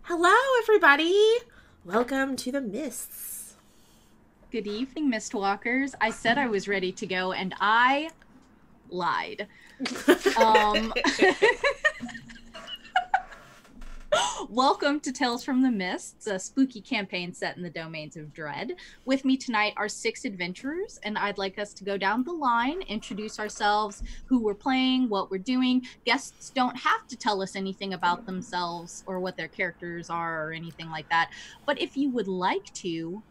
Hello, everybody. Welcome to the Mists. Good evening, Mistwalkers. I said I was ready to go, and I lied. Welcome to Tales from the Mists, a spooky campaign set in the domains of dread. With me tonight are 6 adventurers, and I'd like us to go down the line, introduce ourselves, who we're playing, what we're doing. Guests don't have to tell us anything about themselves or what their characters are or anything like that. But if you would like to,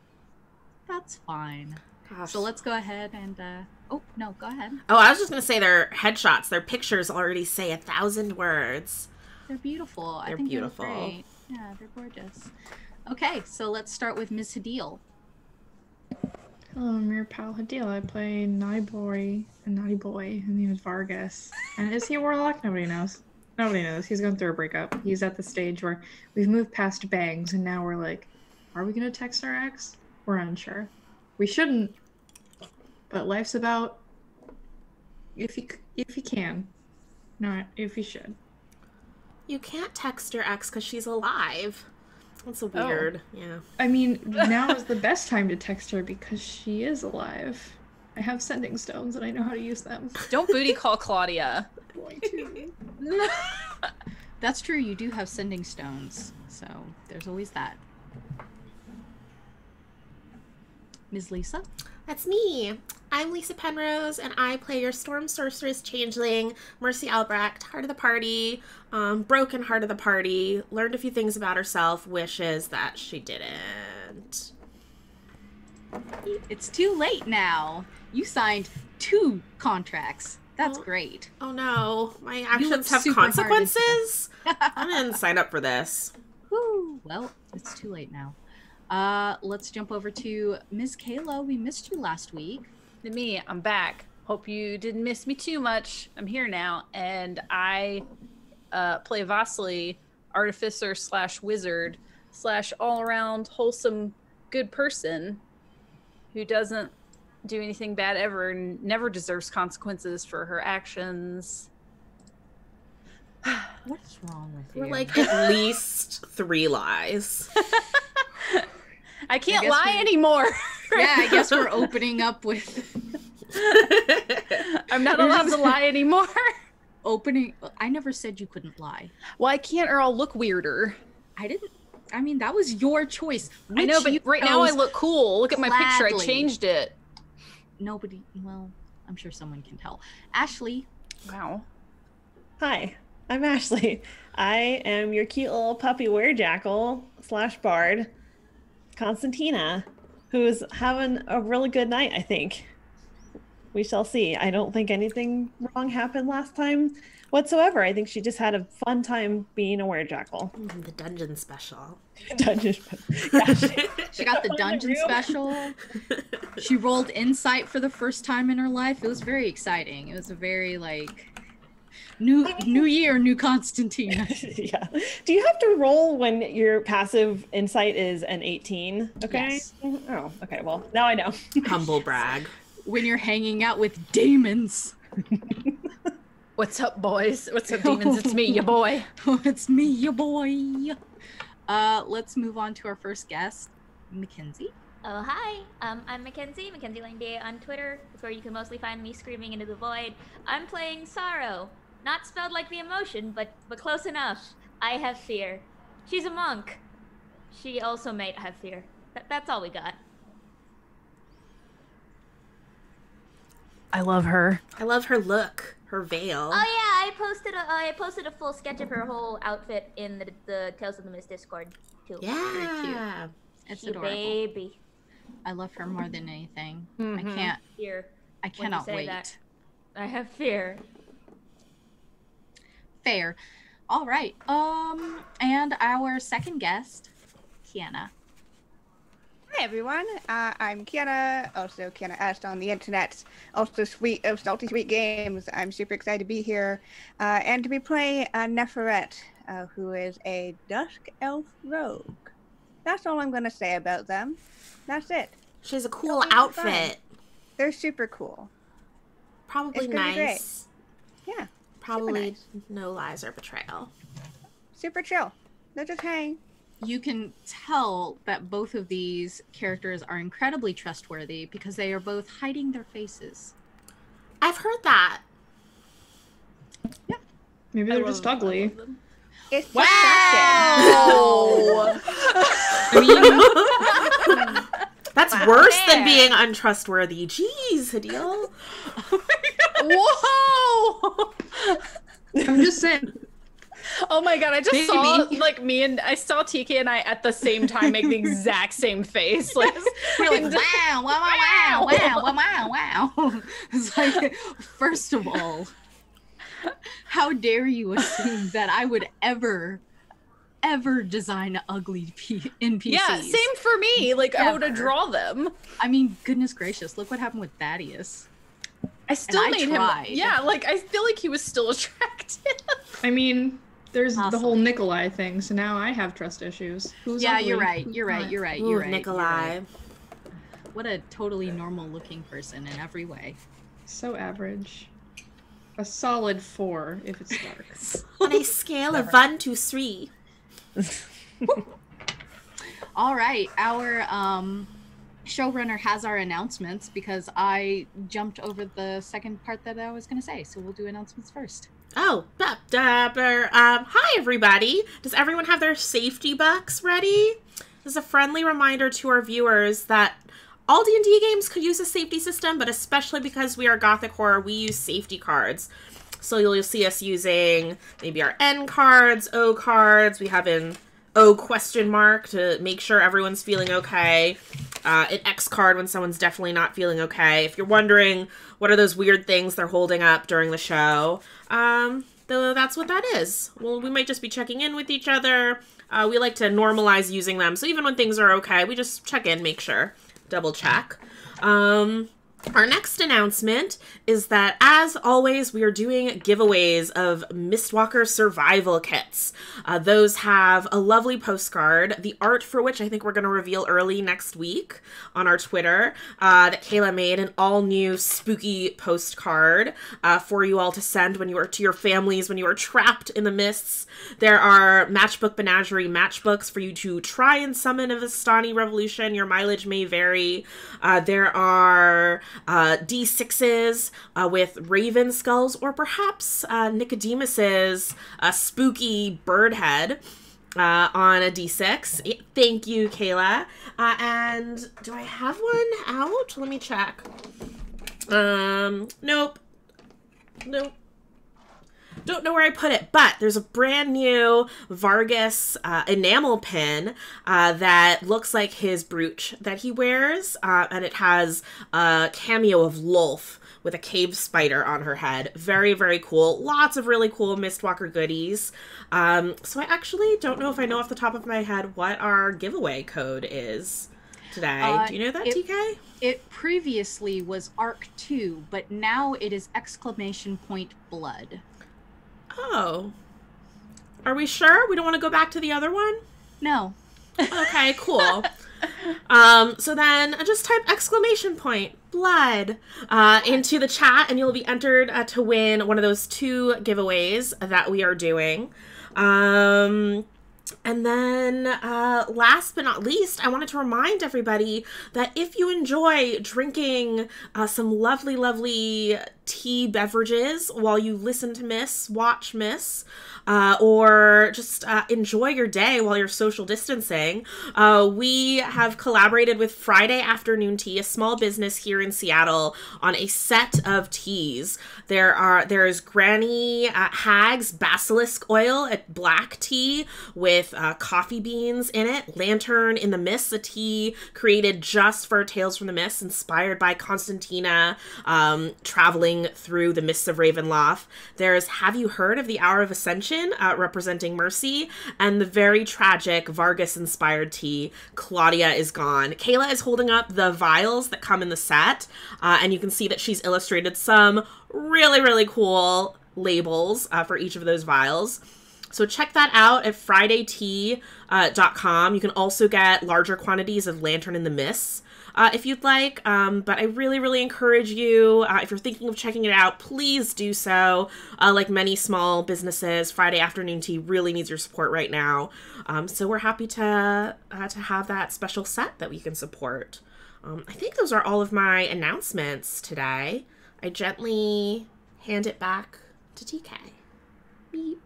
that's fine. Gosh. So let's go ahead and, oh, no, go ahead. Oh, I was just going to say their headshots, their pictures already say 1,000 words. They're beautiful. They're I think beautiful. They're great. Yeah, they're gorgeous. Okay, so let's start with Ms. Hadil. Hello, I'm your pal Hadil. I play Naughty Boy. His name is Vargis. And is he a warlock? Nobody knows. Nobody knows. He's going through a breakup. He's at the stage where we've moved past bangs, and now we're like, are we going to text our ex? We're unsure. We shouldn't. But life's about if you can, not if you should. You can't text your ex because she's alive. That's a weird, yeah. I mean, now is the best time to text her because she is alive. I have sending stones and I know how to use them. Don't booty call Claudia. I'm going to. That's true, you do have sending stones, so there's always that. Ms. Lisa? That's me. I'm Lisa Penrose, and I play your Storm Sorceress Changeling, Mercy Albrecht, heart of the party, broken heart of the party, learned a few things about herself, wishes that she didn't. It's too late now. You signed 2 contracts. That's great. Oh no, my actions have super consequences? I didn't sign up for this. Woo! Well, it's too late now. Let's jump over to Ms. Kayla. We missed you last week. Me, I'm back. Hope you didn't miss me too much. I'm here now, and I play Vasily, artificer / wizard / all-around wholesome good person who doesn't do anything bad ever and never deserves consequences for her actions. What's wrong with you? We're like at least 3 lies. I can't lie anymore. Yeah, I guess we're opening up with... I'm not allowed to lie anymore. I never said you couldn't lie. Well, I can't or I'll look weirder. I mean, that was your choice. I know, but right now I look cool. Look at my picture. I changed it. Well, I'm sure someone can tell. Ashley. Wow. Hi, I'm Ashley. I am your cute little puppy werejackal / bard, Constantina, who's having a really good night, I think. We shall see. I don't think anything wrong happened last time whatsoever. I think she just had a fun time being a werejackal. The dungeon special. Dungeon Yeah, she got the dungeon special. She rolled insight for the first time in her life. It was very exciting. It was a very, new year, new Constantina. Yeah. Do you have to roll when your passive insight is an 18? Okay. Yes. Oh, okay. Well, now I know. Humble brag. When you're hanging out with demons. What's up, boys? What's up, demons? It's me, your boy. It's me, your boy. Let's move on to our first guest, Mackenzie. Oh, hi. I'm Mackenzie Lane on Twitter. It's where you can mostly find me screaming into the void. I'm playing Sorrow. Not spelled like the emotion, but close enough. I have fear. She's a monk. She also might have fear. That's all we got. I love her. I love her look, her veil. Oh yeah, I posted a full sketch of her whole outfit in the Tales of the Mist Discord too. Yeah. Very cute. It's adorable. Baby. I love her more than anything. Mm-hmm. I cannot wait. That. I have fear. Fair. All right. And our second guest, Kiana. Hi everyone, I'm Kiana, also Kiana Ashed on the internet, also Sweet of Salty Sweet Games. I'm super excited to be here and to be playing Neferet, who is a Dusk Elf Rogue. That's all I'm going to say about them. That's it. She has a cool outfit. They're super cool. Probably nice. Yeah. Probably no lies or betrayal. Super chill. They're just hang. you can tell that both of these characters are incredibly trustworthy because they are both hiding their faces. I've heard that. Yeah. Maybe they're just ugly. It's Wow! I mean, That's worse than being untrustworthy. Jeez, Hadil. Whoa! I'm just saying. Oh my god, I just Maybe. saw like I saw TK and I at the same time make the exact same face. Like We're like, wow, wow, wow, wow, wow, wow, wow. It's like, first of all, how dare you assume that I would ever design ugly NPCs? yeah, same for me. Like I would Ever. draw them. I mean, goodness gracious, look what happened with Thaddeus. I still And I made tried. him. Yeah, like I feel like he was still attractive. I mean, there's the Awesome. whole Nikolai thing, so now I have trust issues. Who's Yeah, ugly? you're right. Who's You're right. not? You're right. Ooh, You're right. Nikolai. You're right. What a totally normal looking person in every way. So average. A solid 4 if it's dark. On a scale of 1 to 3. All right, our showrunner has our announcements because I jumped over the second part that I was going to say, so we'll do announcements first. Oh, hi everybody. Does everyone have their safety bucks ready? This is a friendly reminder to our viewers that all D&D games could use a safety system, but especially because we are Gothic Horror, we use safety cards. So you'll see us using maybe our N cards, O cards. We have an O question mark to make sure everyone's feeling okay. An X card when someone's definitely not feeling okay. If you're wondering what are those weird things they're holding up during the show, that's what that is. Well, we might just be checking in with each other. We like to normalize using them. So even when things are okay, we just check in, make sure, double check. Our next announcement is that, as always, we are doing giveaways of Mistwalker survival kits. Those have a lovely postcard, the art for which I think we're going to reveal early next week on our Twitter, that Kayla made an all-new spooky postcard for you all to send when you are to your families when you are trapped in the mists. There are Matchbook Menagerie matchbooks for you to try and summon a Vistani revolution. Your mileage may vary. There are D6s with raven skulls, or perhaps Nicodemus's spooky bird head on a D6. Thank you, Kayla. And do I have one out? Let me check. Nope. Don't know where I put it, but there's a brand new Vargis enamel pin that looks like his brooch that he wears, and it has a cameo of Lolf with a cave spider on her head. Very, very cool. Lots of really cool Mistwalker goodies. So I actually don't know if I know off the top of my head what our giveaway code is today. Do you know that, TK? It previously was ARC 2, but now it is ! Blood. Oh. Are we sure? We don't want to go back to the other one? No. Okay, cool. So then just type !blood into the chat and you'll be entered to win one of those 2 giveaways that we are doing. And then last but not least, I wanted to remind everybody that if you enjoy drinking some lovely, lovely tea beverages while you listen to Miss, watch Miss, or just enjoy your day while you're social distancing, we have collaborated with Friday Afternoon Tea, a small business here in Seattle, on a set of teas. There's Granny Hag's Basilisk Oil, a black tea with coffee beans in it. Lantern in the Mist, a tea created just for Tales from the Mist, inspired by Constantina traveling through the mists of Ravenloft. There's Have You Heard of the Hour of Ascension, representing Mercy, and the very tragic Vargis-inspired tea, Claudia Is Gone. Kayla is holding up the vials that come in the set, and you can see that she's illustrated some really, really cool labels for each of those vials. So check that out at fridaytea.com. You can also get larger quantities of Lantern in the Mists. if you'd like. But I really, really encourage you, if you're thinking of checking it out, please do so. Like many small businesses, Friday afternoon tea really needs your support right now. So we're happy to have that special set that we can support. I think those are all of my announcements today. I gently hand it back to TK. Beep.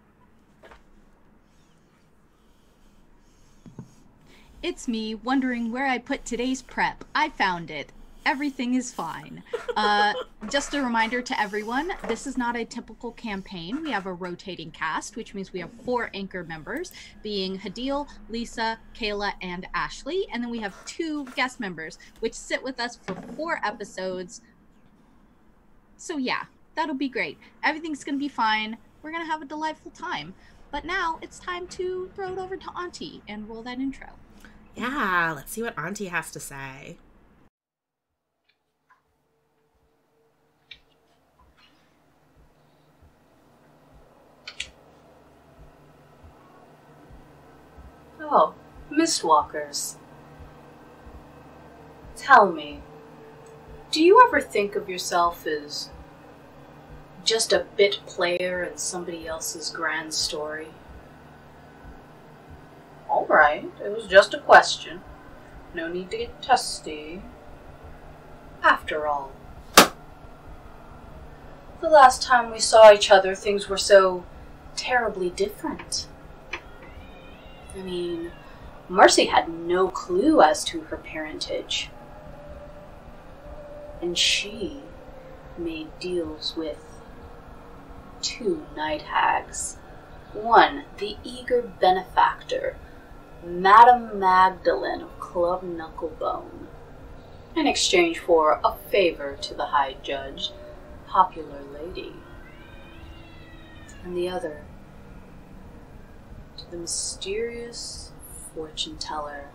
It's me wondering where I put today's prep. I found it. Everything is fine. Just a reminder to everyone, this is not a typical campaign. We have a rotating cast, which means we have 4 anchor members, being Hadil, Lisa, Kayla, and Ashley. And then we have 2 guest members, which sit with us for 4 episodes. So yeah, that'll be great. Everything's going to be fine. We're going to have a delightful time. But now it's time to throw it over to Auntie and roll that intro. Yeah, let's see what Auntie has to say. Oh, Mistwalkers. Tell me, do you ever think of yourself as just a bit player in somebody else's grand story? Alright, it was just a question. No need to get testy. After all, the last time we saw each other, things were so terribly different. I mean, Marcy had no clue as to her parentage. And she made deals with 2 night hags. One, the eager benefactor, Madame Magdalene of Club Knucklebone, in exchange for a favor to the High Judge, Popular Lady. And the other, to the mysterious fortune teller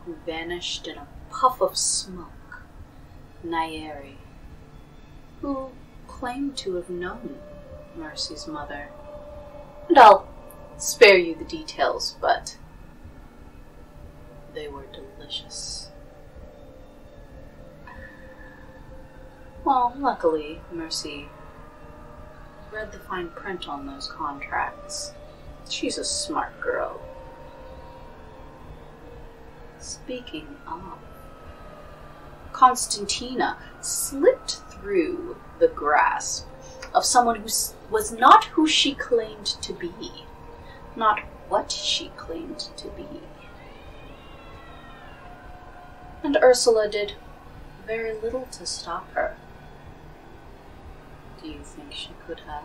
who vanished in a puff of smoke, Nyeri, who claimed to have known Mercy's mother. And I'll spare you the details, but they were delicious. Well, luckily, Mercy read the fine print on those contracts. She's a smart girl. Speaking of, Constantina slipped through the grasp of someone who was not who she claimed to be, not what she claimed to be. And Ursula did very little to stop her. Do you think she could have?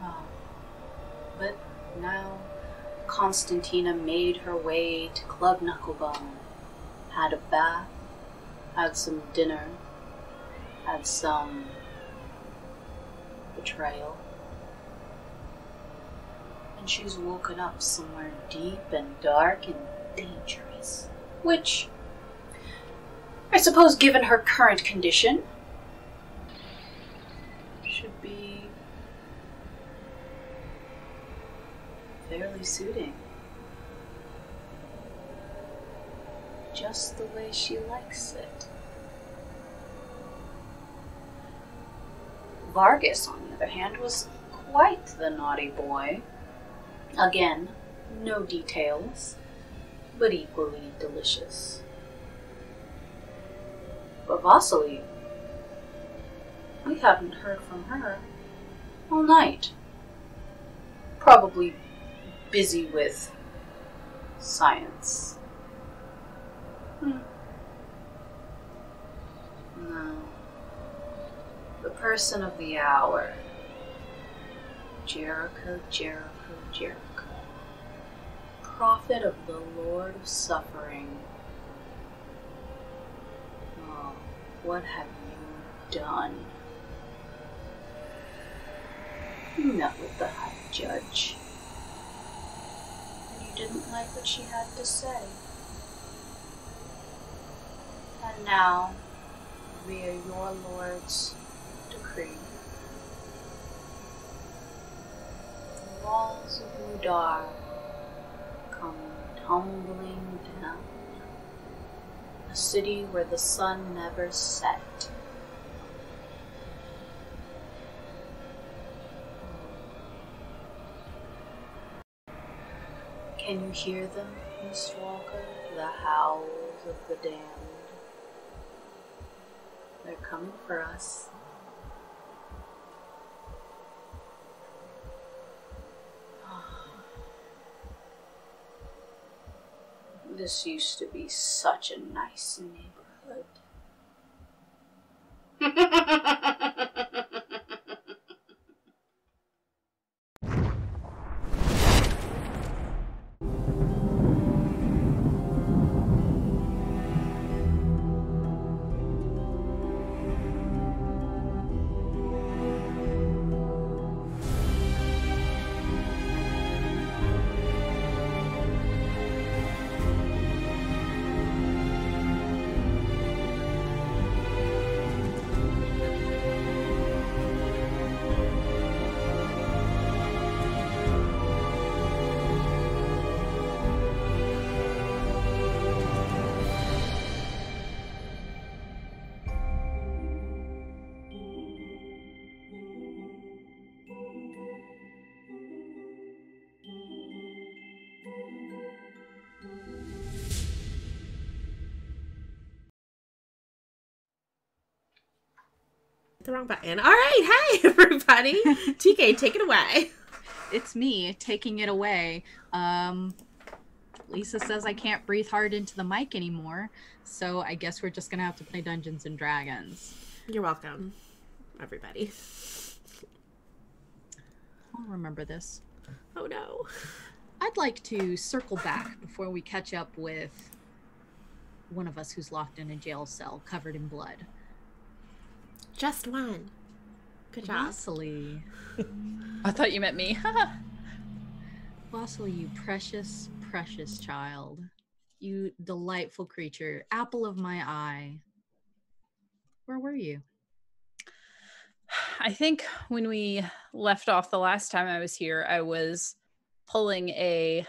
Oh. But now Constantina made her way to Club Knucklebone, had a bath, had some dinner, had some betrayal. And she's woken up somewhere deep and dark and dangerous. Which, I suppose given her current condition, should be fairly suiting. Just the way she likes it. Vargis, on the other hand, was quite the naughty boy. Again, no details, but equally delicious. But Vasily, we hadn't heard from her all night. Probably busy with science. No. The person of the hour. Jericho, Jericho, Jericho. Prophet of the Lord of Suffering. Oh, what have you done? You met with the High Judge. And you didn't like what she had to say. And now, via your Lord's decree, the walls of Udar tumbling down. A city where the sun never set. Can you hear them, Mistwalker? The howls of the damned. They're coming for us. This used to be such a nice neighborhood. The wrong button. All right, hey everybody. TK, take it away. It's me taking it away. Lisa says I can't breathe hard into the mic anymore, so I guess we're just gonna have to play Dungeons and Dragons. You're welcome, everybody. I'll remember this. Oh no. I'd like to circle back before we catch up with one of us who's locked in a jail cell covered in blood. Just one. Good job. Vasily. I thought you meant me. Vasily, you precious, precious child. You delightful creature. Apple of my eye. Where were you? I think when we left off the last time I was here, I was pulling a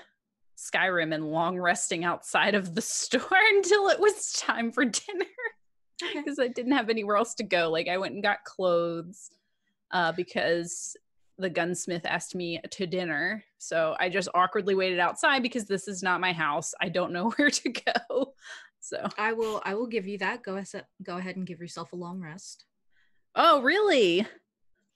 Skyrim and long resting outside of the store until it was time for dinner. Because I didn't have anywhere else to go. Like, I went and got clothes because the gunsmith asked me to dinner. So I just awkwardly waited outside because this is not my house. I don't know where to go. So I will give you that. Go ahead and give yourself a long rest. Oh, really?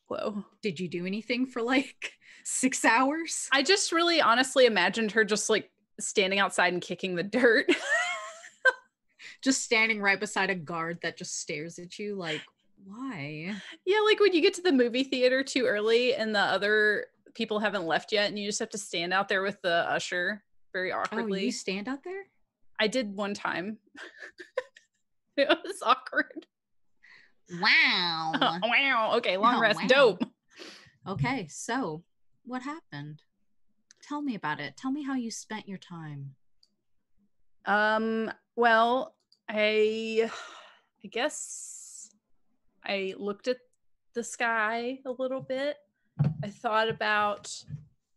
Whoa. Did you do anything for like 6 hours? I just really honestly imagined her just like standing outside and kicking the dirt. Just standing right beside a guard that just stares at you like, why? Yeah, like when you get to the movie theater too early and the other people haven't left yet and you just have to stand out there with the usher very awkwardly. Oh, you stand out there? I did one time. It was awkward. Wow. Wow. Okay, long rest. Wow. Dope. Okay, so what happened? Tell me about it. Tell me how you spent your time. Well, I guess I looked at the sky a little bit. I thought about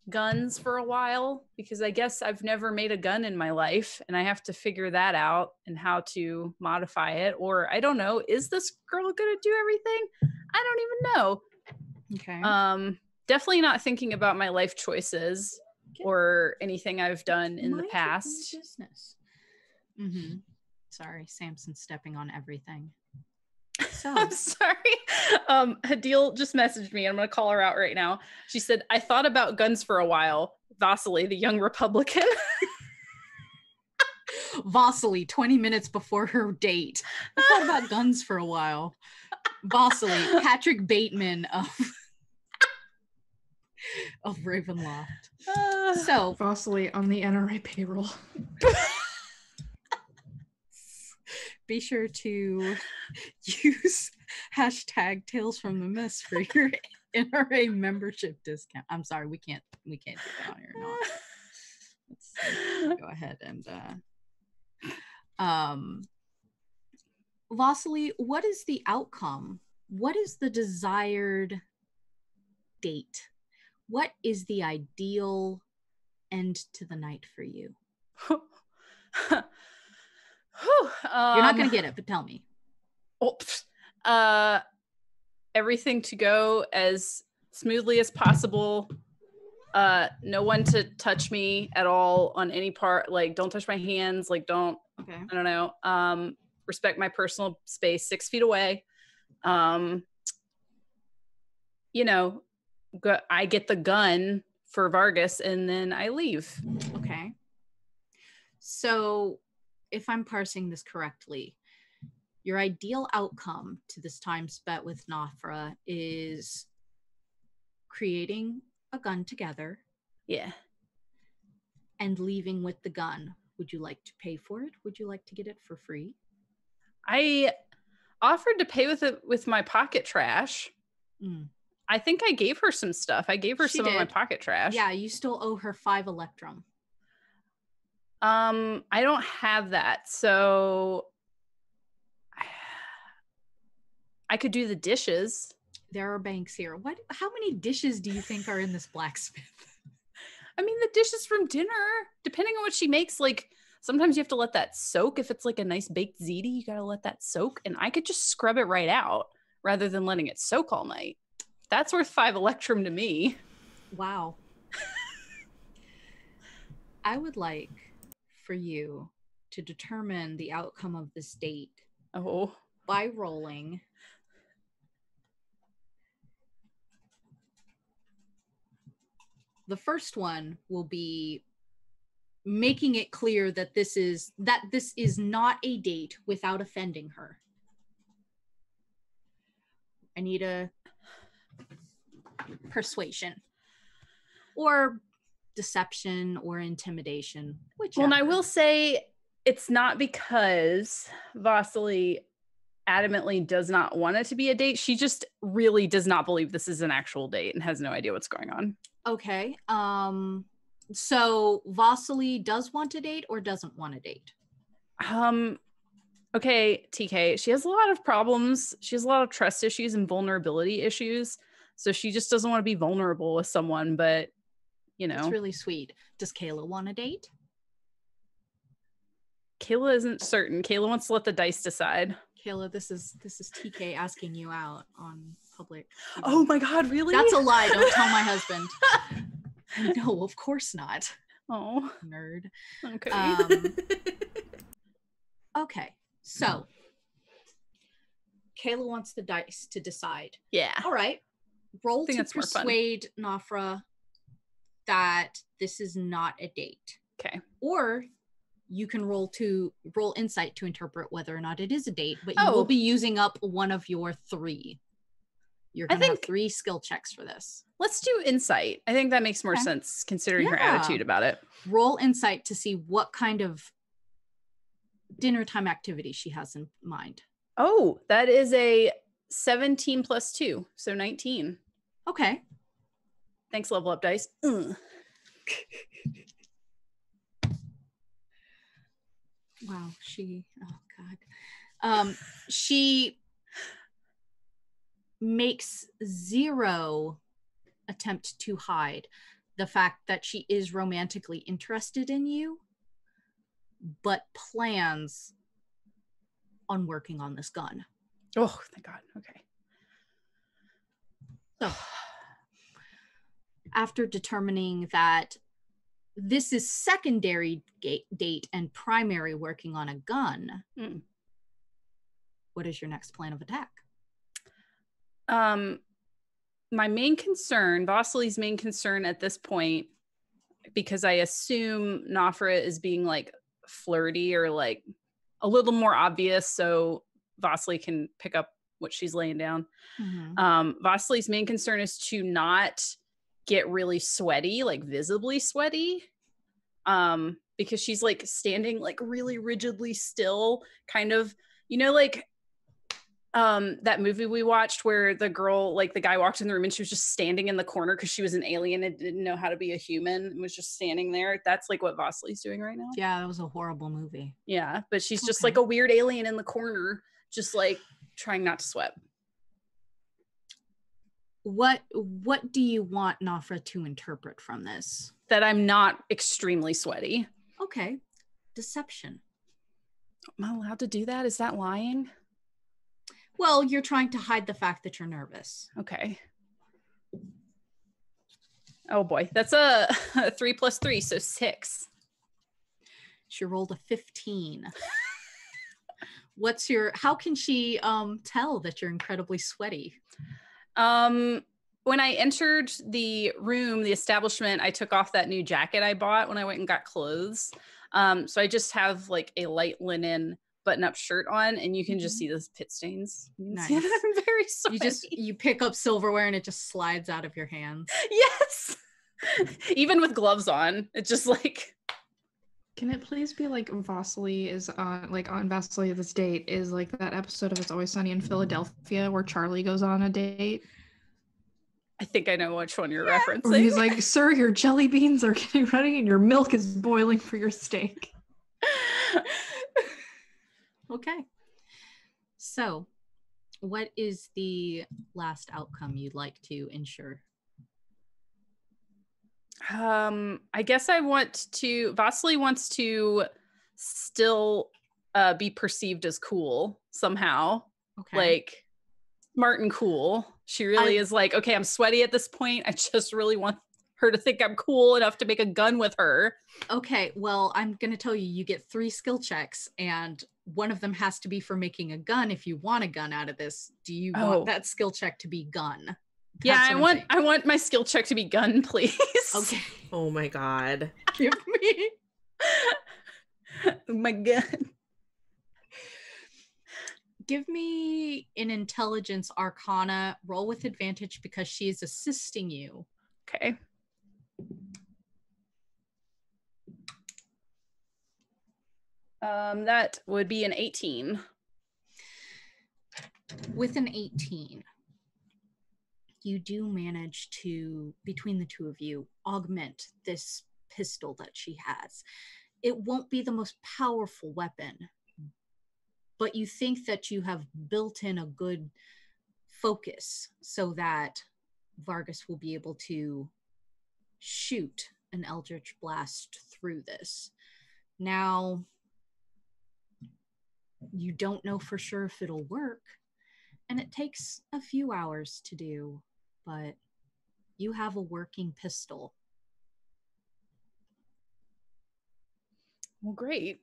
guns for a while because I guess I've never made a gun in my life and I have to figure that out and how to modify it. Or I don't know, is this girl gonna do everything? I don't even know. Okay. Definitely not thinking about my life choices or anything I've done in the past. Business. Mm-hmm. Sorry, Samson's stepping on everything. So I'm sorry. Hadil just messaged me. I'm going to call her out right now. She said, I thought about guns for a while. Vasily, the young Republican. Vasily, 20 minutes before her date. I thought about guns for a while. Vasily, Patrick Bateman of Ravenloft. So Vasily on the NRA payroll. be sure to use hashtag Tales from the Mist for your NRA membership discount. I'm sorry, we can't do that on here. Let's go ahead and Vasily, what is the outcome? What is the desired date? What is the ideal end to the night for you? You're not gonna get it, but tell me. Everything to go as smoothly as possible. No one to touch me at all on any part. Like, don't touch my hands. Like, don't. Okay. I don't know. Respect my personal space. 6 feet away. You know, I get the gun for Vargis, and then I leave. Okay. So, if I'm parsing this correctly, your ideal outcome to this time spent with Nafra is creating a gun together. Yeah. And leaving with the gun. Would you like to pay for it? Would you like to get it for free? I offered to pay with it with my pocket trash. I think I gave her some stuff. I gave her some of my pocket trash. Yeah, you still owe her 5 electrum. I don't have that, so I could do the dishes. There are banks here. How many dishes do you think are in this blacksmith? I mean, the dishes from dinner, depending on what she makes, like sometimes you have to let that soak. If it's like a nice baked ziti, you gotta let that soak, and I could just scrub it right out rather than letting it soak all night. That's worth 5 electrum to me. Wow. I would like for you to determine the outcome of this date by rolling the first one will be making it clear that this is not a date without offending her. I need a persuasion or deception or intimidation, whichever. Well, and I will say it's not because Vasily adamantly does not want it to be a date. She just really does not believe this is an actual date and has no idea what's going on. Okay. So Vasily does want a date or doesn't want a date? Okay, TK, she has a lot of problems. She has a lot of trust issues and vulnerability issues. So she just doesn't want to be vulnerable with someone, but you know. It's really sweet. Does Kayla want a date? Kayla isn't certain. Kayla wants to let the dice decide. Kayla, this is TK asking you out on public. Oh my God, really? That's a lie. Don't tell my husband. No, of course not. Oh, nerd. Okay. Okay. So Kayla wants the dice to decide. Yeah. All right. Roll to persuade Nafra that this is not a date. Okay. Or you can roll insight to interpret whether or not it is a date, but you will be using up one of your 3. You're going to have 3 skill checks for this. Let's do insight. I think that makes more sense considering her attitude about it. Roll insight to see what kind of dinner time activity she has in mind. Oh, that is a 17 plus 2, so 19. Okay. Thanks, level up dice. Wow, she makes 0 attempt to hide the fact that she is romantically interested in you, but plans on working on this gun. Oh, thank God. Okay. So, after determining that this is secondary date and primary working on a gun, what is your next plan of attack? My main concern, Vasily's main concern at this point, because I assume Nafra is being like flirty or like a little more obvious so Vasily can pick up what she's laying down. Vasily's main concern is to not get really sweaty, like visibly sweaty, because she's like standing like really rigidly still, kind of, you know, like that movie we watched where the girl, like the guy walked in the room and she was just standing in the corner because she was an alien and didn't know how to be a human and was just standing there. That's like what Vasily's doing right now. Yeah, that was a horrible movie. Yeah, but she's just like a weird alien in the corner, just like trying not to sweat. What do you want Nafra to interpret from this? That I'm not extremely sweaty. Okay. deception. Am I allowed to do that? Is that lying? Well, you're trying to hide the fact that you're nervous. Okay. Oh boy, that's a 3 + 3, so 6. She rolled a 15. How can she tell that you're incredibly sweaty? When I entered the room, the establishment, I took off that new jacket I bought when I went and got clothes. So I just have like a light linen button-up shirt on, and you can just see those pit stains. You can see that I'm very sweaty. You pick up silverware and it just slides out of your hands. Yes. Even with gloves on, it's just like. Can it please be like Vasily is on Vasily this date is like that episode of It's Always Sunny in Philadelphia where Charlie goes on a date? I think I know which one you're referencing. Where he's like, "Sir, your jelly beans are getting ready and your milk is boiling for your steak." Okay. So, what is the last outcome you'd like to ensure? I guess Vasily wants to still be perceived as cool somehow. Okay. Like smart and cool. She really is like, okay, I'm sweaty at this point. I just really want her to think I'm cool enough to make a gun with her. Okay, well, I'm going to tell you, you get 3 skill checks, and one of them has to be for making a gun if you want a gun out of this. Do you want that skill check to be gun? I want my skill check to be gun, please. Okay. Oh my god. Give me my gun. Give me an intelligence arcana. Roll with advantage because she is assisting you. Okay. That would be an 18. With an 18, you do manage to, between the two of you, augment this pistol that she has. It won't be the most powerful weapon, but you think that you have built in a good focus so that Vargis will be able to shoot an eldritch blast through this. Now, you don't know for sure if it'll work, and it takes a few hours to do, but you have a working pistol. Well, great.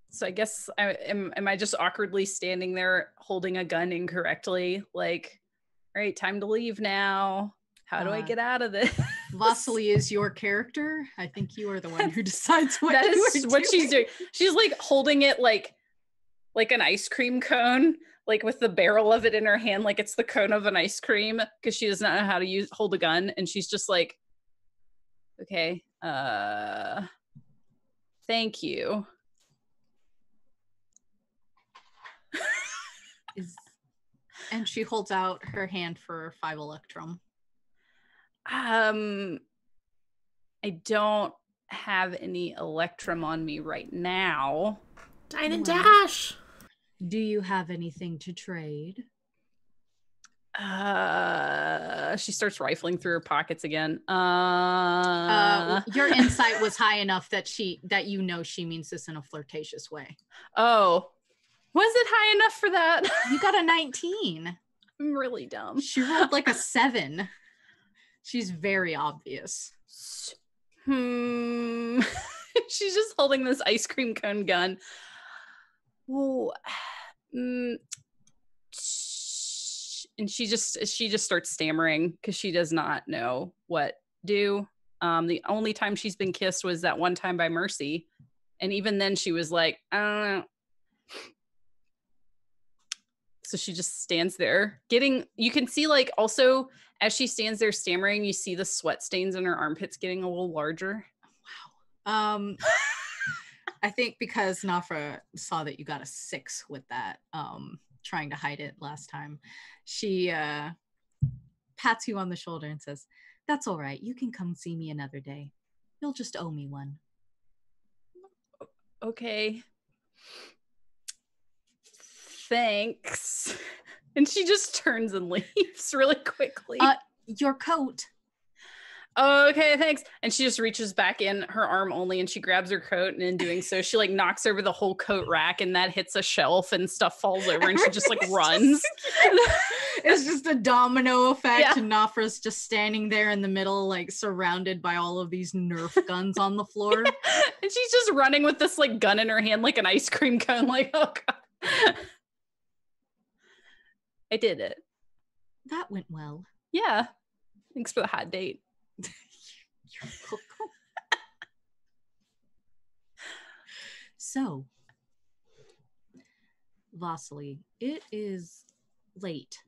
So I guess am I just awkwardly standing there holding a gun incorrectly? Like, all right, time to leave now. How do I get out of this? Vasily is your character. I think you are the one who decides what that you is are what doing. she's doing. She's like holding it like an ice cream cone, like with the barrel of it in her hand, like it's the cone of an ice cream, because she does not know how to hold a gun, and she's just like, okay, thank you. And she holds out her hand for 5 electrum. I don't have any electrum on me right now. Dine and dash. Do you have anything to trade? She starts rifling through her pockets again. Your insight was high enough that you know she means this in a flirtatious way. Oh, was it high enough for that? You got a 19. I'm really dumb. She rolled like a 7. She's very obvious. She's just holding this ice cream cone gun. Well, and she just starts stammering because she does not know what to do. The only time she's been kissed was that one time by Mercy, and even then she was like, I don't know. So she just stands there you can see, like, also as she stands there stammering, you see the sweat stains in her armpits getting a little larger. Wow. I think because Nafra saw that you got a 6 with that, trying to hide it last time, she pats you on the shoulder and says, "That's all right. You can come see me another day. You'll just owe me one." Okay. Thanks. And she just turns and leaves really quickly. Your coat. Oh, okay, thanks. And she just reaches back in her arm only and she grabs her coat. And in doing so, she like knocks over the whole coat rack and that hits a shelf and stuff falls over and she just like runs. It's just a domino effect. Yeah. And Nafra's just standing there in the middle, like surrounded by all of these Nerf guns on the floor. And she's just running with this like gun in her hand like an ice cream cone. Like, oh God. I did it. That went well. Yeah. Thanks for the hot date. You're welcome. So, Vasily, it is late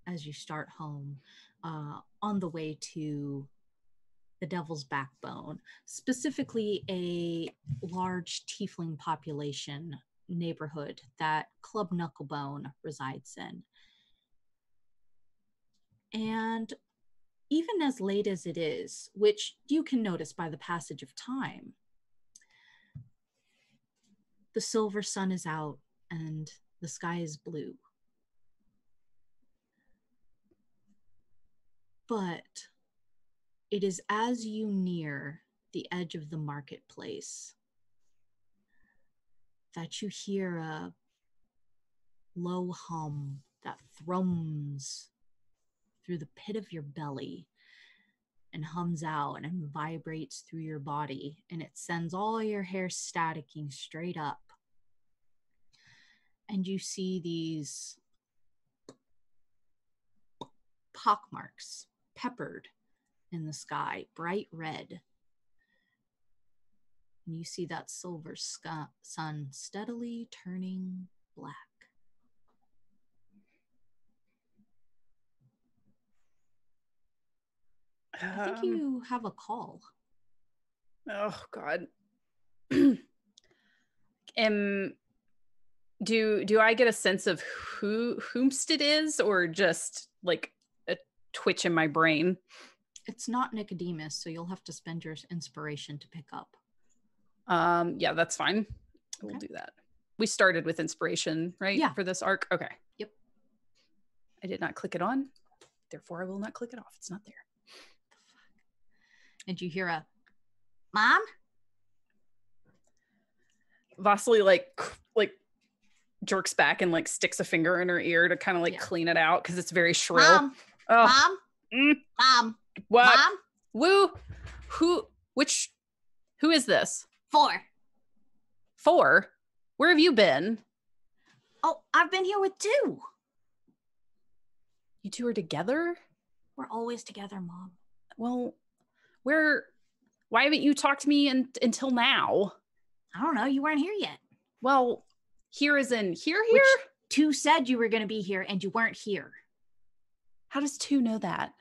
as you start home on the way to the Devil's Backbone, specifically a large tiefling population neighborhood that Club Knucklebone resides in. And even as late as it is, which you can notice by the passage of time, the silver sun is out and the sky is blue. But it is as you near the edge of the marketplace that you hear a low hum that thrums through the pit of your belly and hums out and vibrates through your body, and it sends all your hair staticking straight up. And you see these pockmarks peppered in the sky, bright red. And you see that silver sun steadily turning black. I think you have a call. Oh God. Do I get a sense of whomst it is, or just like a twitch in my brain? It's not Nicodemus, so you'll have to spend your inspiration to pick up. Yeah, that's fine. We'll do that. We started with inspiration, right? Yeah. For this arc? Okay. Yep. I did not click it on, therefore I will not click it off. It's not there. And you hear a, Mom? Vasily like jerks back and like sticks a finger in her ear to kind of like clean it out because it's very shrill. Mom? Oh. Mom? Mm. Mom? What? Mom? Woo? Who is this? 4. 4? Where have you been? Oh, I've been here with 2. You two are together? We're always together, Mom. Well, why haven't you talked to me until now? I don't know. You weren't here yet. Well, here is in here? Which 2 said you were going to be here and you weren't here. How does 2 know that?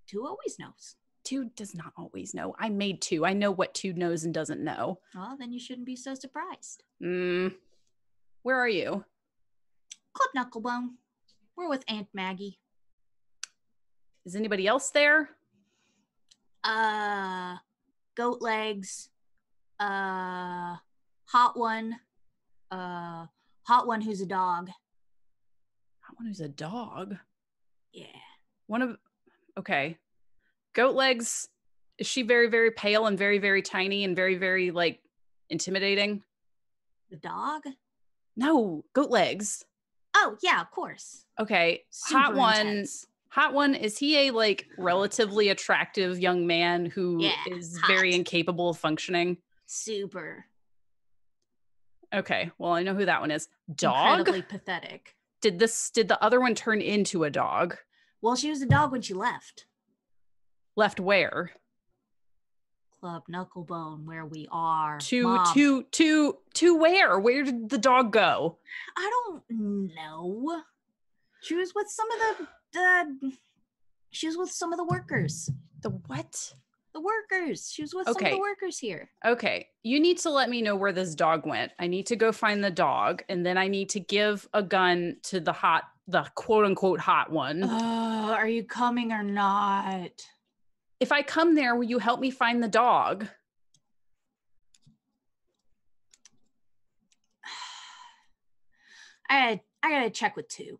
2 always knows. 2 does not always know. I made 2. I know what 2 knows and doesn't know. Well, then you shouldn't be so surprised. Where are you? Club Knucklebone. We're with Aunt Maggie. Is anybody else there? Goat Legs. Hot One. Hot One who's a dog. Hot One who's a dog? Yeah. Okay. Goat Legs, is she very, very pale and very, very tiny and very, very, like, intimidating? The dog? No, Goat Legs. Oh, yeah, of course. Okay. Super intense. Hot One, is he a, like, relatively attractive young man who is very incapable of functioning? Super. Okay, well, I know who that one is. Dog? Incredibly pathetic. Did the other one turn into a dog? Well, she was a dog when she left. Left where? Club Knucklebone, where we are. To where? Where did the dog go? I don't know. She was with some of the workers. The what? The workers. She was with some of the workers here. Okay. You need to let me know where this dog went. I need to go find the dog, and then I need to give a gun to the quote unquote hot one. Are you coming or not? If I come there, will you help me find the dog? I gotta check with 2.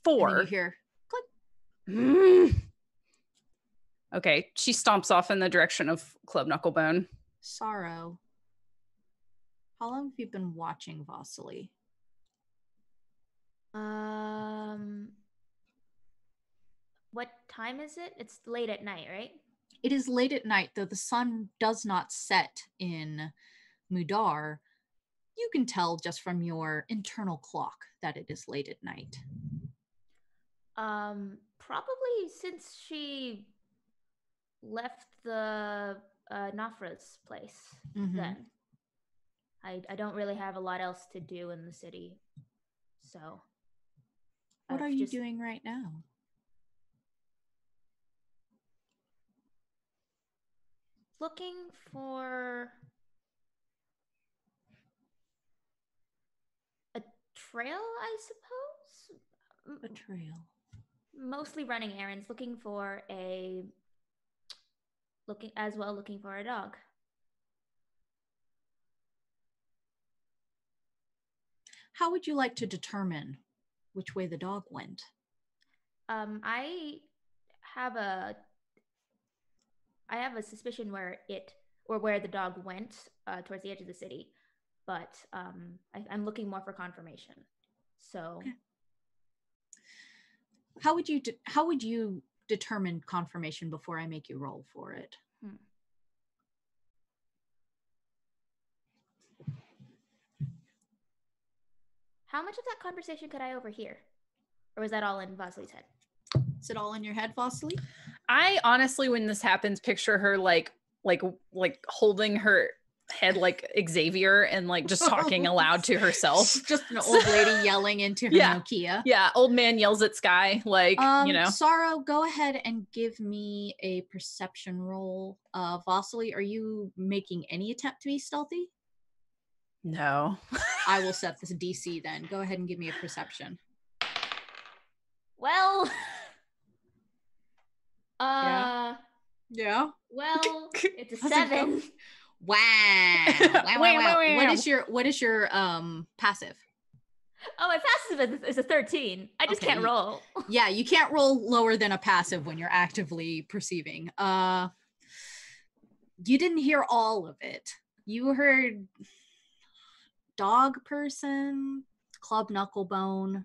4. And then you hear click. Okay, she stomps off in the direction of Club Knucklebone. Sorrow, how long have you been watching Vasily? What time is it? It's late at night, right? It is late at night, though the sun does not set in Mudar. You can tell just from your internal clock that it is late at night. Probably since she left the Nafra's place. Then I don't really have a lot else to do in the city, so. What are you doing right now? Looking for a trail, I suppose. A trail. Mostly running errands, looking for a dog. How would you like to determine which way the dog went? I have a suspicion where the dog went towards the edge of the city, but I'm looking more for confirmation. So, okay. How would you determine confirmation before I make you roll for it? How much of that conversation could I overhear? Or was that all in Vasily's head? Is it all in your head, Vasily? I honestly, when this happens, picture her like holding her head like Xavier and like just talking aloud to herself. Just an old lady yelling into her Nokia. Yeah, old man yells at sky, like, Sorrow, go ahead and give me a perception roll. Vasily, are you making any attempt to be stealthy? No. I will set this DC then. Go ahead and give me a perception. Well, yeah. Well, it's a 7. Wow. What is your passive? Oh, my passive is a 13. I just can't roll. Yeah, you can't roll lower than a passive when you're actively perceiving. You didn't hear all of it. You heard dog person, Club Knucklebone.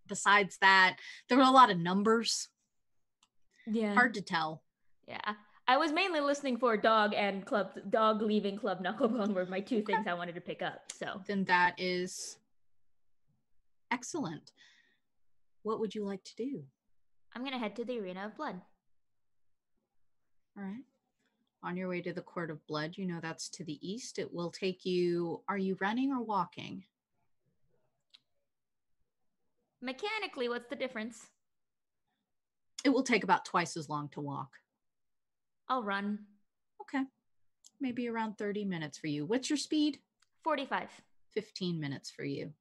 Besides that, there were a lot of numbers. Yeah. Hard to tell. Yeah. I was mainly listening for dog leaving Club Knucklebone were my two things I wanted to pick up. So then that is excellent. What would you like to do? I'm gonna head to the Arena of Blood. All right. On your way to the Court of Blood, you know that's to the east. It will take you, are you running or walking? Mechanically, what's the difference? It will take about twice as long to walk. I'll run. Okay. Maybe around 30 minutes for you. What's your speed? 45. 15 minutes for you.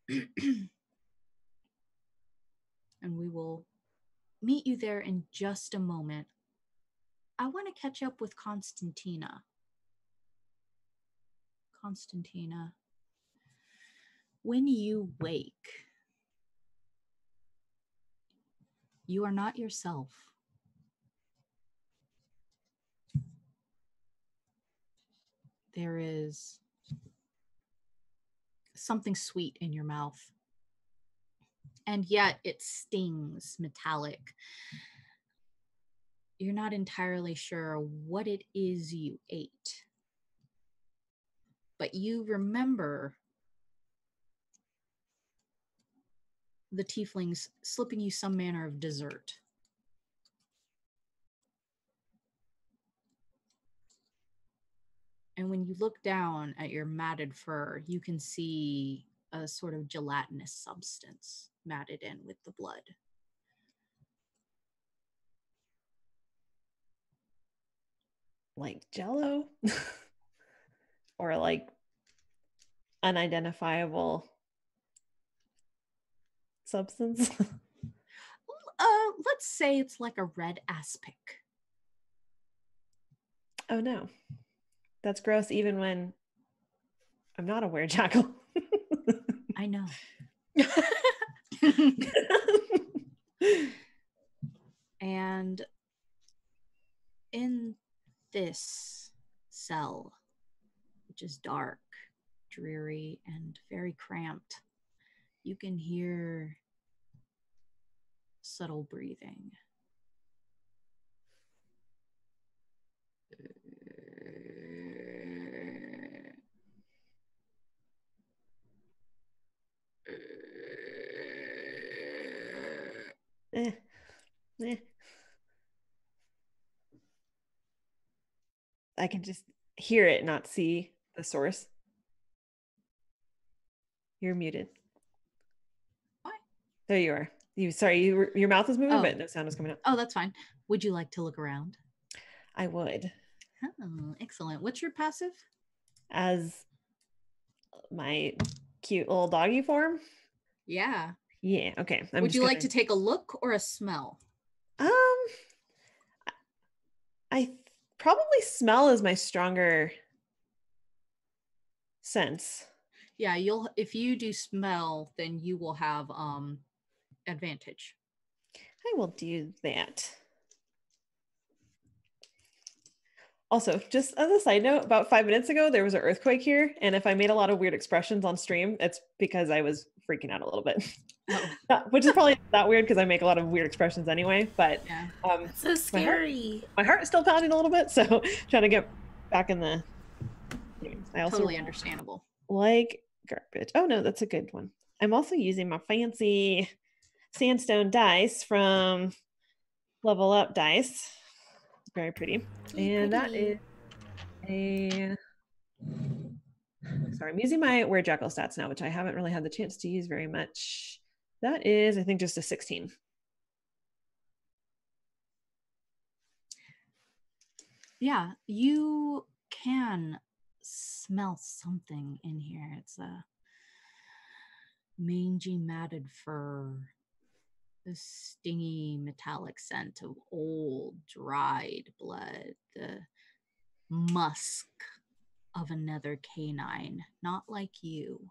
And we will meet you there in just a moment. I want to catch up with Constantina. Constantina, when you wake, you are not yourself. There is something sweet in your mouth, and yet it stings metallic. You're not entirely sure what it is you ate, but you remember the tieflings slipping you some manner of dessert. And when you look down at your matted fur, you can see a sort of gelatinous substance matted in with the blood. Like Jell-O? Or like unidentifiable substance? Let's say it's like a red aspic. Oh no. That's gross even when I'm not a werejackal. I know. And this cell, which is dark, dreary, and very cramped, you can hear subtle breathing. Eh. I can just hear it, not see the source. You're muted. What? There you are. Your mouth was moving, Oh. but no sound was coming out. Oh, that's fine. Would you like to look around? I would. Oh, excellent. What's your passive? As my cute little doggy form? Yeah. Yeah, okay. Would you like to take a look or a smell? I probably smell is my stronger sense. Yeah, if you do smell, then you will have advantage. I will do that. Also, just as a side note, about 5 minutes ago, there was an earthquake here. And if I made a lot of weird expressions on stream, it's because I was freaking out a little bit. Oh. Which is probably not weird because I make a lot of weird expressions anyway. But Yeah. That's so scary. my heart is still pounding a little bit. So trying to get back in the game. I also Totally understandable. like garbage. Oh, no, that's a good one. I'm also using my fancy sandstone dice from Level Up Dice. Very pretty. And that is sorry, I'm using my Were Jackal stats now, which I haven't really had the chance to use very much. That is, I think, just a 16. Yeah, you can smell something in here. It's a mangy, matted fur, the stingy, metallic scent of old, dried blood, the musk of another canine, not like you.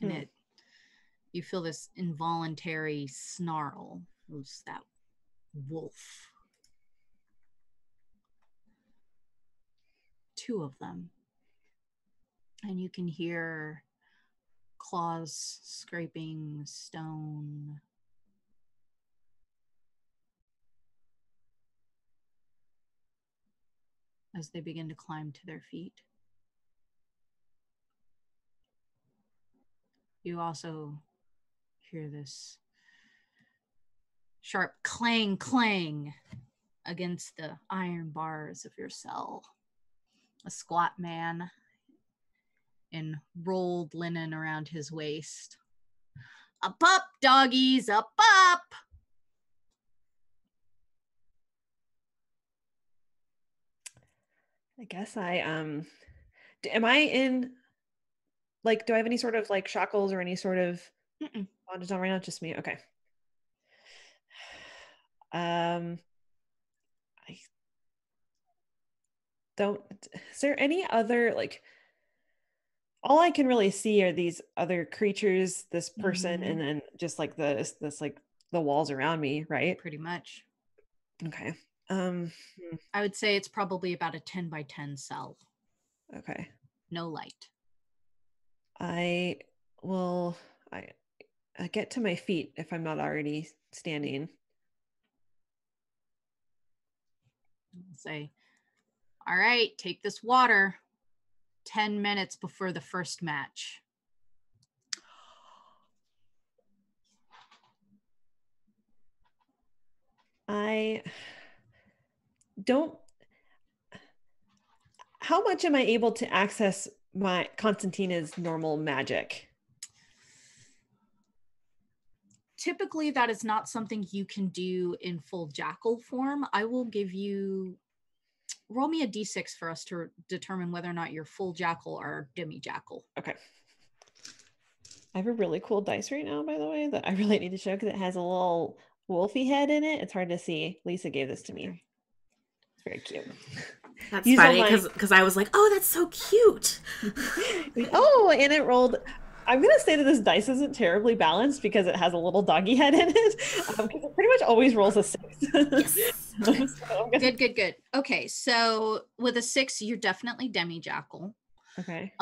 And you feel this involuntary snarl. Who's that wolf? 2 of them. And you can hear claws scraping stone. As they begin to climb to their feet. You also hear this sharp clang, clang against the iron bars of your cell. A squat man in rolled linen around his waist. Up, up, doggies, up, up! I guess am I in, like, do I have any sort of like shackles or any sort of bondage on right now? Just me. Okay. I don't, is there any other, like, all I can really see are these other creatures, this person, and then just like this like the walls around me, right? Pretty much. Okay. I would say it's probably about a 10 by 10 cell. Okay. No light. I get to my feet if I'm not already standing. Say, all right, take this water. 10 minutes before the first match. I don't. How much am I able to access my Constantina's normal magic? Typically, that is not something you can do in full jackal form. I will give you, roll me a d6 for us to determine whether or not you're full jackal or demi jackal. Okay. I have a really cool dice right now, by the way, that I really need to show because it has a little wolfy head in it. It's hard to see. Lisa gave this to me. It's very cute. That's funny because I was like, oh, that's so cute. Oh, and it rolled. I'm going to say that this dice isn't terribly balanced because it has a little doggy head in it. Because it pretty much always rolls a 6. Yes. Okay. So I'm Good. Okay, so with a 6, you're definitely demi-jackal. Okay.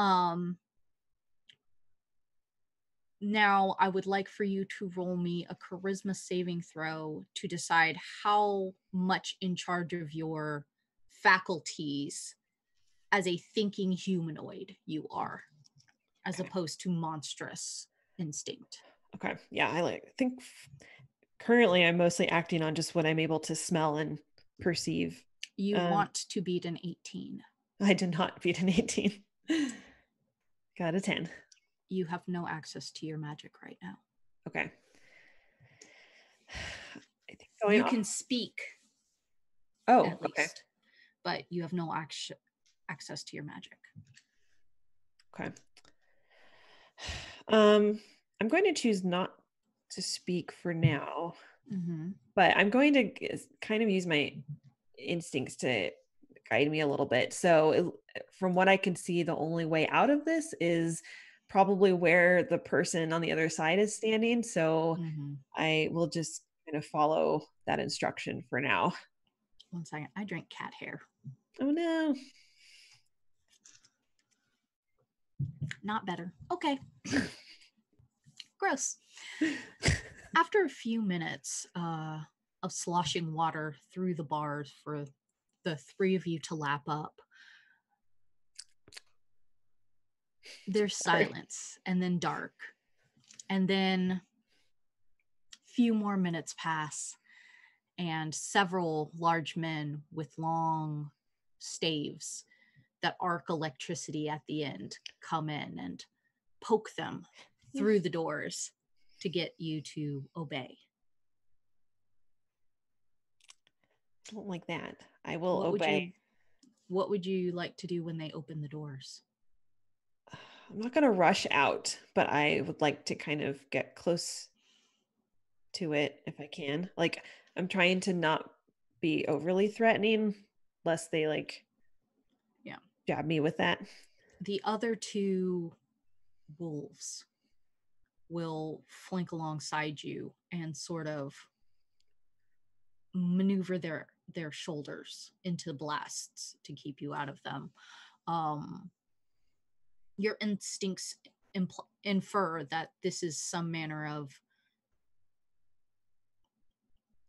Now I would like for you to roll me a charisma saving throw to decide how much in charge of your faculties as a thinking humanoid you are, as opposed to monstrous instinct. Okay. Yeah, I think currently I'm mostly acting on just what I'm able to smell and perceive. You want to beat an 18. I did not beat an 18. Got a 10. You have no access to your magic right now. Okay. I think You can speak. Oh, at least, okay. but you have no access to your magic. Okay. I'm going to choose not to speak for now, but I'm going to kind of use my instincts to guide me a little bit. So from what I can see, the only way out of this is probably where the person on the other side is standing. So I will just kind of follow that instruction for now. 1 second. I drank cat hair. Oh no. Not better. Okay. Gross. After a few minutes of sloshing water through the bars for the 3 of you to lap up, there's silence and then dark. And then a few more minutes pass and several large men with long staves that arc electricity at the end come in and poke them through the doors to get you to obey. I don't like that. I will obey. What would you like to do when they open the doors? I'm not going to rush out, but I would like to kind of get close to it if I can. Like, I'm trying to not be overly threatening, lest they jab me with that. The other 2 wolves will flank alongside you and sort of maneuver their shoulders into blasts to keep you out of them. Your instincts infer that this is some manner of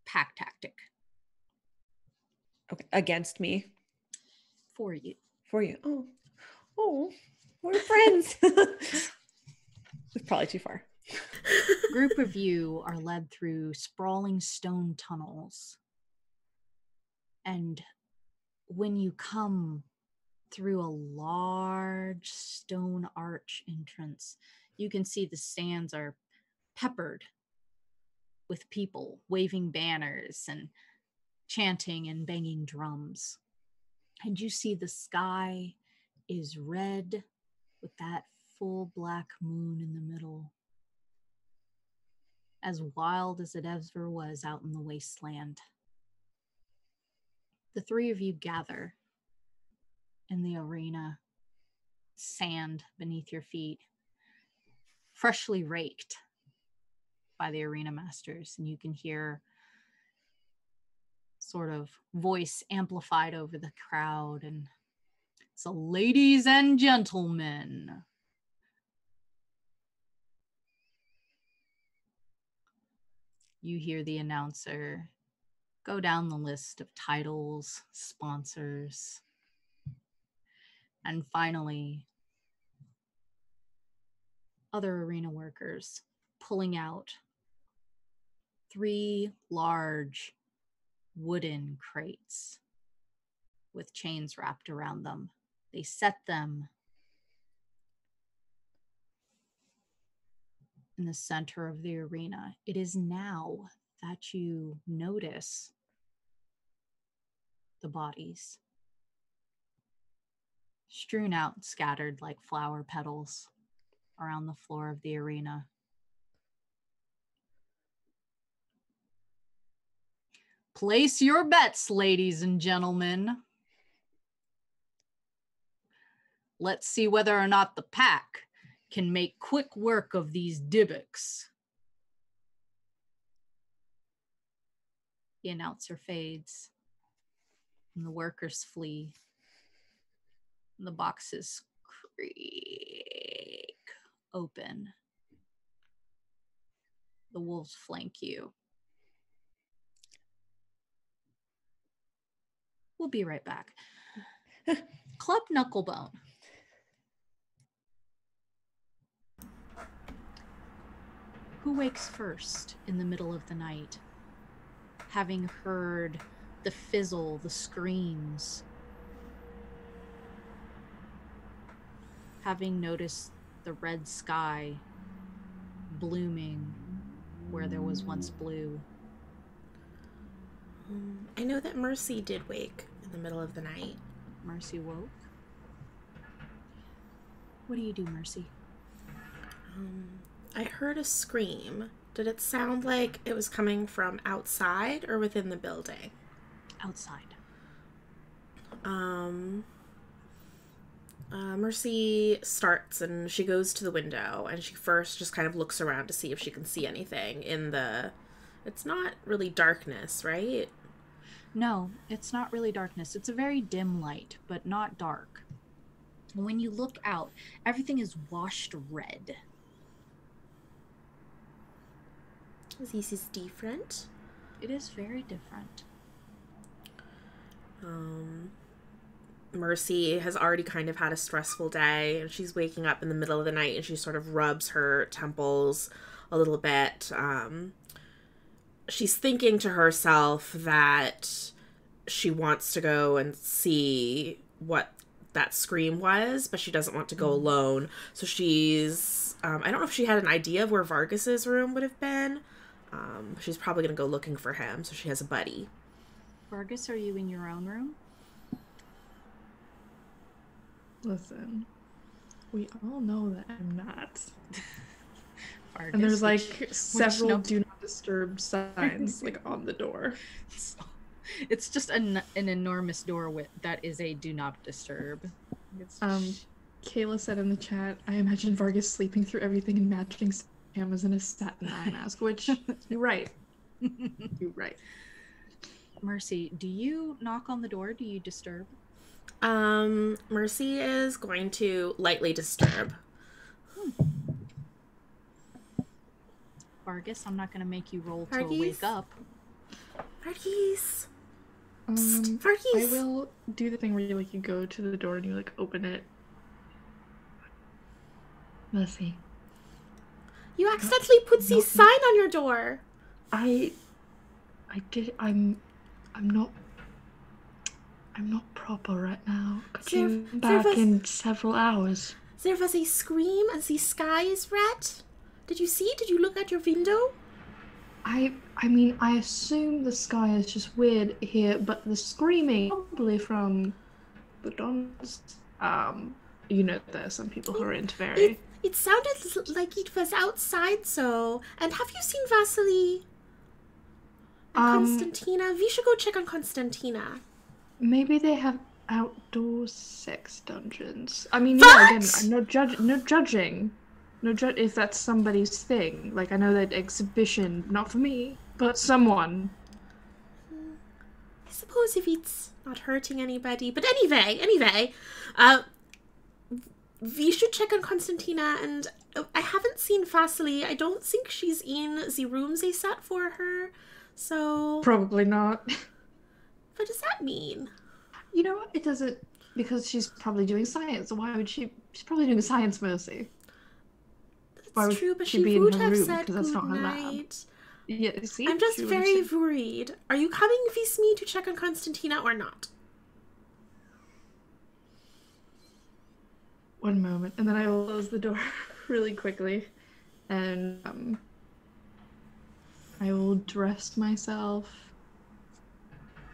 pack tactic. Okay. Against me? For you. For you. Oh, we're friends. It's probably too far. Group of you are led through sprawling stone tunnels. And when you come through a large stone arch entrance, you can see the stands are peppered with people waving banners and chanting and banging drums. And you see the sky is red with that full black moon in the middle, as wild as it ever was out in the wasteland. The 3 of you gather in the arena, sand beneath your feet, freshly raked by the arena masters, and you can hear sort of voice amplified over the crowd, and so ladies and gentlemen, you hear the announcer go down the list of titles, sponsors, and finally other arena workers pulling out 3 large wooden crates with chains wrapped around them. They set them in the center of the arena. It is now that you notice the bodies strewn out, scattered like flower petals around the floor of the arena. Place your bets, ladies and gentlemen. Let's see whether or not the pack can make quick work of these Dybbuk's. The announcer fades, And the workers flee. And the boxes creak open. The wolves flank you. We'll be right back. Club Knucklebone. Who wakes first in the middle of the night, having heard the fizzle, the screams, having noticed the red sky blooming where there was once blue? I know that Mercy did wake in the middle of the night. Mercy woke? What do you do, Mercy? I heard a scream. Did it sound like it was coming from outside or within the building? Outside. Mercy starts and she goes to the window and she first just kind of looks around to see if she can see anything in the... It's not really darkness, right? No, it's not really darkness. It's a very dim light, but not dark. When you look out, everything is washed red. This is different. It is very different. Mercy has already kind of had a stressful day and she's waking up in the middle of the night and she sort of rubs her temples a little bit. She's thinking to herself that she wants to go and see what that scream was, but she doesn't want to go alone. So she's, I don't know if she had an idea of where Vargas's room would have been. She's probably going to go looking for him, so she has a buddy. Vargis, are you in your own room? Listen, we all know that I'm not. Vargis, And there's like several no- do not disturb signs like on the door. It's just an enormous door that is a do not disturb. Kayla said in the chat, I imagine Vargas sleeping through everything in matching pajamas and a satin eye mask, which you're right. You're right. Mercy, do you knock on the door? Do you disturb? Mercy is going to lightly disturb. Vargis, I'm not going to make you roll to Vargis? wake up. Vargis! I Vargis! will do the thing where you like you go to the door and you like open it. Mercy. You accidentally put the sign on your door. I did. I'm not proper right now. Could you back in several hours? There was a scream and the sky is red. Did you see? Did you look at your window? I mean, I assume the sky is just weird here, but the screaming probably from the dons. You know, there are some people who are into very. It sounded like it was outside, so. And have you seen Vasily and Constantina? We should go check on Constantina. Maybe they have outdoor sex dungeons. I mean, What? yeah, again, no judging. No judge if that's somebody's thing. Like, I know that exhibition, not for me, but someone. I suppose if it's not hurting anybody. But anyway, we should check on Constantina, and I haven't seen Vasily. I don't think she's in the rooms they set for her, so... Probably not. What does that mean? You know what? It doesn't, because she's probably doing science. Why would she? She's probably doing science, Mercy. That's true, but she would have said good night. Yeah, see? I'm just very worried. Are you coming with me to check on Constantina or not? One moment, and then I will close the door really quickly, and I will dress myself,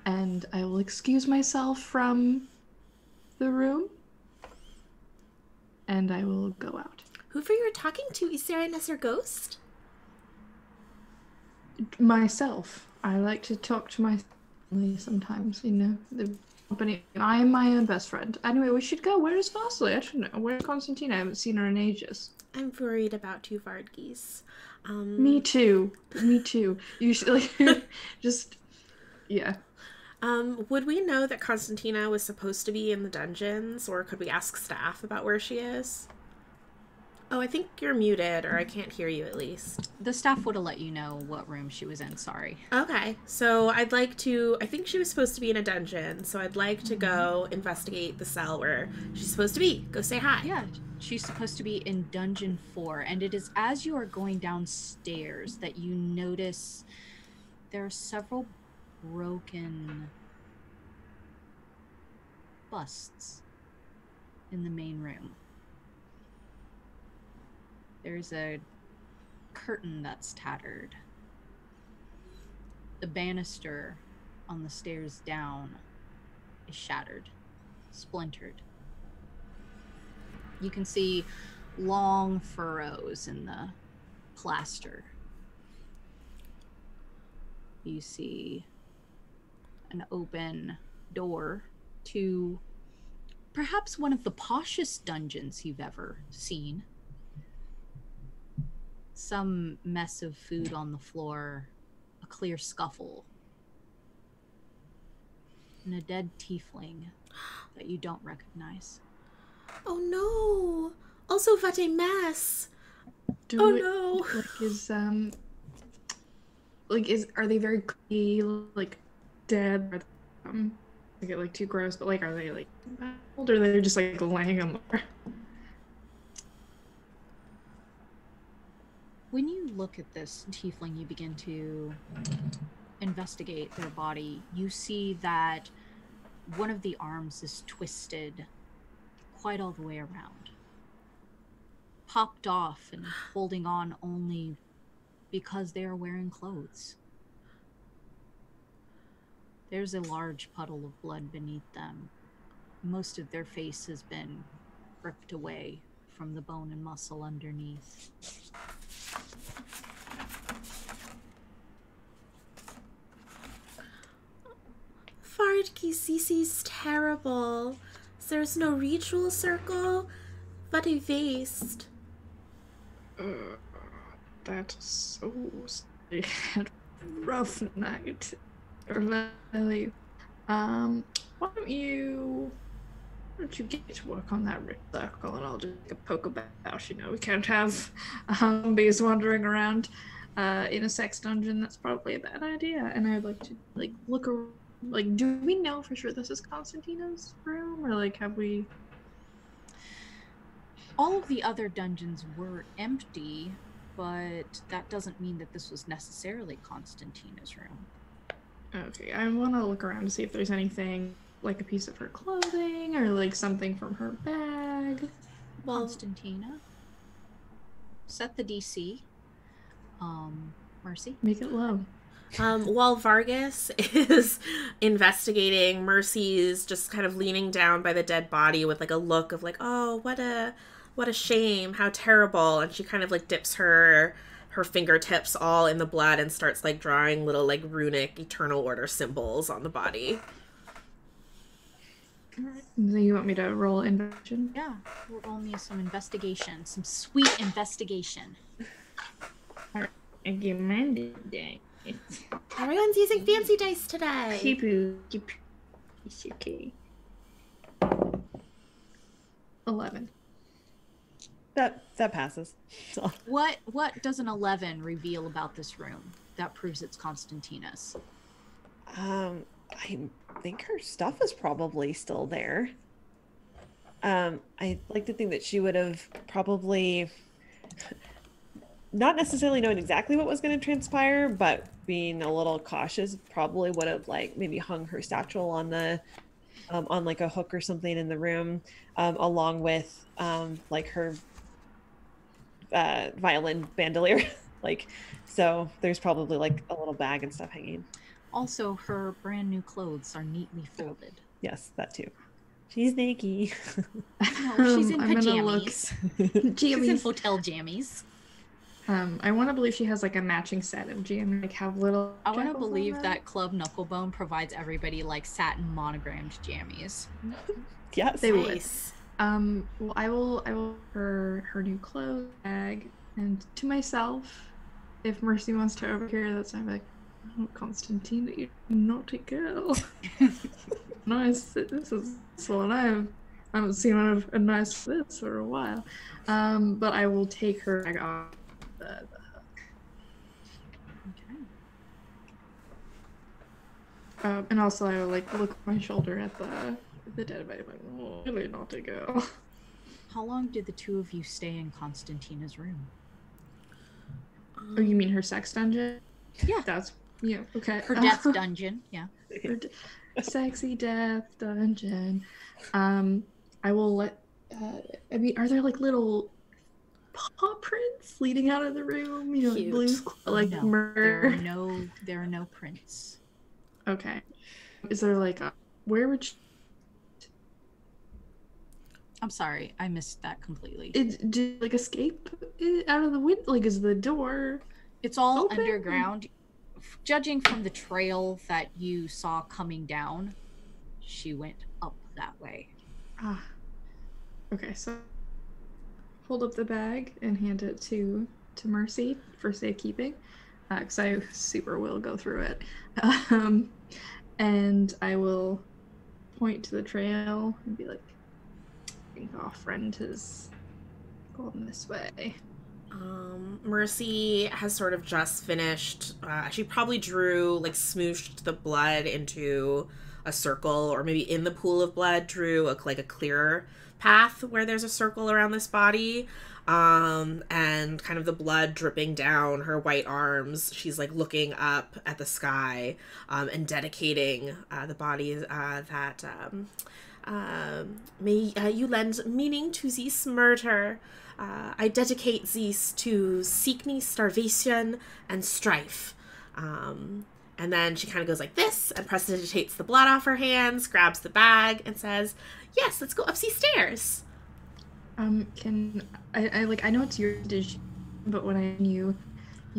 and I will excuse myself from the room, and I will go out. Whoever you're talking to, is there another ghost? Myself. I like to talk to my family sometimes, you know. The company. I am my own best friend. Anyway, we should go. Where is Vasily? I should know. Where's Constantina? I haven't seen her in ages. I'm worried about you, Vargis. Me too. Me too. Usually, just, yeah. Would we know that Constantina was supposed to be in the dungeons, or could we ask staff about where she is? Oh, I think you're muted, or I can't hear you at least. The staff would have let you know what room she was in, sorry. Okay, so I think she was supposed to be in a dungeon, so I'd like to go investigate the cell where she's supposed to be. Go say hi. Yeah, she's supposed to be in Dungeon 4, and it is as you are going downstairs that you notice there are several broken busts in the main room. There's a curtain that's tattered. The banister on the stairs down is shattered, splintered. You can see long furrows in the plaster. You see an open door to perhaps one of the poshest dungeons you've ever seen. Some mess of food on the floor, a clear scuffle, and a dead tiefling that you don't recognize. Oh no! Also, what a mess! No! Are they very creepy, like dead? They get like too gross, but like, are they like old, or they're just like laying on the floor? When you look at this tiefling, you begin to investigate their body. You see that one of the arms is twisted quite all the way around, popped off and holding on only because they are wearing clothes. There's a large puddle of blood beneath them. Most of their face has been ripped away from the bone and muscle underneath. Vargis, this is terrible. There's no ritual circle, but a waste. That is so sad. Rough night. Really. Why don't you get to work on that ritual circle, and I'll just take a poke about. You know, we can't have zombies wandering around in a sex dungeon. That's probably a bad idea. And I'd like to look around. Like, do we know for sure this is Constantina's room, or like have we? All of the other dungeons were empty, but that doesn't mean that this was necessarily Constantina's room. Okay, I want to look around to see if there's anything like a piece of her clothing or like something from her bag. Well, Constantina, set the DC. Mercy, make it low. While Vargis is investigating, Mercy's just kind of leaning down by the dead body with like a look of like, oh, what a shame, how terrible. And she kind of like dips her fingertips all in the blood and starts like drawing little like runic Eternal Order symbols on the body. Alright. So you want me to roll investigation? Yeah, we'll roll me some investigation, some sweet investigation. Alright, I give mine today. Everyone's using fancy dice today. It's okay. 11. That passes. So. What does an 11 reveal about this room that proves it's Constantina's? I think her stuff is probably still there. I like to think that she would have probably not necessarily knowing exactly what was going to transpire, but being a little cautious, probably would have like maybe hung her satchel on the on like a hook or something in the room, along with like her violin bandolier. Like, so there's probably like a little bag and stuff hanging. Also, her brand new clothes are neatly folded. Yes, that too. She's naked. No, she's in pajamas. She's in hotel jammies. I want to believe she has like a matching set of jammies. Like have little. I want to believe that Club Knucklebone provides everybody like satin monogrammed jammies. Yes, they would. Well, I will her new clothes bag, and to myself, if Mercy wants to overhear, that's I'm like, Oh, Constantina, you naughty girl. Nice. This is one I haven't seen one of a nice this for a while. But I will take her bag off the hook. Okay. And also I will like look my shoulder at the dead body, like, oh, really naughty girl. How long did the two of you stay in Constantina's room? Oh, you mean her sex dungeon? Yeah. Yeah, okay. Her death dungeon, yeah. Sexy death dungeon. I will let. I mean, are there like little paw prints leading out of the room? You know, like Cute. Blue's like No, murder. there are no prints. Okay. Is there like a where would? I'm sorry, I missed that completely. Did you, like escape out of the window? Like, is the door? It's all open? underground. Judging from the trail that you saw coming down, she went up that way. Ah. Okay, so hold up the bag and hand it to Mercy for safekeeping, because I super will go through it. And I will point to the trail and be like, I think our friend has gone this way. Mercy has sort of just finished. She probably drew, like, smooshed the blood into a circle, or maybe in the pool of blood drew a clearer path where there's a circle around this body. And kind of the blood dripping down her white arms. She's like looking up at the sky, and dedicating the body that may you lend meaning to this murder. I dedicate these to sickness, starvation, and strife. And then she kind of goes like this and precipitates the blood off her hands, grabs the bag, and says, yes, let's go up these stairs. Can I know it's your dish, but when you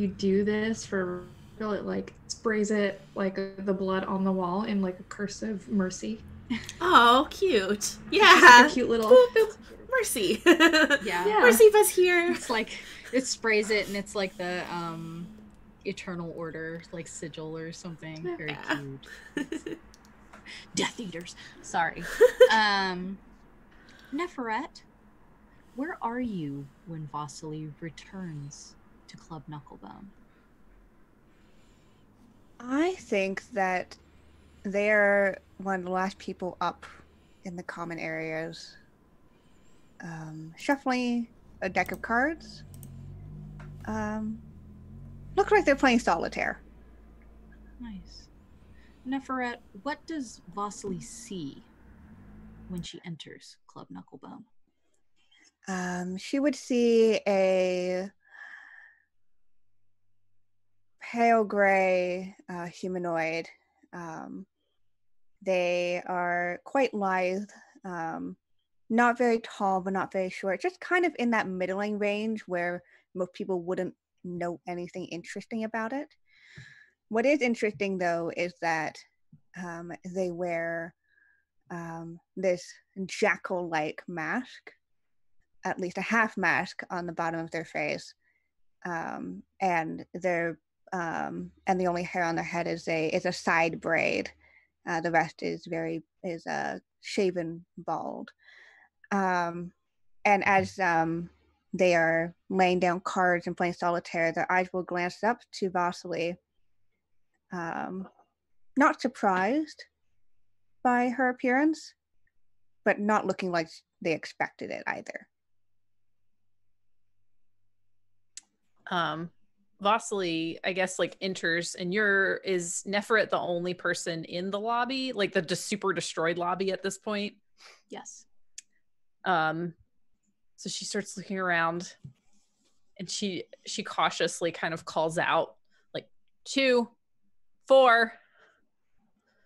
do this for real, it like sprays it like the blood on the wall in like a cursive Mercy. Oh, cute. Yeah. Like a cute little boop, boop. Mercy. Yeah. Mercy was here. It's like it sprays it and it's like the Eternal Order like sigil or something. Very cute. Death Eaters. Sorry. Neferet, where are you when Vasily returns to Club Knucklebone? I think that they're one of the last people up in the common areas, shuffling a deck of cards. Looks like they're playing solitaire. Nice. Neferet, what does Vasily see when she enters Club Knucklebone? She would see a pale gray humanoid. They are quite lithe, not very tall, but not very short, just kind of in that middling range where most people wouldn't know anything interesting about it. What is interesting, though, is that they wear this jackal-like mask, at least a half mask on the bottom of their face, and their and the only hair on their head is a side braid. The rest is shaven bald. And as they are laying down cards and playing solitaire, their eyes will glance up to Vasily, not surprised by her appearance, but not looking like they expected it either. Vasily, I guess, like enters, and is Neferet the only person in the lobby, like the super destroyed lobby at this point? Yes. So she starts looking around, and she cautiously kind of calls out, like, 2, 4.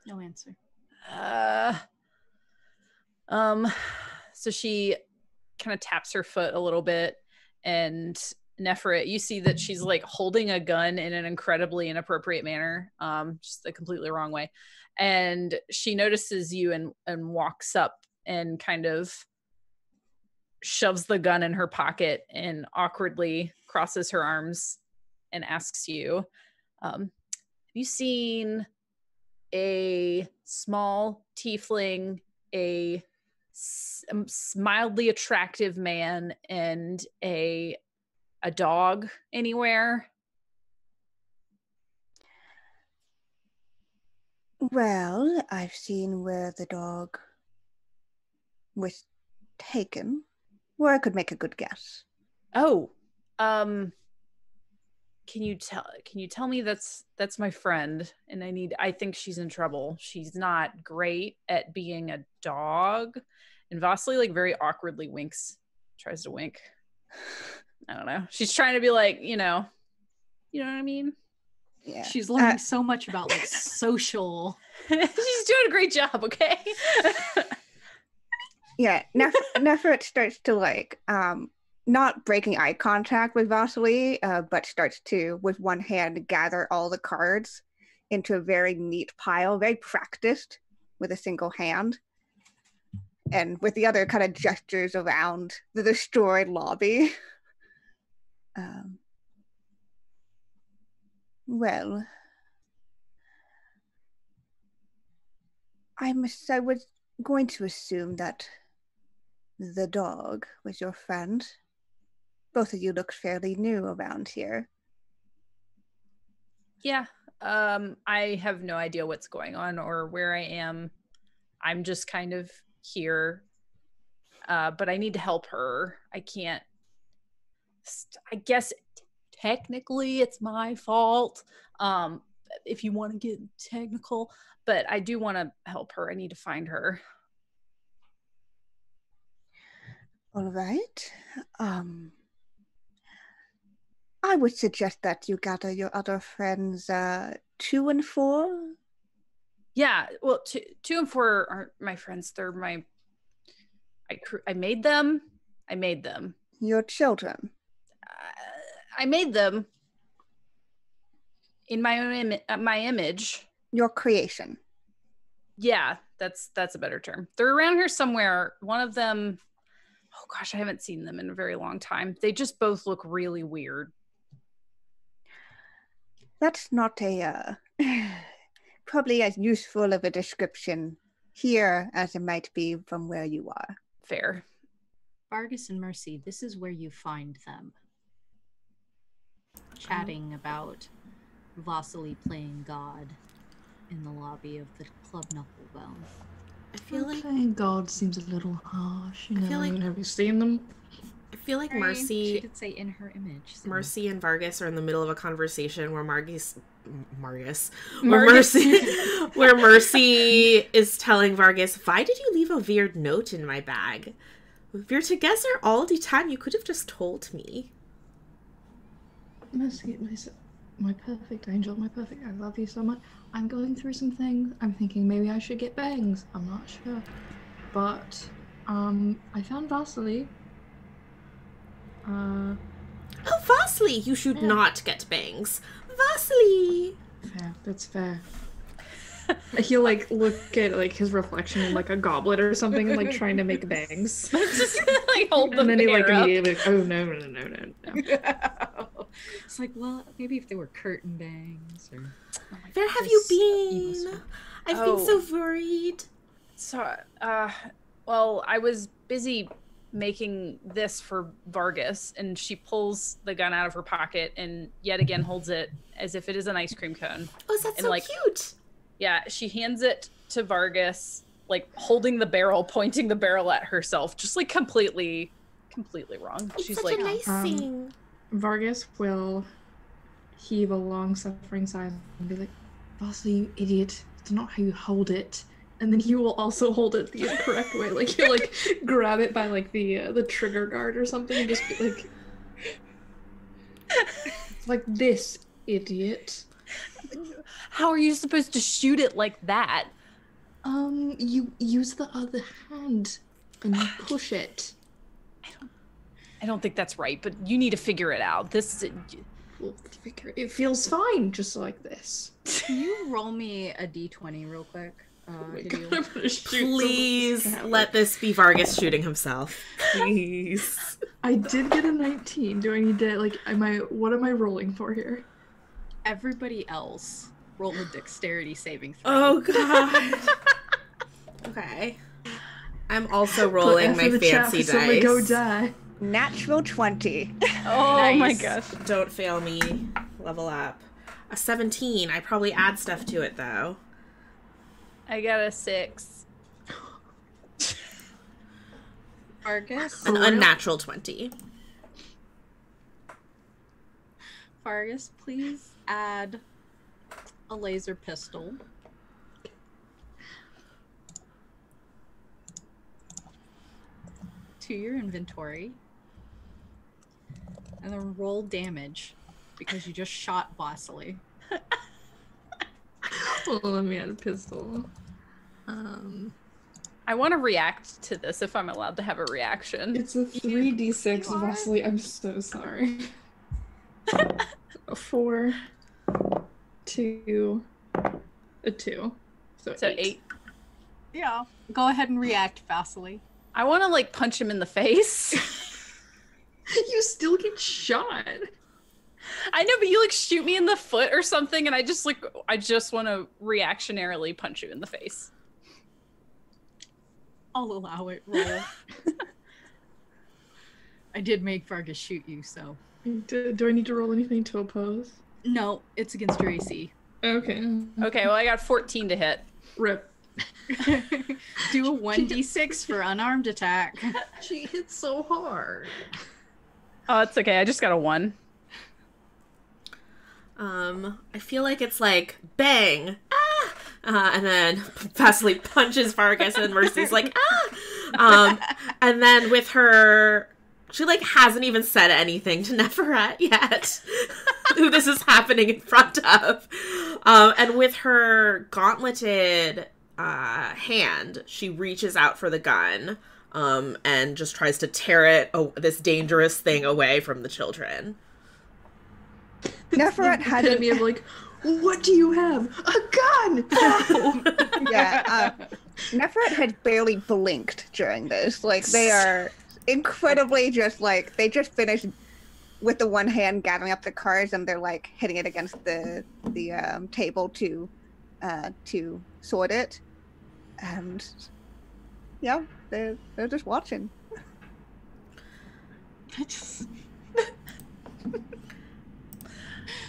No answer. So she kind of taps her foot a little bit, and Neferet, you see that she's like holding a gun in an incredibly inappropriate manner, just the completely wrong way. And she notices you and walks up and kind of shoves the gun in her pocket and awkwardly crosses her arms and asks you, you seen a small tiefling, a mildly attractive man, and a dog anywhere? Well, I've seen where the dog was taken, or I could make a good guess. Oh, can you tell me that's my friend, and I think she's in trouble. She's not great at being a dog. And Vasily like very awkwardly tries to wink. I don't know. She's trying to be like, you know what I mean? Yeah. She's learning so much about like social. She's doing a great job, okay? Yeah, Neferet starts to like not breaking eye contact with Vasily, but starts to, with one hand, gather all the cards into a very neat pile, very practiced with a single hand. And with the other kind of gestures around the destroyed lobby. Well, I was going to assume that the dog was your friend. Both of you look fairly new around here. Yeah. I have no idea what's going on or where I am. I'm just kind of here. But I need to help her. I can't. I guess technically it's my fault. If you want to get technical, but I do want to help her. I need to find her. All right. I would suggest that you gather your other friends 2 and 4. Yeah, well, 2 and 4 aren't my friends. They're I made them. Your children. I made them in my own my image. Your creation. Yeah, that's a better term. They're around here somewhere. One of them, oh gosh, I haven't seen them in a very long time. They just both look really weird. That's not a probably as useful of a description here as it might be from where you are. Fair. Vargis and Mercy, this is where you find them. Chatting about Vasily playing God in the lobby of the Club Knucklebone. I feel like playing God seems a little harsh. You I feel know, like- have you seen them? I feel like She Mercy did say in her image. So. Mercy and Vargis are in the middle of a conversation where Margis. where Mercy is telling Vargis, "Why did you leave a weird note in my bag? We're together all the time. You could have just told me." Mercy, my perfect angel, I love you so much. I'm going through some things. I'm thinking maybe I should get bangs. I'm not sure. But, I found Vasily. Oh, Vasily! You should Yeah. not get bangs. Vasily! Fair, that's fair. He'll, like, look at, like, his reflection in, like, a goblet or something and, like, trying to make bangs. Just like hold the And then he, like, bear up. immediately, like, oh, no. It's like, well, maybe if they were curtain bangs or. Oh my Where God, have you this evil been? sweet. I've Oh. been so worried. So, well, I was busy making this for Vargis, and she pulls the gun out of her pocket and yet again holds it as if it is an ice cream cone. Oh, that's And, so like, cute. Yeah, she hands it to Vargis, like holding the barrel, pointing the barrel at herself, just like completely wrong. It's She's such like, a nice thing. Vargis will heave a long-suffering sigh and be like, Vasily, you idiot. It's not how you hold it. And then he will also hold it the incorrect way. Like, he'll, like, grab it by, like, the trigger guard or something and just be like this, idiot. how are you supposed to shoot it like that? You use the other hand and you push it. I don't think that's right, but you need to figure it out. Well, it feels fine just like this. Can you roll me a d20 real quick? my Hideo? God, I'm gonna shoot from Please this tower. let this be Vargis shooting himself. Please. I did get a 19. Do I need to, like, what am I rolling for here? Everybody else Roll a dexterity saving throw. Oh god. Okay. I'm also rolling my fancy dice. Somebody go die. Natural 20. Oh my Nice. gosh. Don't fail me. Level up. A 17. I probably add stuff to it though. I got a 6. Vargis. An unnatural 20. Vargis, please add a laser pistol. To your inventory. And then roll damage because you just shot Vasily. Well, let me add a pistol. I want to react to this if I'm allowed to have a reaction. It's a 3d6, Vasily. I'm so sorry. 4, 2, a 2. So 8. Yeah. Go ahead and react, Vasily. I want to like punch him in the face. You still get shot. I know, but you like shoot me in the foot or something, and I just want to reactionarily punch you in the face. I'll allow it. Roll. I did make Vargas shoot you, so. Do I need to roll anything to oppose? No, it's against your AC. Okay. Okay, well I got 14 to hit. Rip. Do a 1d6 for unarmed attack. She hit so hard. Oh, it's okay. I just got a 1. I feel like it's like bang, and then Vasily punches Vargas, and Mercy's like and then with her, she like hasn't even said anything to Neferet yet, who this is happening in front of, and with her gauntleted hand, she reaches out for the gun, and just tries to tear this dangerous thing away from the children. Neferet had to be like, what do you have? A gun! Yeah, Neferet had barely blinked during this. Like, they are incredibly just like, they just finished with the one hand gathering up the cards, and they're like hitting it against the table to sort it. And yeah, they're just watching.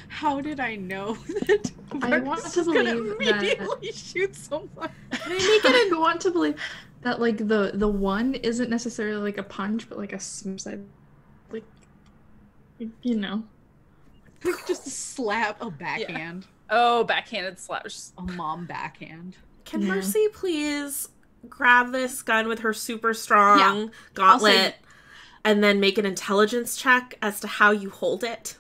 How did I know that I want to believe immediately shoot someone? I want to believe that like the one isn't necessarily like a punch, but like a side, like, you know, Like just a slap, a backhand, Oh, backhanded slaps. a mom backhand. Can Mercy please grab this gun with her super strong Yeah. gauntlet and then make an intelligence check as to how you hold it?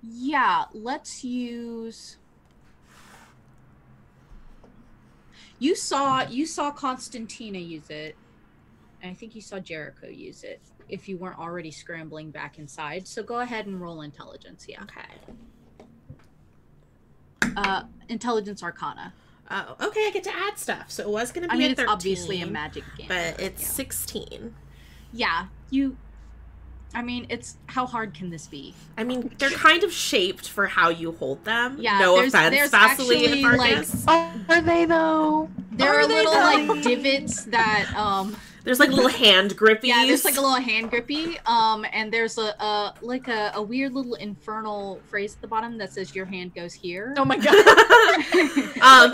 Yeah, let's use. You saw Constantina use it, and I think you saw Jericho use it. If you weren't already scrambling back inside, so go ahead and roll intelligence. Yeah. Okay. Intelligence Arcana. Oh, okay, I get to add stuff. So it was going to be I mean, a it's 13, obviously a magic game, but it's yeah. 16. Yeah, I mean, it's how hard can this be? I mean, they're kind of shaped for how you hold them. Yeah, no there's offense, Vasily and actually, Vargas. are they though? There are little like divots that There's like little hand grippies. yeah, there's like a little hand grippy, and there's a weird little infernal phrase at the bottom that says your hand goes here. Oh my god.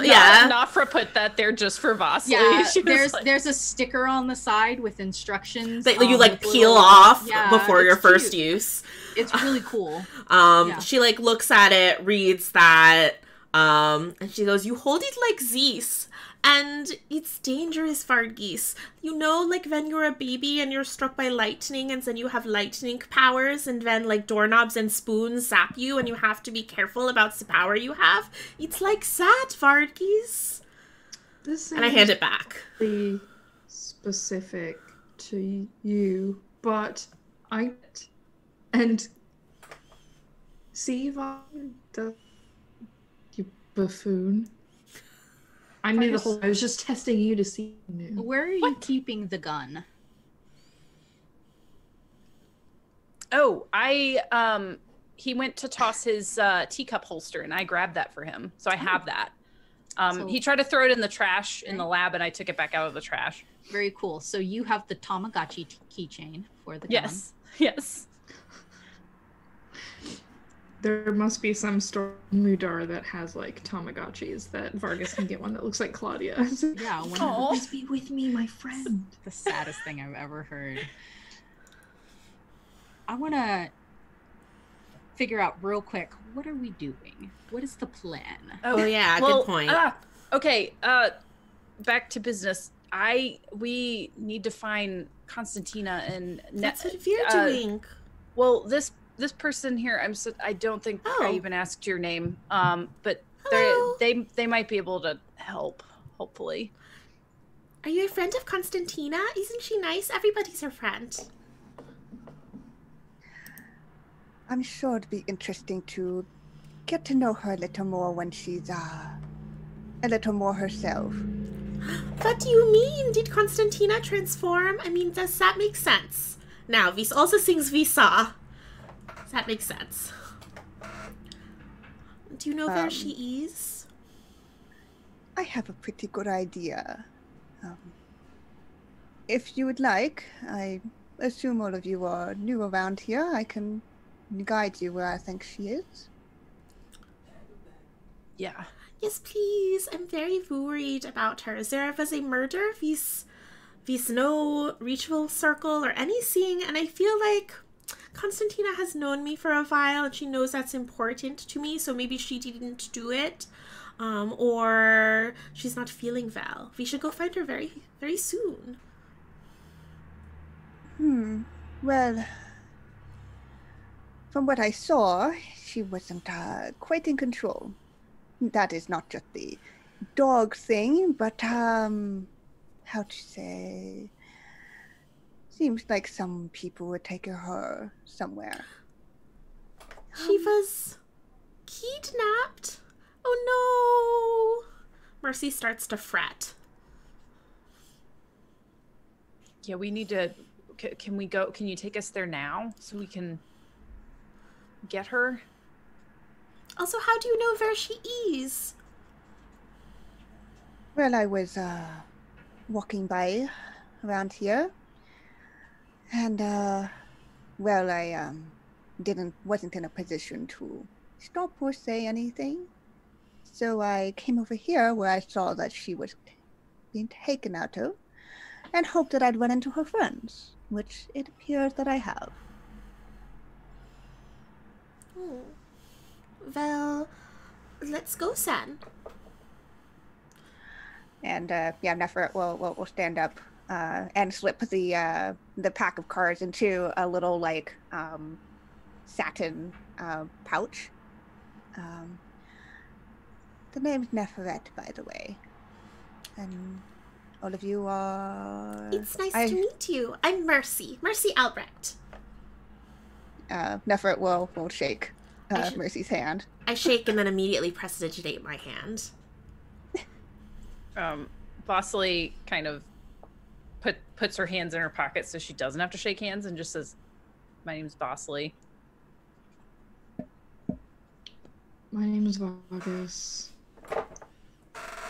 Yeah. Nafra put that there just for Vasily. Yeah, She was like, there's a sticker on the side with instructions that you like with peel little- off yeah, before your it's first cute. use. It's really cool. Yeah. She like looks at it, reads that, and she goes, "You hold it like this, and it's dangerous, Vargis. You know, like when you're a baby and you're struck by lightning, and then you have lightning powers, and then like doorknobs and spoons zap you, and you have to be careful about the power you have. It's like that, Vargis." And I hand it back. Be specific to you, but and see, you buffoon. I knew the whole. I was just testing you to see. If you knew. Where are you keeping the gun? Oh, he went to toss his teacup holster, and I grabbed that for him, so I have that. He tried to throw it in the trash in the lab, and I took it back out of the trash. Very cool. So you have the Tamagotchi keychain for the gun. Yes. There must be some store in Mudar that has like Tamagotchis that Vargis can get one that looks like Claudia. Yeah, Please be with me, my friend. The saddest thing I've ever heard. I want to figure out real quick, what are we doing? What is the plan? Oh yeah, good point. Okay, back to business. We need to find Constantina and That's what we're doing. Well, this person here, I don't think I even asked your name. But they might be able to help, hopefully. Are you a friend of Constantina? Isn't she nice? Everybody's her friend. I'm sure it'd be interesting to get to know her a little more when she's a little more herself. What do you mean? Did Constantina transform? I mean, does that make sense? Now, Vis also sings Visa. Does that make sense? Do you know where she is? I have a pretty good idea. If you would like, I assume all of you are new around here. I can guide you where I think she is. Yeah. Yes, please. I'm very worried about her. There was a murder, vis no ritual circle or anything, and I feel like Constantina has known me for a while and she knows that's important to me, so maybe she didn't do it. Or she's not feeling well. We should go find her very, very soon. Well, from what I saw, she wasn't quite in control. That is not just the dog thing, but, how to say... Seems like some people were taking her somewhere. She was kidnapped? Oh no! Mercy starts to fret. Yeah, we need to... Can we go? Can you take us there now so we can get her? Also, how do you know where she is? Well, I was walking by around here, and well, I wasn't in a position to stop or say anything, so I came over here where I saw that she was being taken out of, and hoped that I'd run into her friends, which it appears that I have. Well, let's go, San. And yeah, Neferet will stand up and slip the pack of cards into a little like satin pouch. The name's Neferet, by the way, and all of you are. It's nice to meet you. I'm Mercy Albrecht. Neferet will shake Mercy's hand. I shake and then immediately prestidigitate my hand. Vasily kind of puts her hands in her pockets so she doesn't have to shake hands and just says, "My name's Vasily." My name is Vargis.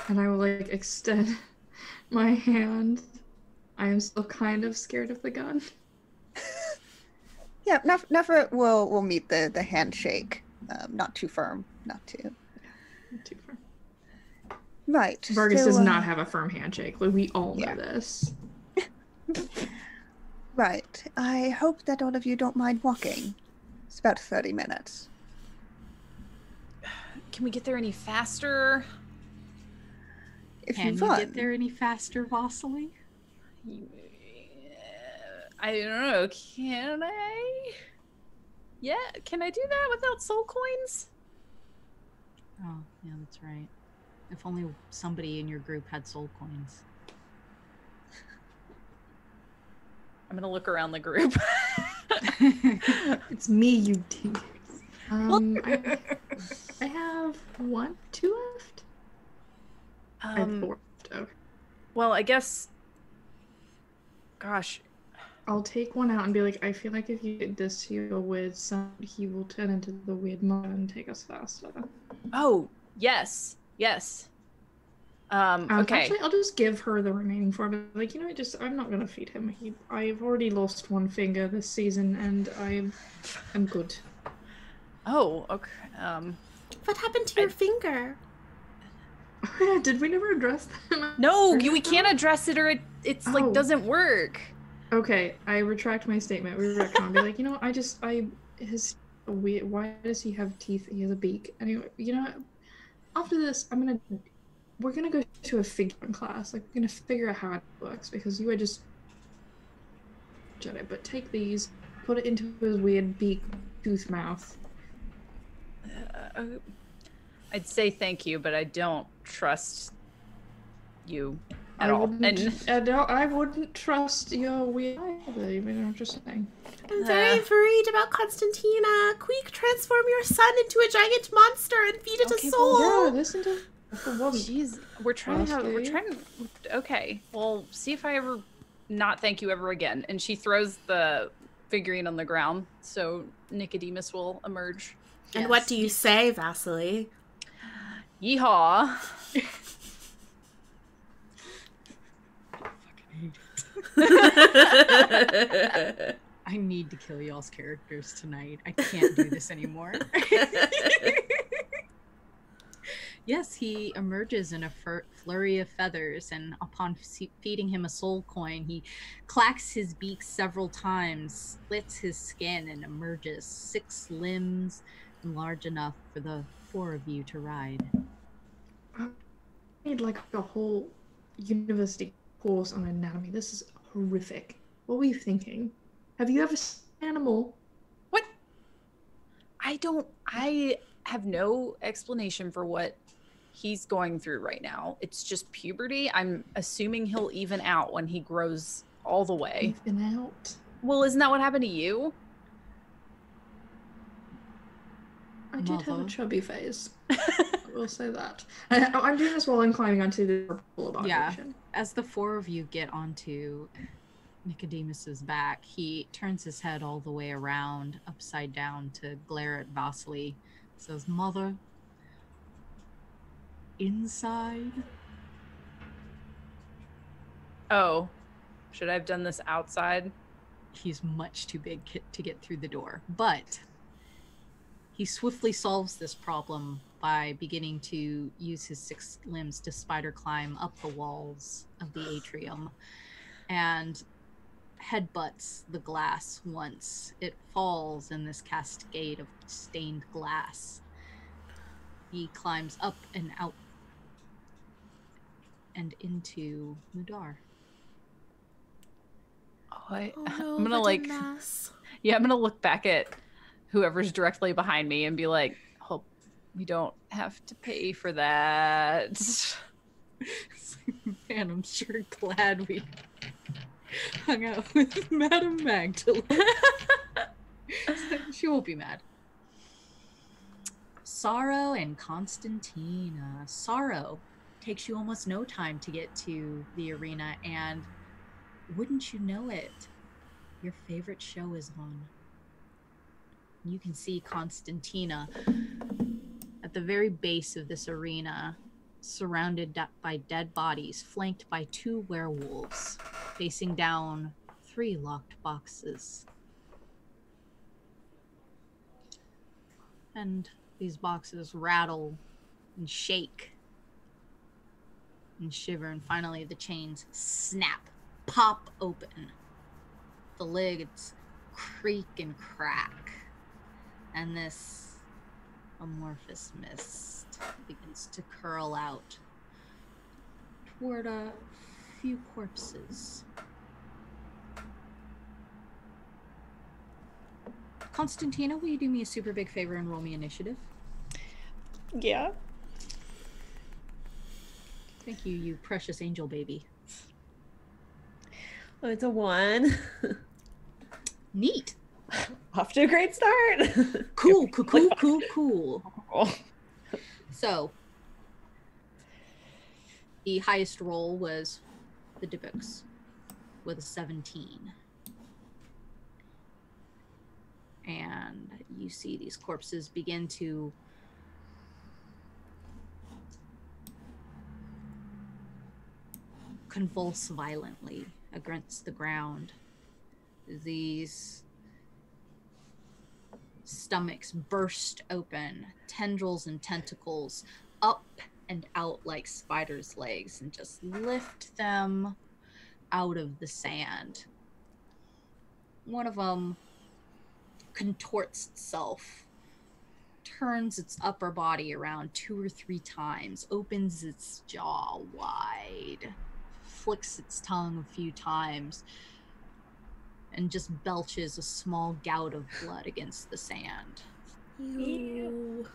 And I will like extend my hand. I am still kind of scared of the gun. Yeah, Neferet will meet the handshake. Not too firm. Not too firm. Right. Vargis does not have a firm handshake. Like, we all know this. Right. I hope that all of you don't mind walking. It's about 30 minutes. Can we get there any faster? Can you get there any faster, Vasily? I don't know. Can I? Yeah, can I do that without soul coins? Oh, yeah, that's right. If only somebody in your group had soul coins. I'm gonna look around the group. It's me, you dingus. I have 2 left. I have 4 left. Okay. Well, I guess. Gosh, I'll take one out and be like, I feel like if you did this to your weird son, he will turn into the weird mother and take us faster. Oh, yes. Yes. Okay. Actually, I'll just give her the remaining 4. But like, I'm not gonna feed him. I've already lost 1 finger this season, and I'm good. Oh, okay. What happened to your finger? Did we never address that? No, we can't address it, or it's like doesn't work. Okay, I retract my statement. We retcon. Be like, why does he have teeth? He has a beak. Anyway, after this, we're gonna go to a figuring class. Like, we're gonna figure out how it works, because you are just Jedi. But take these, put it into his weird beak, tooth mouth. I'd say thank you, but I don't trust you at I all. I wouldn't trust your weird either. I'm just saying. I'm very worried about Constantina. Quick, transform your son into a giant monster and feed it a soul. Well, yeah, listen to. Jeez, we're trying to. Okay, well, see if I ever not thank you ever again. And she throws the figurine on the ground, so Nicodemus will emerge. And yes. What do you say, Vasily? Yeehaw. I need to kill y'all's characters tonight. I can't do this anymore. Yes, he emerges in a flurry of feathers, and upon feeding him a soul coin, he clacks his beak several times, splits his skin, and emerges 6 limbs large enough for the 4 of you to ride. I need like a whole university course on anatomy. This is horrific. What were you thinking? Have you ever seen an animal? What? I have no explanation for what he's going through right now. It's just puberty. I'm assuming he'll even out when he grows all the way. Even out? Well, isn't that what happened to you? I did have a chubby phase. I will say that. I'm doing this while I'm climbing onto the boulevard. Yeah. As the 4 of you get onto Nicodemus's back, he turns his head all the way around, upside down, to glare at Vasily. Says, "Mother, inside?" Oh, should I have done this outside? He's much too big to get through the door, but he swiftly solves this problem by beginning to use his 6 limbs to spider climb up the walls of the atrium and headbutts the glass once. It falls in this cascade of stained glass. He climbs up and out and into Mudar. I'm gonna I'm gonna look back at whoever's directly behind me and be like, hope we don't have to pay for that. Man, I'm sure glad we hung out with Madame Magdalene. She won't be mad. Sorrow and Constantina. Sorrow takes you almost no time to get to the arena, and wouldn't you know it, your favorite show is on. You can see Constantina at the very base of this arena, surrounded by dead bodies, flanked by 2 werewolves, facing down 3 locked boxes. And these boxes rattle and shake and shiver, and finally the chains snap, pop open. The lids creak and crack, and this amorphous mist begins to curl out toward a few corpses. Constantina, will you do me a super big favor and roll me initiative? Yeah. Thank you, you precious angel baby. Oh, it's a 1. Neat. Off to a great start. Cool. So, the highest roll was the Dybbuk's with a 17. and you see these corpses begin to convulse violently against the ground. These stomachs burst open, tendrils and tentacles up and out like spiders' legs, and just lift them out of the sand. One of them contorts itself, turns its upper body around 2 or 3 times, opens its jaw wide, flicks its tongue a few times, and just belches a small gout of blood against the sand. Ew.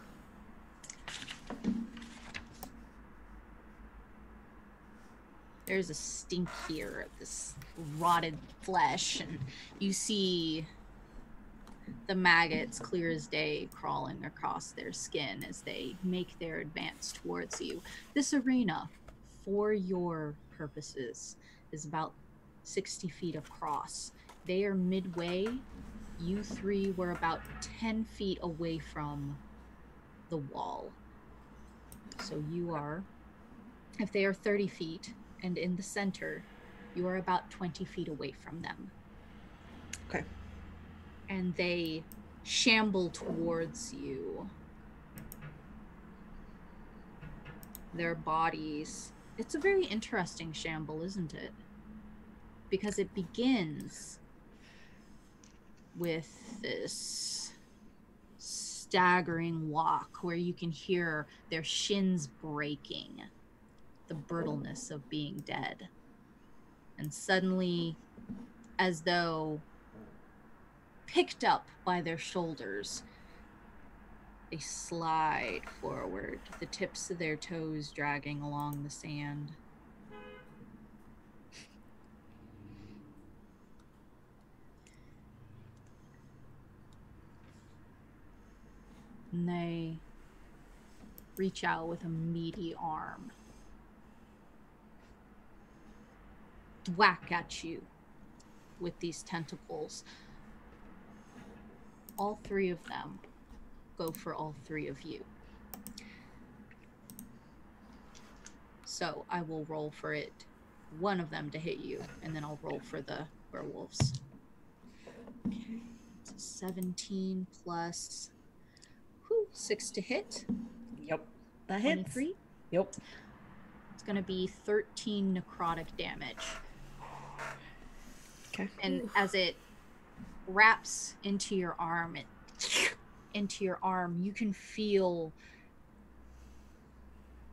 There's a stink here of this rotted flesh, and you see the maggots, clear as day, crawling across their skin as they make their advance towards you. This arena, for your purposes, is about 60 feet across. They are midway. You 3 were about 10 feet away from the wall. So you are, if they are 30 feet and in the center, you are about 20 feet away from them. Okay. And they shamble towards you. Their bodies. It's a very interesting shamble, isn't it? Because it begins with this staggering walk where you can hear their shins breaking, the brittleness of being dead. And suddenly, as though picked up by their shoulders, they slide forward, the tips of their toes dragging along the sand. And they reach out with a meaty arm, whack at you with these tentacles. All 3 of them go for all 3 of you. So I will roll for it, one of them to hit you, and then I'll roll for the werewolves. Okay, it's a 17 plus 6 to hit. Yep. That hits. 23. Yep. It's going to be 13 necrotic damage. Okay. And as it wraps into your arm, you can feel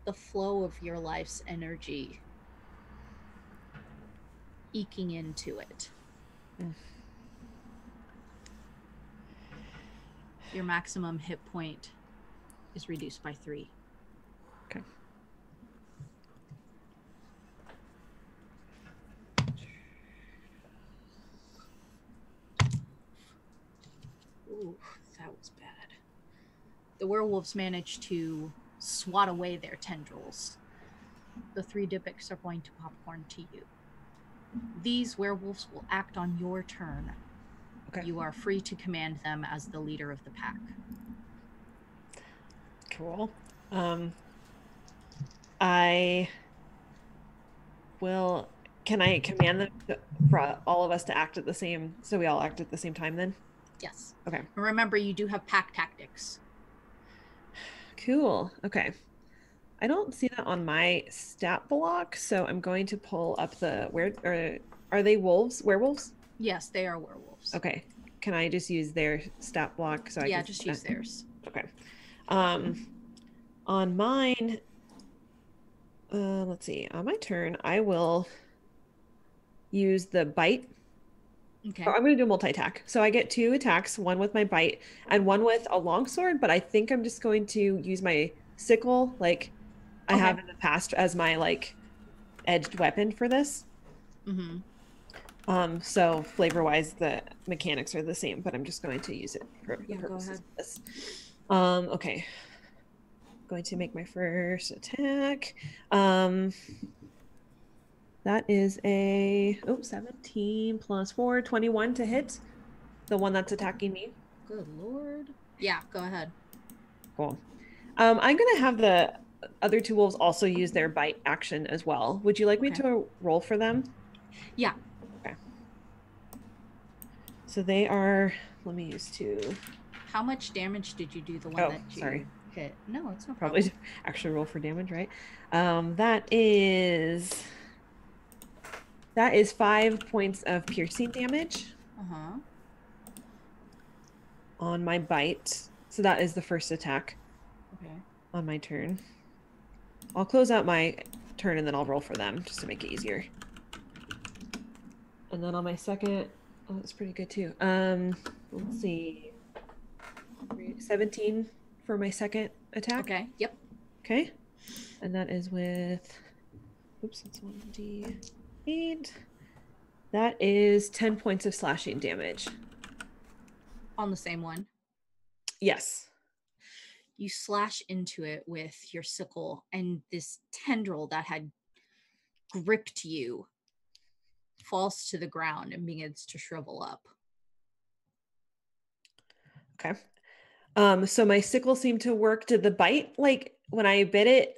the flow of your life's energy eking into it. Mm. Your maximum hit point is reduced by 3. Okay. Ooh, that was bad. The werewolves managed to swat away their tendrils. The 3 Dybbuk are going to popcorn to you. These werewolves will act on your turn. Okay. You are free to command them as the leader of the pack. Cool. I will. Can I command them for all of us to act at the same? So we all act at the same time then? Yes. Okay. Remember, you do have pack tactics. Cool. Okay. I don't see that on my stat block, so I'm going to pull up the are they werewolves? Yes, they are werewolves. Okay. Can I just use their stat block so I can just use theirs. Okay. On mine, let's see. On my turn, I will use the bite. Okay. I'm going to do a multi-attack. So I get 2 attacks, one with my bite and one with a longsword, but I think I'm just going to use my sickle like I have in the past as my like edged weapon for this. Mm-hmm. So flavor-wise, the mechanics are the same, but I'm just going to use it for the purposes of this. Okay. Going to make my first attack. That is a 17 plus 4, 21 to hit the one that's attacking me. Good lord. Yeah, go ahead. Cool. I'm going to have the other two wolves also use their bite action as well. Would you like me Okay. to roll for them? Yeah. Okay. So they are, let me use two. How much damage did you do the one that you sorry. hit? No, it's no Probably problem. actually roll for damage, right? That is 5 points of piercing damage Uh-huh. on my bite. So that is the first attack Okay. on my turn. I'll close out my turn and then I'll roll for them just to make it easier. And then on my second, oh, that's pretty good too. Let's see. 17 for my second attack. Okay. Yep. Okay. And that is with, oops, that's 1d8. That is 10 points of slashing damage. On the same one. Yes. You slash into it with your sickle, and this tendril that had gripped you falls to the ground and begins to shrivel up. Okay. So my sickle seemed to work. Did the bite, like when I bit it,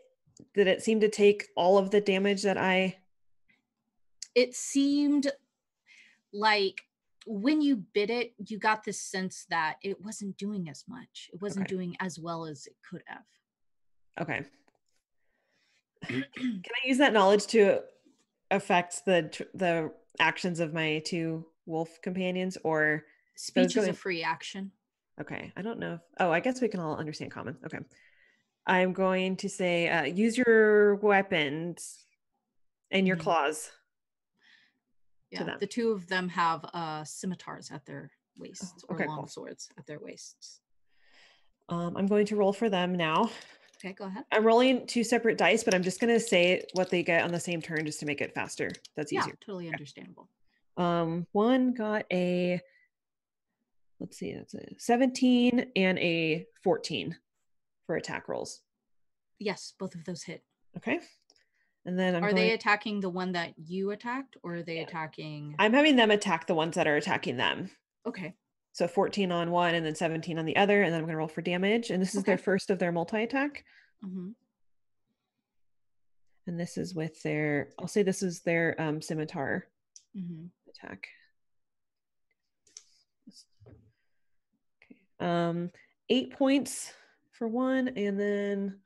did it seem to take all of the damage that I... It seemed like when you bit it, you got this sense that it wasn't doing as much. It wasn't doing as well as it could have. Okay. Can I use that knowledge to affect the actions of my two wolf companions, or speech is a free action? Okay. I don't know if, oh, I guess we can all understand common. Okay. I'm going to say use your weapons and your claws. Yeah, the two of them have scimitars at their waists, or long swords at their waists. I'm going to roll for them now. Okay, go ahead. I'm rolling 2 separate dice, but I'm just going to say what they get on the same turn just to make it faster. That's easier. Yeah, totally understandable. One got a, let's see, that's a 17 and a 14 for attack rolls. Yes, both of those hit. Okay. And then are they attacking the one that you attacked, or are they attacking? I'm having them attack the ones that are attacking them. Okay. So 14 on one and then 17 on the other, and then I'm going to roll for damage. And this is their first of their multi-attack. Mm-hmm. And this is with their, I'll say this is their scimitar attack. Okay. 8 points for one, and then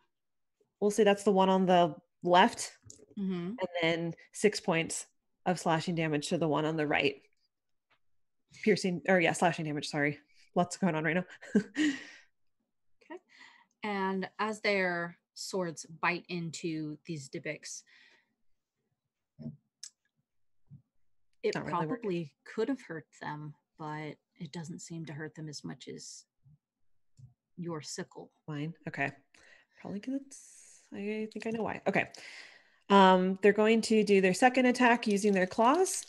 we'll say that's the one on the left. And then 6 points of slashing damage to the one on the right. Slashing damage, sorry. Lots going on right now. Okay. And as their swords bite into these Dybbuk's, it probably could have hurt them, but it doesn't seem to hurt them as much as your sickle. Fine. Okay. Probably because I think I know why. Okay. They're going to do their second attack using their claws.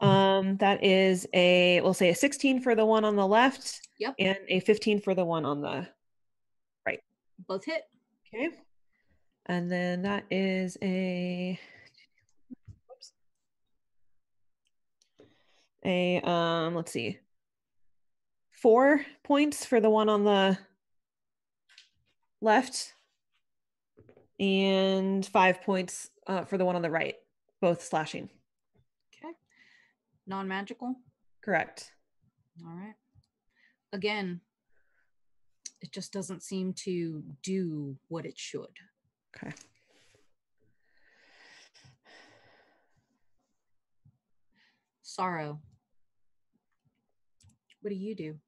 That is we'll say a 16 for the one on the left. Yep. And a 15 for the one on the right. Both hit. Okay. And then that is let's see, 4 points for the one on the left and 5 points for the one on the right, both slashing. Okay. Non-magical? Correct. All right. Again, it just doesn't seem to do what it should. Okay. Sorrow. What do you do?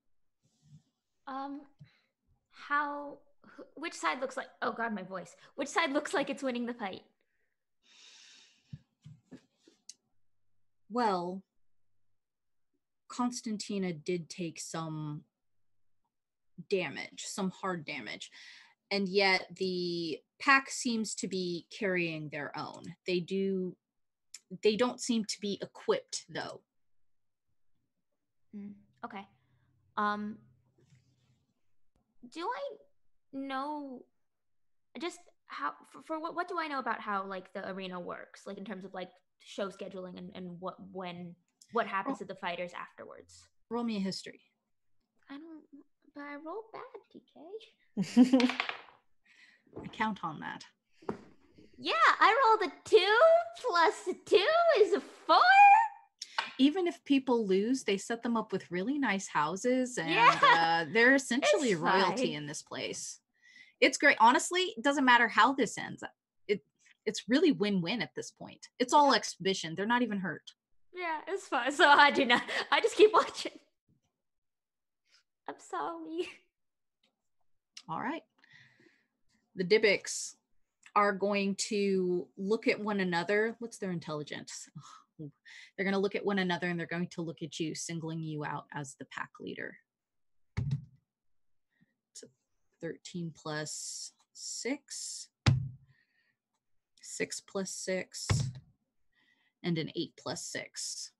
Which side looks like, oh god, my voice. Which side looks like it's winning the fight? Well, Constantina did take some damage, some hard damage, and yet the pack seems to be carrying their own. They don't seem to be equipped, though. Okay. Do I know just how for what do I know about how like the arena works, like in terms of like show scheduling and what happens to the fighters afterwards? Roll me a history. But I rolled bad, TK. I count on that. Yeah, I rolled a 2 plus a 2 is a 4. Even if people lose, they set them up with really nice houses, and Yeah, they're essentially it's royalty fine. in this place. It's great. Honestly, it doesn't matter how this ends. It's really win-win at this point. It's all exhibition. They're not even hurt. Yeah, it's fine. So I do not. I just keep watching. I'm sorry. All right. The Dybbuk's are going to look at one another. What's their intelligence? They're going to look at one another, and they're going to look at you, singling you out as the pack leader. It's a 13 plus 6, 6 plus 6, and an 8 plus 6.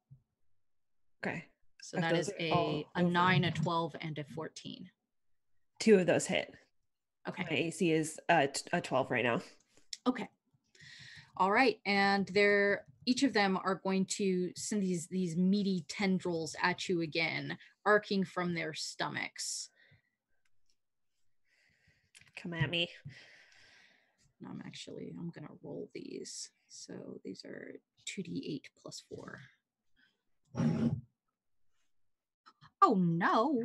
Okay. So that is a 9, a 12, and a 14. 2 of those hit. Okay. My AC is a 12 right now. Okay. All right. And each of them are going to send these meaty tendrils at you again, arcing from their stomachs. Come at me. I'm going to roll these. So these are 2d8 plus 4. Oh, no.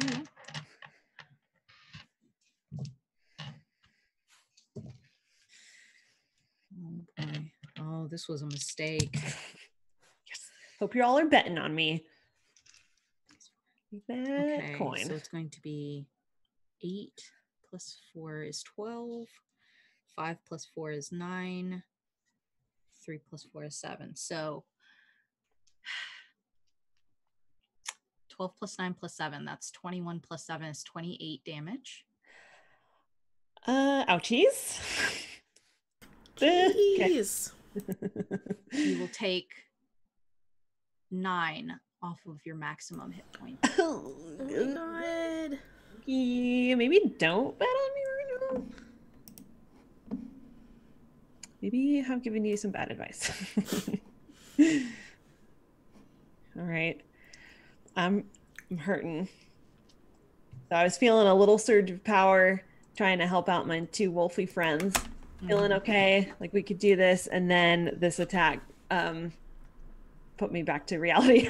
Oh, boy. Oh, this was a mistake. Yes. Hope you all are betting on me. Okay, coin. so it's going to be 8 plus 4 is 12. 5 plus 4 is 9. 3 plus 4 is 7. So 12 plus 9 plus 7. That's 21 plus 7 is 28 damage. Ouchies. Jeez. You will take 9 off of your maximum hit point. Oh my god. Yeah, maybe don't bet on me right now. Maybe I've given you some bad advice. All right. I'm hurting. So I was feeling a little surge of power, trying to help out my 2 wolfy friends. Feeling okay, like we could do this, and then this attack put me back to reality.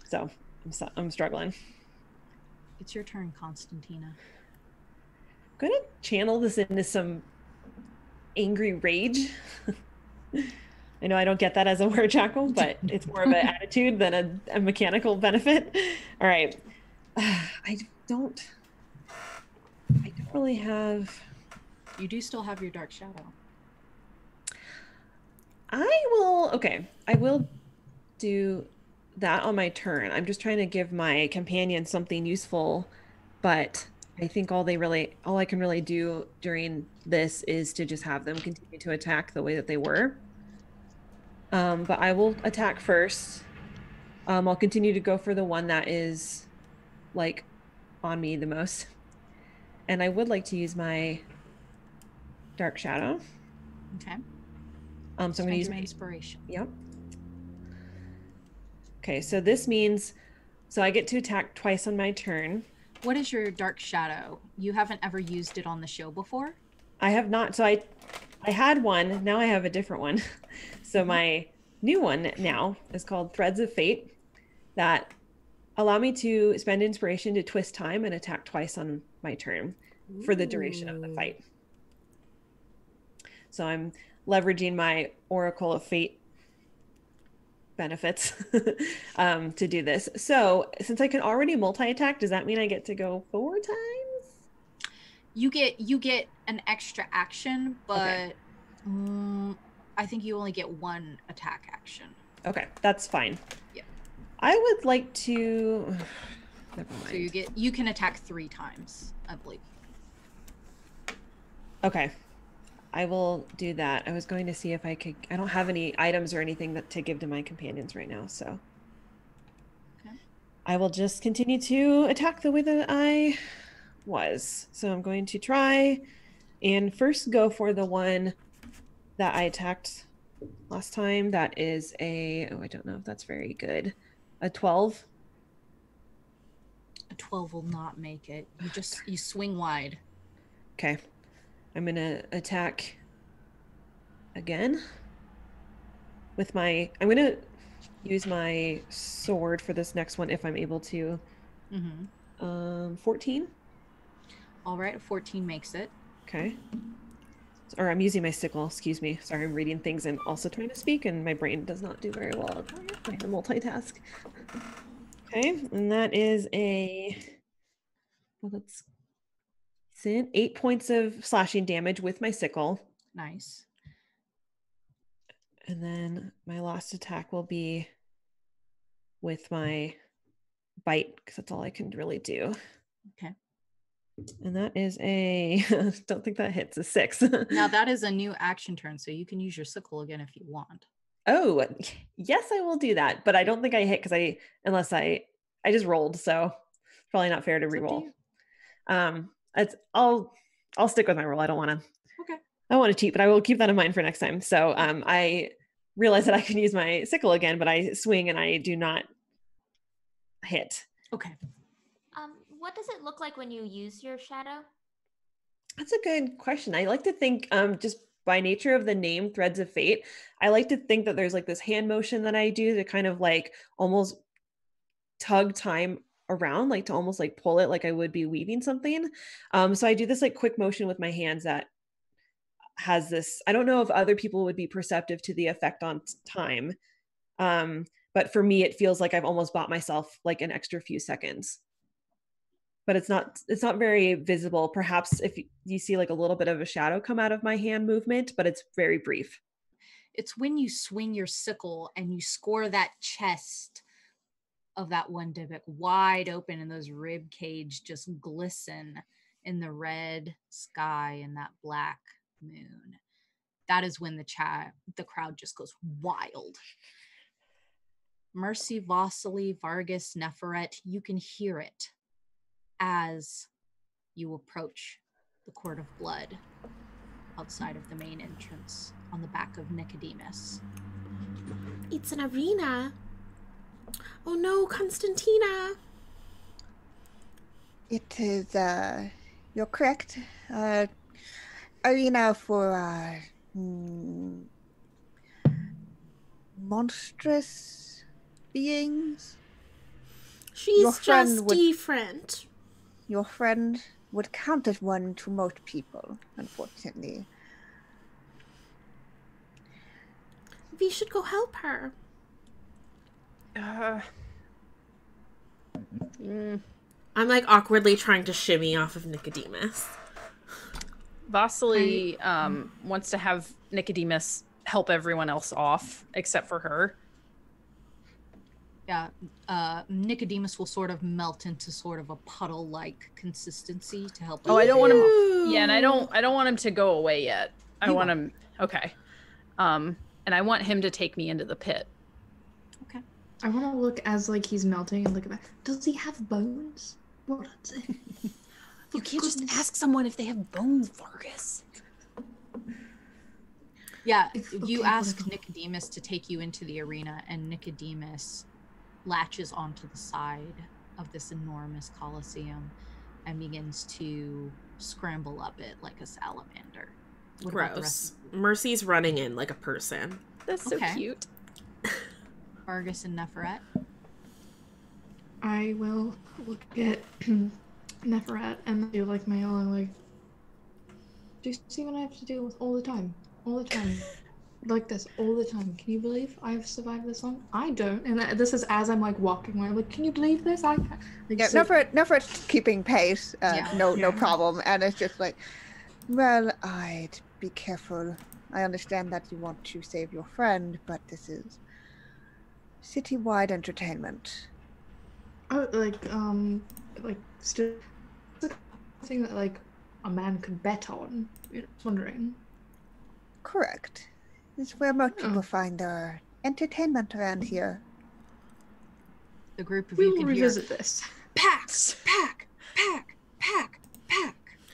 So I'm struggling. It's your turn, Constantina. I'm gonna channel this into some angry rage. I know I don't get that as a were jackal, but it's more of an attitude than a mechanical benefit. All right. I don't really have... You do still have your dark shadow. I will do that on my turn. I'm just trying to give my companion something useful, but I think all I can really do during this is to just have them continue to attack the way that they were. But I will attack first. I'll continue to go for the one that is like on me the most. And I would like to use my dark shadow. Okay. So I'm going to use my inspiration. Yep. Okay, so this means I get to attack twice on my turn. What is your dark shadow? You haven't ever used it on the show before? I have not. So I had one, now I have a different one. So my new one now is called Threads of Fate, that allow me to spend inspiration to twist time and attack twice on my turn for the duration of the fight. So I'm leveraging my Oracle of Fate benefits to do this. So since I can already multi-attack, does that mean I get to go 4 times? You get an extra action, but okay. I think you only get 1 attack action. Okay, that's fine. Yeah. I would like to... Never mind. So you can attack 3 times, I believe. Okay. I will do that. I was going to see if I could... I don't have any items or anything to give to my companions right now, so... Okay. I will just continue to attack the way that I was. So I'm going to try and first go for the one that I attacked last time. That is a... Oh, I don't know if that's very good. A 12. A 12 12 will not make it. You swing wide. Okay. I'm gonna attack again with I'm gonna use my sword for this next one if I'm able to. 14. All right, 14 makes it. Okay. Or I'm using my sickle, excuse me. Sorry, I'm reading things and also trying to speak, and my brain does not do very well at trying to multitask. Okay, and that is let's see, 8 points of slashing damage with my sickle. Nice. And then my last attack will be with my bite, because that's all I can really do. Okay. And that is don't think that hits, a 6. Now that is a new action turn, so you can use your sickle again if you want. Oh, yes, I will do that. But I don't think I hit unless I just rolled, so it's probably not fair to reroll. I'll stick with my roll. I don't want to. Okay. I want to cheat, but I will keep that in mind for next time. So I realize that I can use my sickle again, but I swing and I do not hit. Okay. What does it look like when you use your shadow? That's a good question. I like to think just by nature of the name Threads of Fate, I like to think that there's like this hand motion that I do to kind of like almost tug time around, like to almost like pull it like I would be weaving something. So I do this like quick motion with my hands that has this, I don't know if other people would be perceptive to the effect on time. But for me, it feels like I've almost bought myself like an extra few seconds. But it's not very visible. Perhaps if you see like a little bit of a shadow come out of my hand movement, but it's very brief. It's when you swing your sickle and you score that chest of that one Dybbuk wide open, and those rib cage just glisten in the red sky and that black moon. That is when the crowd just goes wild. Mercy, Vasily, Vargis, Neferet, you can hear it as you approach the Court of Blood outside of the main entrance on the back of Nicodemus. It's an arena. Oh no, Constantina. It is, you're correct. Arena for, monstrous beings. She's just different. Your friend would count as one to most people, unfortunately. We should go help her. I'm like awkwardly trying to shimmy off of Nicodemus. Vasily wants to have Nicodemus help everyone else off except for her. Yeah, Nicodemus will sort of melt into sort of a puddle-like consistency to help. Oh, I don't want him. Yeah, and I don't want him to go away yet. I want him. Okay. And I want him to take me into the pit. Okay. I want to look as like he's melting and look at that. Does he have bones? What is it? You can't just ask someone if they have bones, Vargis. Yeah, you ask Nicodemus to take you into the arena, and Nicodemus latches onto the side of this enormous coliseum and begins to scramble up it like a salamander. Gross. Mercy's running in like a person. That's so cute. Vargis and Neferet. I will look at Neferet and do like my yelling, like, do you see what I have to deal with all the time? All the time. Like this, all the time. Can you believe I've survived this long? I don't. And this is as I'm like walking away. I'm like, can you believe this? Neferet's keeping pace. No problem. And it's just like, well, I'd be careful. I understand that you want to save your friend, but this is citywide entertainment. Oh, still something that like a man could bet on. I was wondering. Correct. It's where most people find their entertainment around here. The group of we you will can revisit this. Pack!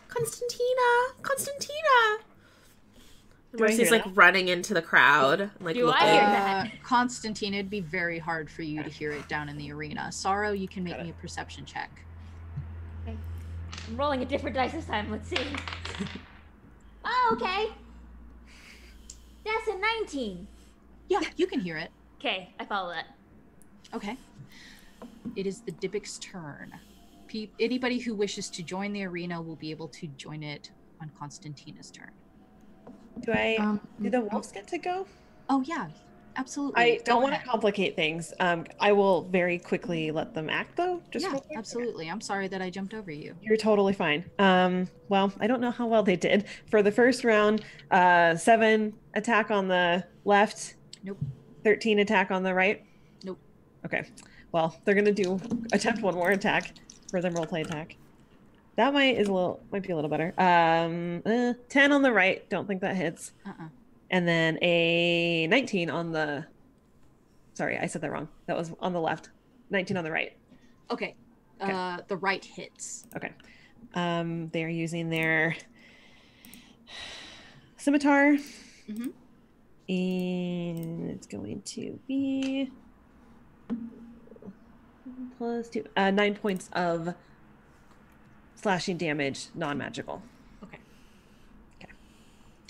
Constantina! Mercy's like running into the crowd. Like, Do I hear that? Constantina, it'd be very hard for you to hear it down in the arena. Sorrow, you can make me a perception check. Okay. I'm rolling a different dice this time. Let's see. Oh, okay. That's a 19. Yeah, you can hear it. Okay, I follow that. Okay. It is the Dybbuk's turn. Anybody who wishes to join the arena will be able to join it on Constantina's turn. Do the wolves get to go? Oh, yeah. Absolutely. I don't Go want to ahead. complicate things. I will very quickly let them act, though. Just Yeah, real quick. absolutely. I'm sorry that I jumped over you. You're totally fine. Well, I don't know how well they did. For the first round, 7 attack on the left. Nope. 13 attack on the right. Nope. Okay. Well, they're gonna attempt one more attack for their roleplay attack. That might be a little better. 10 on the right. Don't think that hits. And then a 19 on the. Sorry, I said that wrong. That was on the left. 19 on the right. Okay. The right hits. Okay. They're using their scimitar. Mm-hmm. And it's going to be +2. 9 points of slashing damage, non-magical. Okay.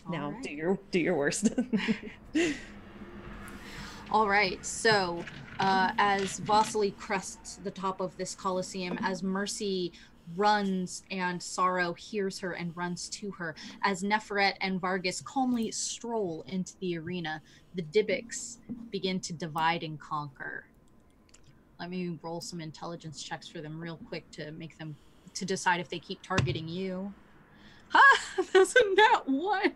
Now right. do your worst. All right. So, as Vasily crests the top of this Colosseum, as Mercy runs and Sorrow hears her and runs to her, as Neferet and Vargis calmly stroll into the arena, the Dybbuks begin to divide and conquer. Let me roll some intelligence checks for them real quick to decide if they keep targeting you. Ha! That's a nat 1.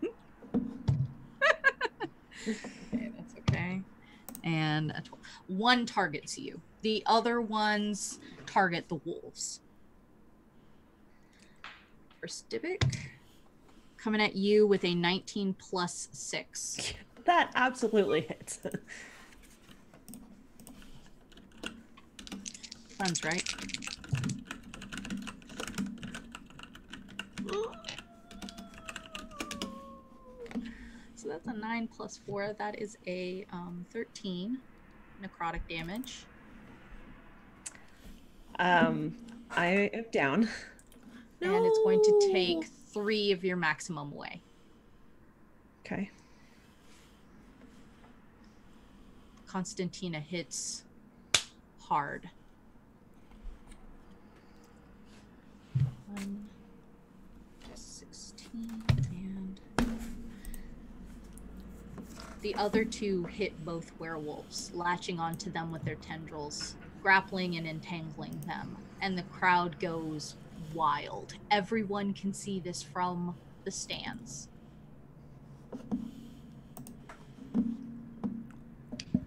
Okay, that's okay. And a 12. One targets you. The other ones target the wolves. First Dybbuk coming at you with a 19 plus 6. That absolutely hits. Sounds right. So that's a 9 plus 4. That is a 13 necrotic damage. I am down. And it's going to take 3 of your maximum away. Okay. Constantina hits hard. 1, 16, and the other 2 hit both werewolves, latching onto them with their tendrils, grappling and entangling them, and the crowd goes wild. Everyone can see this from the stands.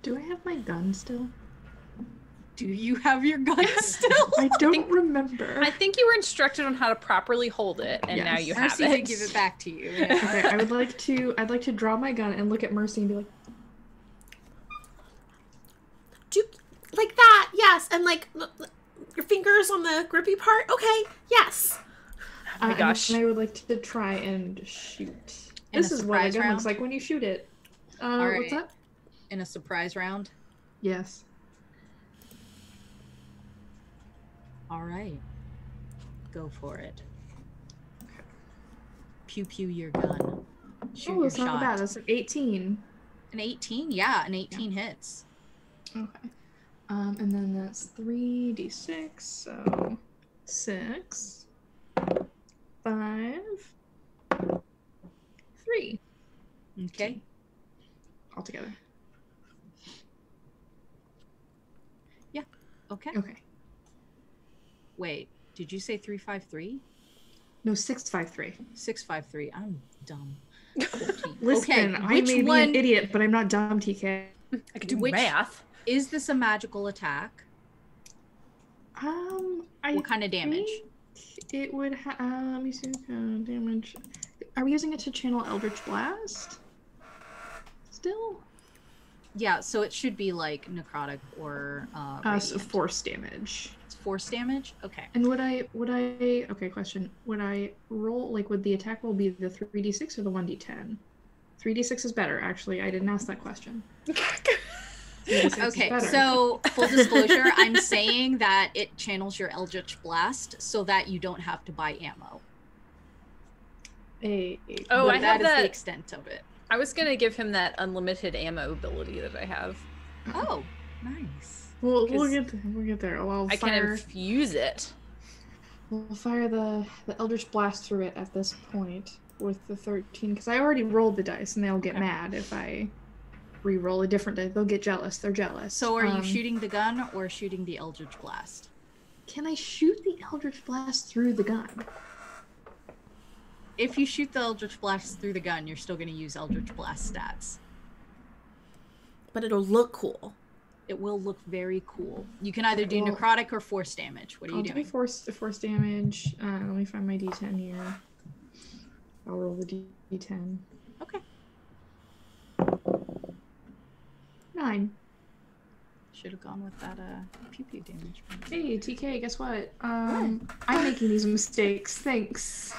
Do I have my gun still? Do you have your gun still? I don't remember. I think you were instructed on how to properly hold it, and now you have Mercy it. can give it back to you. Yeah. Okay, I'd like to draw my gun and look at Mercy and be like, Do like that, yes, and like your fingers on the grippy part. Okay, yes. Oh my gosh. And I would like to try and shoot. In This a is what a surprise gun round? looks like when you shoot it. All right. What's that? In a surprise round? Yes. All right. Go for it. Pew pew your gun. Shoot Oh, your that's shot. not bad. That's an 18. An 18? Yeah, an 18 hits. Okay. And then that's 3d6, so 6, 5, 3 Okay. altogether. Yeah. Okay. Okay. Wait, did you say 353? No, 653. 653. I'm dumb. 14. Listen, okay, I which may be one an idiot, but I'm not dumb, TK. I could do Which- math. is this a magical attack? What kind of damage? It would have. Let me see. Damage. Are we using it to channel Eldritch Blast? Still? Yeah, so it should be like necrotic or So radiant. force damage. It's force damage? Okay. And would I? Okay, question. Would I roll? Like, would the attack roll be the 3d6 or the 1d10? 3d6 is better, actually. I didn't ask that question. Okay, so full disclosure, I'm saying that it channels your Eldritch Blast so that you don't have to buy ammo. Oh, But I that have is that. the extent of it. I was gonna give him that unlimited ammo ability that I have. Oh, nice. We'll get there. I can infuse it. We'll fire the Eldritch Blast through it at this point with the 13, because I already rolled the dice, and they'll get mad if I re-roll a different die. They'll get jealous. They're jealous. So are you shooting the gun or shooting the Eldritch Blast? Can I shoot the Eldritch Blast through the gun? If you shoot the Eldritch Blast through the gun, you're still going to use Eldritch Blast stats. But it'll look cool. It will look very cool. You can either do necrotic or force damage. What are you doing? I'll do force damage. Let me find my d10 here. I'll roll the d10. Okay. 9. Should have gone with that pew-pew damage. Hey, TK, guess what? I'm making these mistakes. Thanks.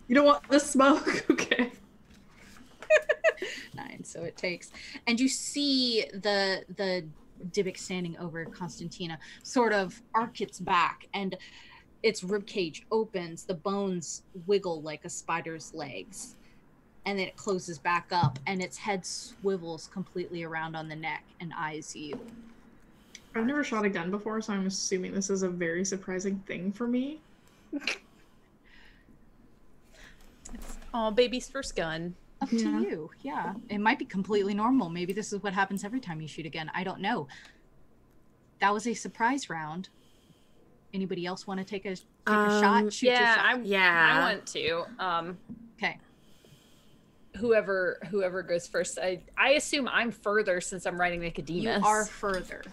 You don't want the smoke? Okay. 9, so it takes. And you see the Dybbuk standing over Constantina sort of arc its back, and its ribcage opens, the bones wiggle like a spider's legs, and then it closes back up, and its head swivels completely around on the neck and eyes you. I've never shot a gun before, so I'm assuming this is a very surprising thing for me. Oh, baby's first gun. Up to you. Yeah. It might be completely normal. Maybe this is what happens every time you shoot a gun. I don't know. That was a surprise round. Anybody else want to take a shot? Shoot your shot? I want to. Okay. Whoever goes first. I assume I'm further since I'm riding Nicodemus. You are further.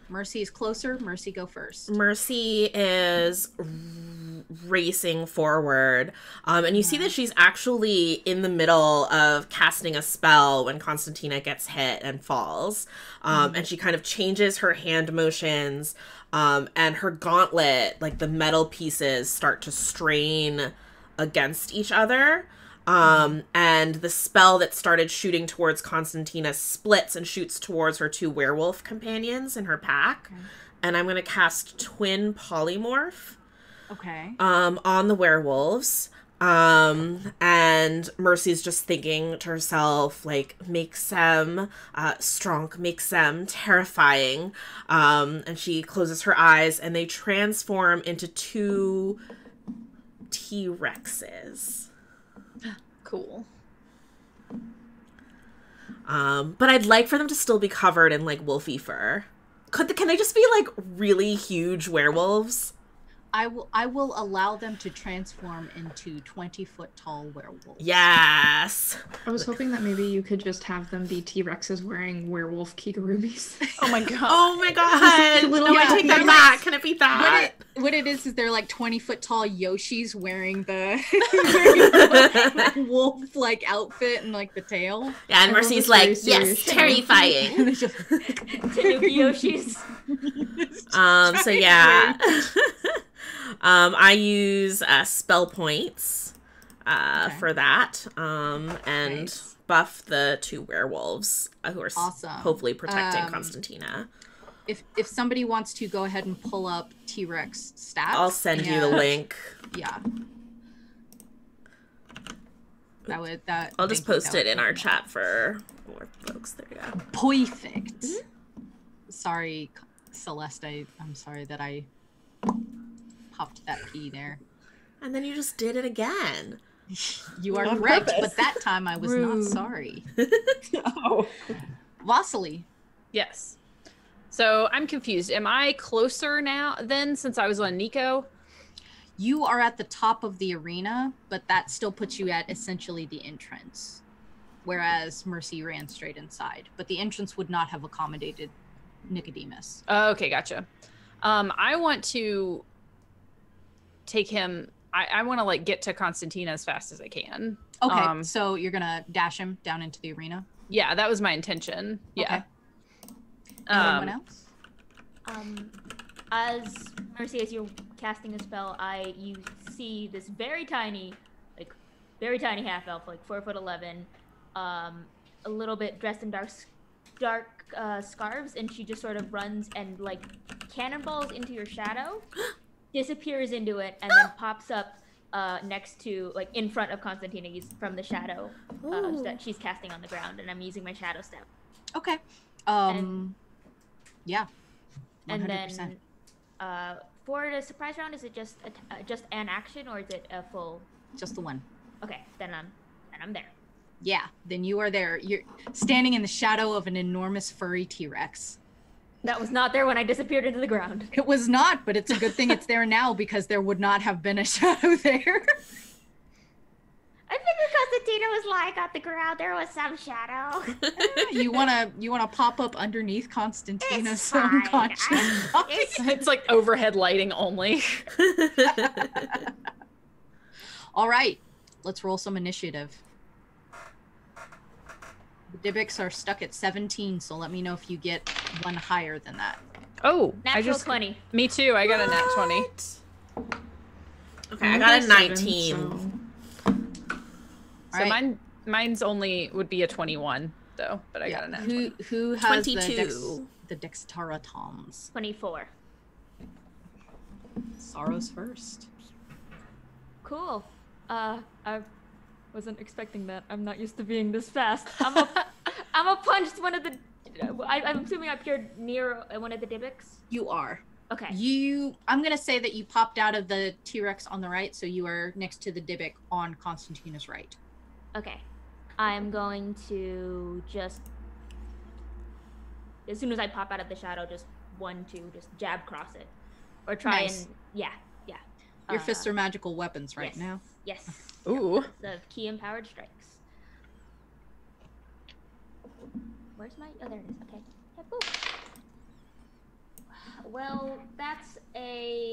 Mercy is closer. Mercy, go first. Mercy is racing forward. And you see that she's actually in the middle of casting a spell when Constantina gets hit and falls. And she kind of changes her hand motions. And her gauntlet, like the metal pieces, start to strain against each other. And the spell that started shooting towards Constantina splits and shoots towards her 2 werewolf companions in her pack. Okay. And I'm going to cast Twin Polymorph. Okay. On the werewolves. And Mercy's just thinking to herself, like, makes them strong, makes them terrifying. And she closes her eyes, and they transform into 2 T-Rexes. Cool. But I'd like for them to still be covered in, like, wolfy fur. Can they just be, like, really huge werewolves? I will allow them to transform into 20-foot tall werewolves. Yes. I was hoping that maybe you could just have them be T-Rexes wearing werewolf kikirubis. Oh my god. Oh my god. No, I take that back. Can it be that? What it is they're like 20-foot tall Yoshis wearing the wolf-like outfit and like the tail. Yeah, and Mercy's like, yes, terrifying. Tanuki Yoshis. So yeah. I use spell points for that, and buff the 2 werewolves who are hopefully protecting Constantina. If somebody wants to go ahead and pull up T-Rex stats, I'll send you the link. Yeah. I'll just post it in our chat for more folks. There you go. Perfect. Sorry, Celeste. I'm sorry that I popped that P there. And then you just did it again. You are correct, but that time I was not sorry. Oh. Vasily. Yes. So I'm confused. Am I closer now then since I was on Nico? You are at the top of the arena, but that still puts you at essentially the entrance. Whereas Mercy ran straight inside. But the entrance would not have accommodated Nicodemus. Okay, gotcha. I want to take him. I want to like get to Constantina as fast as I can. Okay, so you're gonna dash him down into the arena? Yeah, that was my intention. Yeah. Okay. Anyone else? As Mercy, as you're casting a spell, you see this very tiny half elf, like 4'11", a little bit dressed in dark scarves, and she just sort of runs and like cannonballs into your shadow, disappears into it, and then pops up next to, like, in front of Constantina from the shadow that she's casting on the ground, and I'm using my shadow step. Okay. Yeah. 100%. And then for the surprise round, is it just an action, or is it a full? Just the one. Okay, then I'm there. Yeah, then you are there. You're standing in the shadow of an enormous furry T-Rex. That was not there when I disappeared into the ground. It was not, but it's a good thing it's there now, because there would not have been a shadow there. I figured Constantina was lying on the ground. There was some shadow. You wanna pop up underneath Constantina's It's fine. unconscious body? It's like overhead lighting only. All right, let's roll some initiative. The Dybbuk's are stuck at 17, so let me know if you get one higher than that. Oh, Natural 20. Me too. I got a nat 20. Okay, I got a 19. So right. mine's only would be a 21 though, but I got a nat 20. Who has 22. the dexteratons? 24. Sorrow's first. Cool. I wasn't expecting that. I'm not used to being this fast. I'm a punched one of the. I'm assuming I appeared near one of the Dybbuk's. You are. Okay. I'm gonna say that you popped out of the T-Rex on the right, so you are next to the Dybbuk on Constantina's right. Okay. I'm going to just, as soon as I pop out of the shadow, just just jab cross it, or try Nice. and yeah. Your fists are magical weapons right yes. now. Yes. Ooh. The key empowered strikes. Where's my? Oh, there it is. Okay. Yeah, boop. Well, that's an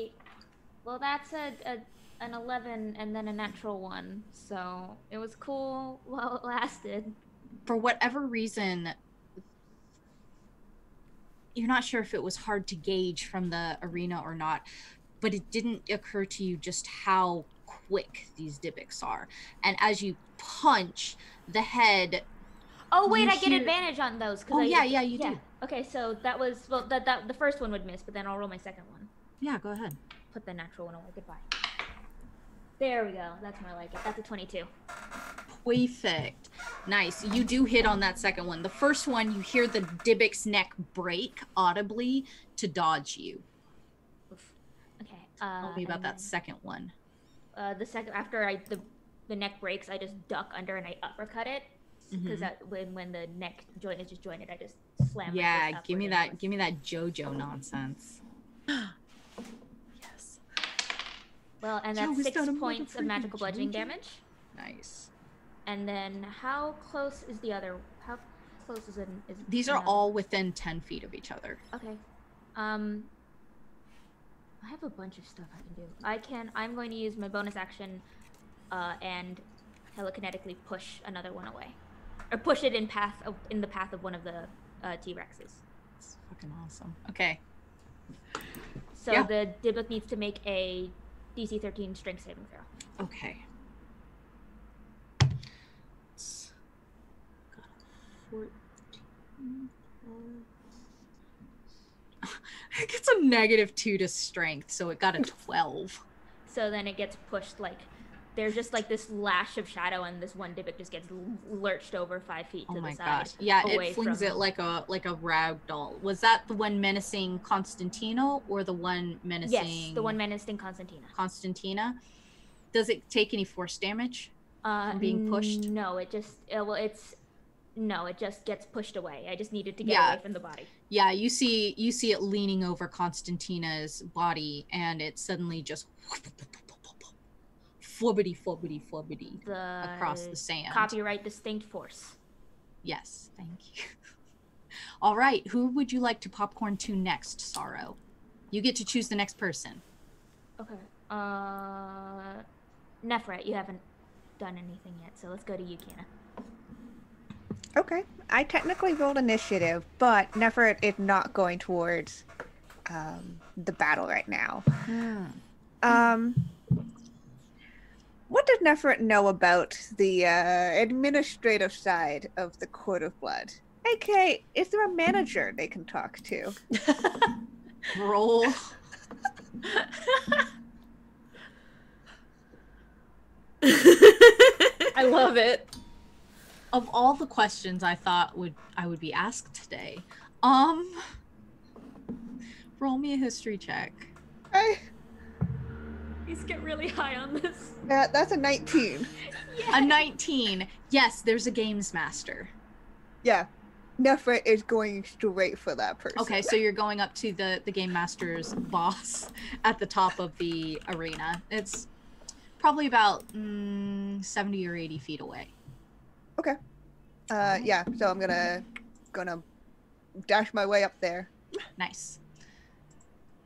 11 and then a natural 1. So it was cool while it lasted. For whatever reason, you're not sure if it was hard to gauge from the arena or not, but it didn't occur to you just how quick these Dybbuk's are. And as you punch, the head... Oh wait, I get advantage on those. Oh, yeah, you do. Okay, so that was, well, that the first one would miss, but then I'll roll my second one. Yeah, go ahead. Put the natural one away. Goodbye. There we go. That's more like it. That's a 22. Perfect. Nice. You do hit on that second one. The first one, you hear the Dybbuk's neck break audibly to dodge you. Okay. Tell me about and that second one. The second, after the neck breaks, I just duck under and I uppercut it. Because when the neck joint is just jointed, I just slam. Yeah, my fist give me upward that. Give me that JoJo nonsense. Yes. Well, and that's 6 points of magical bludgeoning damage. Nice. And then how close is the other? How close is it? These are all within 10 feet of each other. Okay. I have a bunch of stuff I can do. I'm going to use my bonus action, and telekinetically push another one away, or push it in the path of one of the T-Rexes. That's fucking awesome. Okay. So the Dybbuk needs to make a DC 13 strength saving throw. Okay. It's got 14. It gets a -2 to strength, so it got a 12. So then it gets pushed, like, there's just like this lash of shadow, and this one Dybbuk just gets lurched over 5 feet to the side. Oh my gosh! Yeah, it flings it like a rag doll. Was that the one menacing Constantina, or the one menacing? Yes, the one menacing Constantina. Constantina. Does it take any force damage from being pushed? No, it just it just gets pushed away. I just needed to get away from the body. Yeah, you see it leaning over Constantina's body, and it suddenly just flubbity across the sand. Copyright distinct force. Yes, thank you. All right, who would you like to popcorn to next, Sorrow? You get to choose the next person. Okay. Neferet, you haven't done anything yet, so let's go to you, Kiana. Okay. I technically rolled initiative, but Neferet is not going towards the battle right now. What does Neferet know about the administrative side of the Court of Blood? AK, is there a manager they can talk to? Roll. I love it. Of all the questions I thought I would be asked today, roll me a history check. Please get really high on this. That's a 19. A 19. Yes, there's a games master. Yeah. Neferet is going straight for that person. Okay, so you're going up to the game master's boss at the top of the arena. It's probably about 70 or 80 feet away. Okay. Yeah, so I'm gonna dash my way up there. Nice.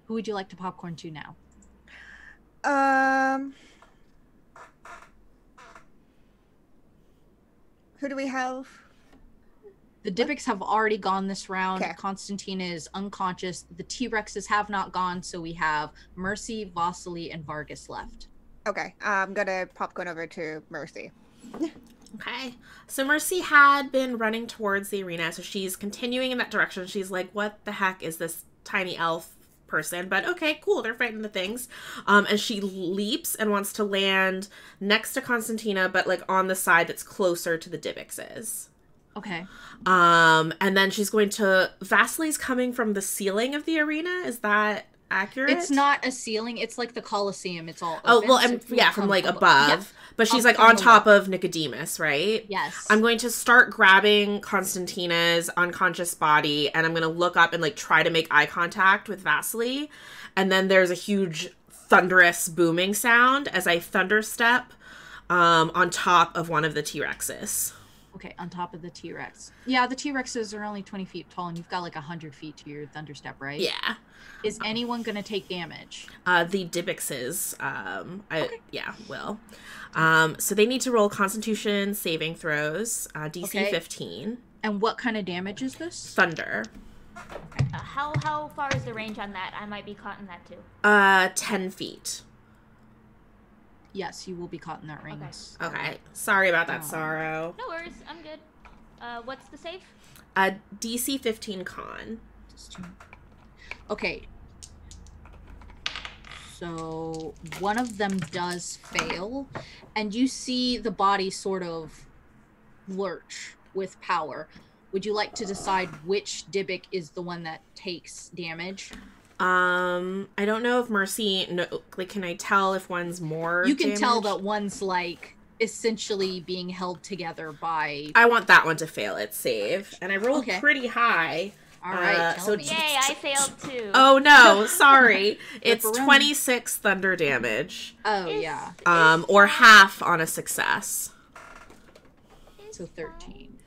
Who would you like to popcorn to now? Who do we have? The Dybbuk's have already gone this round. Okay. Constantina is unconscious. The T-Rexes have not gone, so we have Mercy, Vasily, and Vargis left. Okay, I'm gonna popcorn over to Mercy. Okay. So Mercy had been running towards the arena, so she's continuing in that direction. She's like, what the heck is this tiny elf person? But okay, cool, they're fighting the things. And she leaps and wants to land next to Constantina, but like on the side that's closer to the Dybbuk's. Okay. And then she's going to... Vasily's coming from the ceiling of the arena. Is that accurate? It's not a ceiling. It's like the Colosseum. It's all open. Oh, well, so yeah, from like above. Yeah. But she's Up like from on the top wall. of Nicodemus, right? Yes. I'm going to start grabbing Constantina's unconscious body, and I'm going to look up and like try to make eye contact with Vasily. And then there's a huge thunderous booming sound as I thunderstep on top of one of the T-Rexes. Okay, on top of the T-Rex. Yeah, the T-Rexes are only 20 feet tall, and you've got like 100 feet to your thunderstep, right? Yeah. Is anyone going to take damage? The Dybbuk's, yeah, will. So they need to roll Constitution saving throws, DC Okay. 15. And what kind of damage is this? Thunder. How far is the range on that? I might be caught in that too. 10 feet. Yes, you will be caught in that ring. Okay. Sorry about that, Oh. Sorrow. No worries, I'm good. What's the save? DC 15 con. Okay. So one of them does fail, and you see the body sort of lurch with power. Would you like to decide which Dybbuk is the one that takes damage? I don't know if Mercy, like, can I tell if one's more You can tell damaged? that one's like essentially being held together by... I want that one to fail its save. And I rolled Okay. pretty high. All right, tell so me. Yay, I failed too. Oh no, sorry. It's Ripperoni. 26 thunder damage. Oh, Is- yeah. Or half on a success. So 13.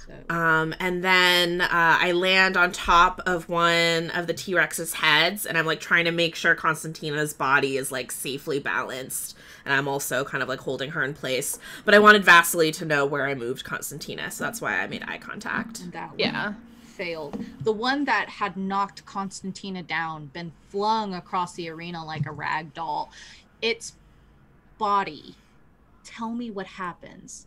So And then I land on top of one of the T-Rex's heads, and I'm like trying to make sure Constantina's body is like safely balanced. And I'm also kind of like holding her in place. But I wanted Vasily to know where I moved Constantina, so that's why I made eye contact. and that one Yeah. failed. The one that had knocked Constantina down, been flung across the arena like a rag doll. Its body. Tell me what happens.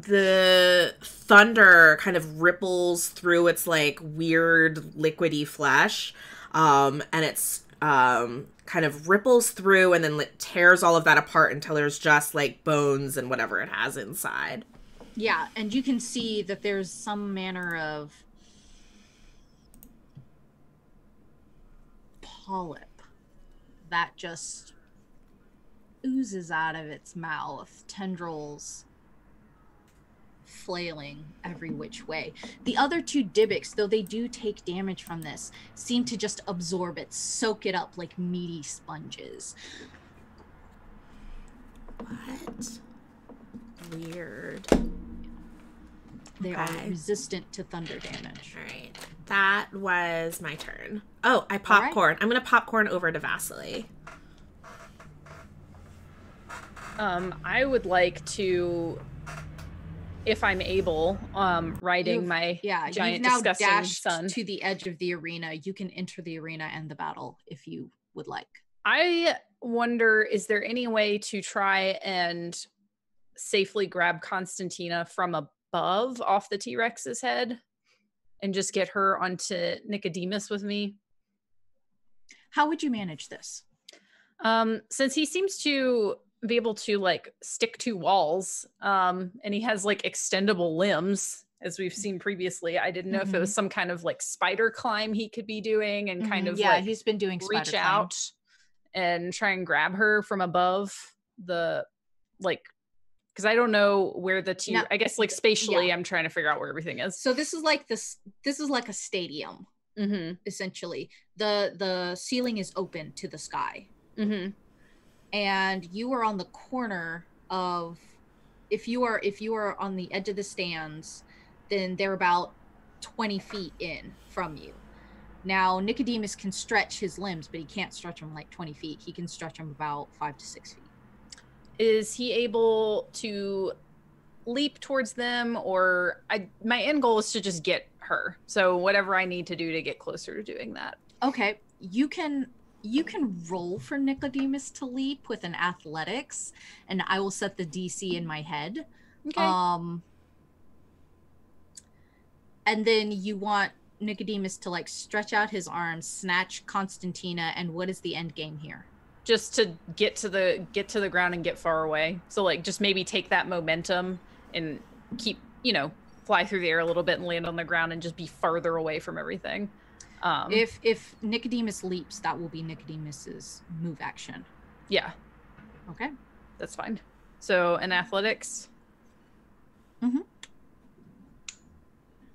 The thunder kind of ripples through its like weird liquidy flesh, and it's kind of ripples through and then like, tears all of that apart until there's just like bones and whatever it has inside. Yeah, and you can see that there's some manner of polyp that just oozes out of its mouth, tendrils flailing every which way. The other two Dybbuk's, though they do take damage from this, seem to just absorb it, soak it up like meaty sponges. What? Weird. They are Okay. resistant to thunder damage. All right. That was my turn. Oh, I All right. popcorn. I'm going to popcorn over to Vasily. I would like to, if I'm able, riding my Yeah, giant you've now disgusting dashed son. to the edge of the arena. You can enter the arena and the battle if you would like. I wonder, is there any way to try and safely grab Constantina from above off the T-Rex's head and just get her onto Nicodemus with me. How would you manage this? Since he seems to be able to like stick to walls, and he has like extendable limbs, as we've seen previously, I didn't know if it was some kind of like spider climb he could be doing and kind of like he's been doing reach spider out and try and grab her from above the like, because I don't know where the two. I guess like spatially, I'm trying to figure out where everything is. So this is like this. This is like a stadium, essentially. The ceiling is open to the sky. And you are on the corner of, if you are on the edge of the stands, then they're about 20 feet in from you. Now Nicodemus can stretch his limbs, but he can't stretch them like 20 feet. He can stretch them about 5 to 6 feet. Is he able to leap towards them, or my end goal is to just get her, so whatever I need to do to get closer to doing that. Okay, you can roll for Nicodemus to leap with an athletics, and I will set the DC in my head. Okay. And then you want Nicodemus to like stretch out his arms, snatch Constantina, and what is the end game here? Just to get to the ground and get far away. So like just maybe take that momentum and keep, fly through the air a little bit and land on the ground and just be farther away from everything. If Nicodemus leaps, that will be Nicodemus's move action. Yeah. Okay. That's fine. So an athletics.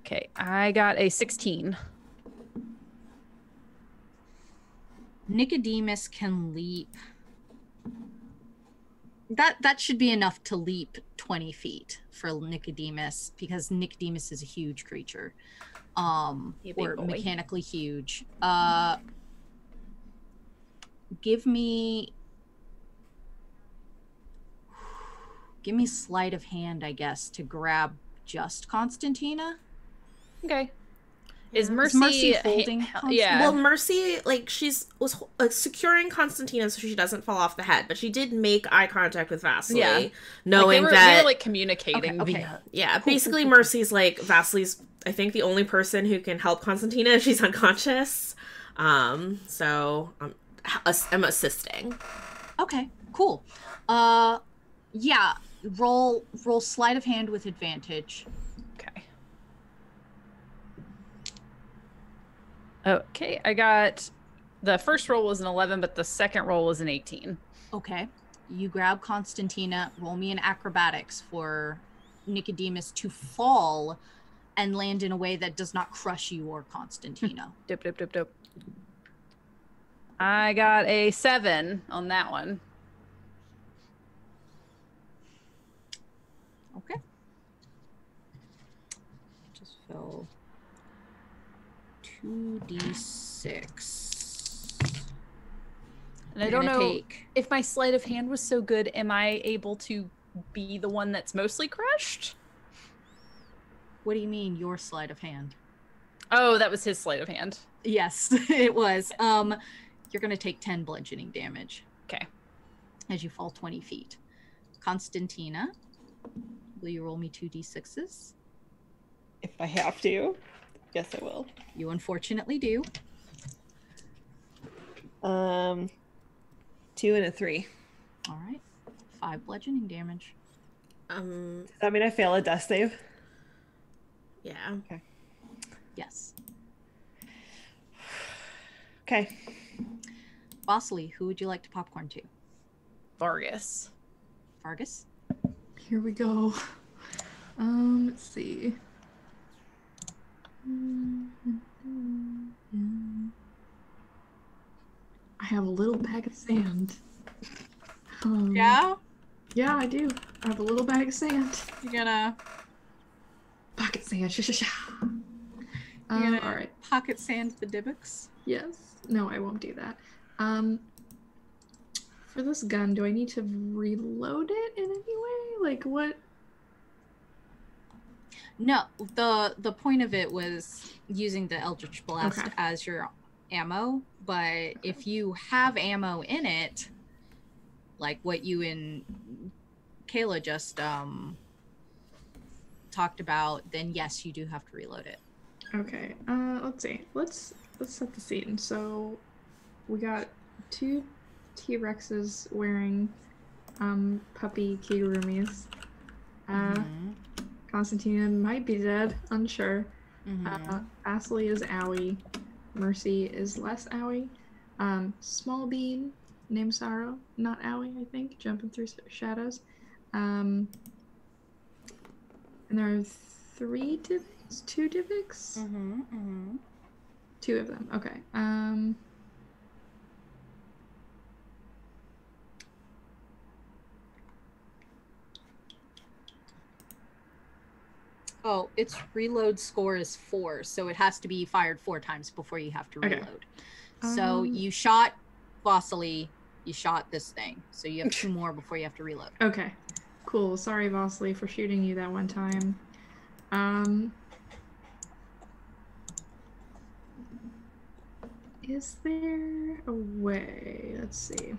Okay, I got a 16. Nicodemus can leap. That should be enough to leap 20 feet for Nicodemus, because Nicodemus is a huge creature. Or mechanically huge. Give me sleight of hand, I guess, to grab just Constantina. Okay. Is Mercy holding? Yeah. Well, Mercy, like, was securing Constantina so she doesn't fall off the head, but she did make eye contact with Vasily, knowing like that they were like communicating. Okay. Yeah, basically Mercy's like Vasily's, I think, the only person who can help Constantina if she's unconscious. So I'm assisting. Okay, cool. Yeah, roll sleight of hand with advantage. Okay, I got, the first roll was an 11, but the second roll was an 18. Okay, you grab Constantina, roll me an acrobatics for Nicodemus to fall and land in a way that does not crush you or Constantina. Dope. I got a 7 on that one. Okay. Just fell 2d6. And I don't know if my sleight of hand was so good, am I able to be the one that's mostly crushed? What do you mean, your sleight of hand? Oh, that was his sleight of hand. Yes, it was. You're going to take 10 bludgeoning damage. Okay. As you fall 20 feet. Constantina, will you roll me 2d6s? If I have to. Yes, I will. You unfortunately do. 2 and a 3. All right. 5 bludgeoning damage. Does that mean I fail a death save? Yeah. Okay. Yes. Okay. Vasily, who would you like to popcorn to? Vargis. Vargis? Here we go. Let's see. I have a little bag of sand. Yeah? Yeah, I do. I have a little bag of sand. You're gonna... Pocket sand. You're gonna all right. pocket sand the Dybbuk's? Yes. No, I won't do that. For this gun, do I need to reload it in any way? Like, what? No, the point of it was using the Eldritch Blast as your ammo, but if you have ammo in it, like what you and Kayla just talked about, then yes, you do have to reload it. Okay. Let's see. Let's set the scene. So we got 2 T-Rexes wearing puppy kigurumis. Constantina might be dead, unsure. Vasily is owie. Mercy is less owie. Small bean named Sorrow, not owie, I think, jumping through shadows. And there are 3 Divics? 2 Divics? 2 of them, okay. Oh, its reload score is 4, so it has to be fired 4 times before you have to reload. Okay. So you shot Vasily, you shot this thing, so you have 2 more before you have to reload. Okay, cool. Sorry, Vasily, for shooting you that one time. Is there a way? Let's see.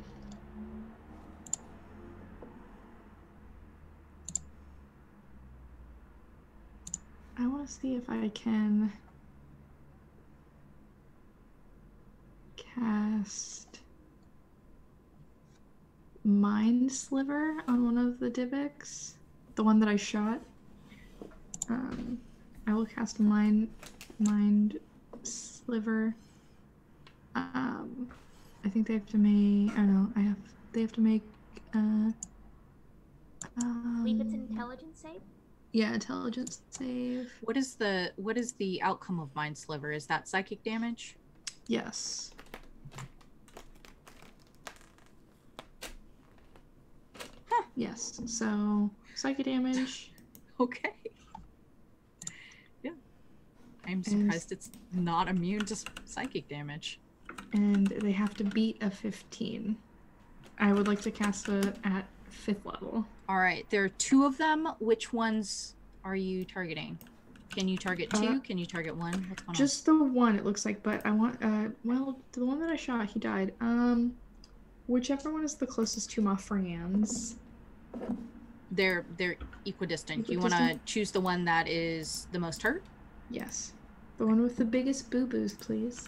I want to see if I can cast Mind Sliver on one of the Divics, the one that I shot. I will cast Mind Sliver. I think they have to make. I don't know. They have to make. I believe it's an intelligence save. Yeah, intelligence save. What is the outcome of Mind Sliver? Is that psychic damage? Yes. Huh. Yes. So psychic damage. Okay. Yeah. I'm surprised it's not immune to psychic damage. And they have to beat a 15. I would like to cast it at 5th level. All right, there are 2 of them. Which ones are you targeting? Can you target 2? Can you target 1? What's going on? Just the one, it looks like, but I want, well, the one that I shot, he died. Whichever one is the closest to my friends. They're equidistant. You want to choose the one that is the most hurt? Yes. The one with the biggest boo-boos, please.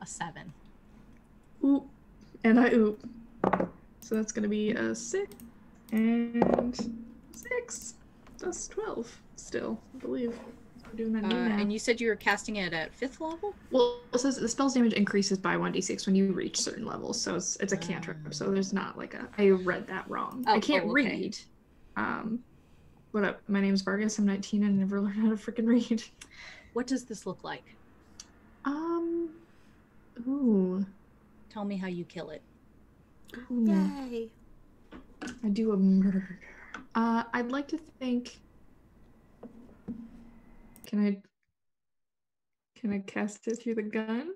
A 7. Oop. And I oop. So that's going to be a 6 and 6. That's 12 still, I believe. We're doing that new math. And you said you were casting it at 5th level? Well, it says the spell's damage increases by 1d6 when you reach certain levels, so it's a cantrip, so there's not like a... I read that wrong. I can't read. What up? My name's Vargis. I'm 19 and never learned how to freaking read. What does this look like? Ooh. Tell me how you kill it. Ooh. Yay. I do a murder. I'd like to think... Can I cast it through the gun?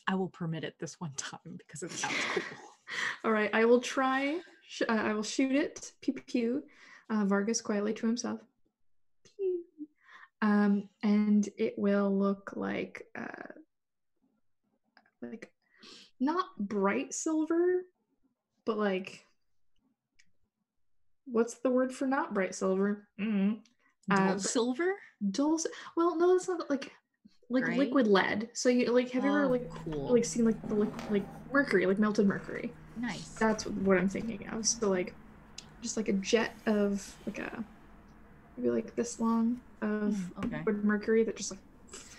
I will permit it this one time because it sounds cool. All right, I will try. I will shoot it. Pew pew pew. Vargis quietly to himself. Pew. And it will look like not bright silver, but like, what's the word for not bright silver? Dull silver? Well, no, it's not like Gray? liquid lead. So you like, have you ever cool. seen like the like mercury, like melted mercury? Nice. That's what I'm thinking of. So like, just like a jet of like maybe like this long of liquid mercury that just like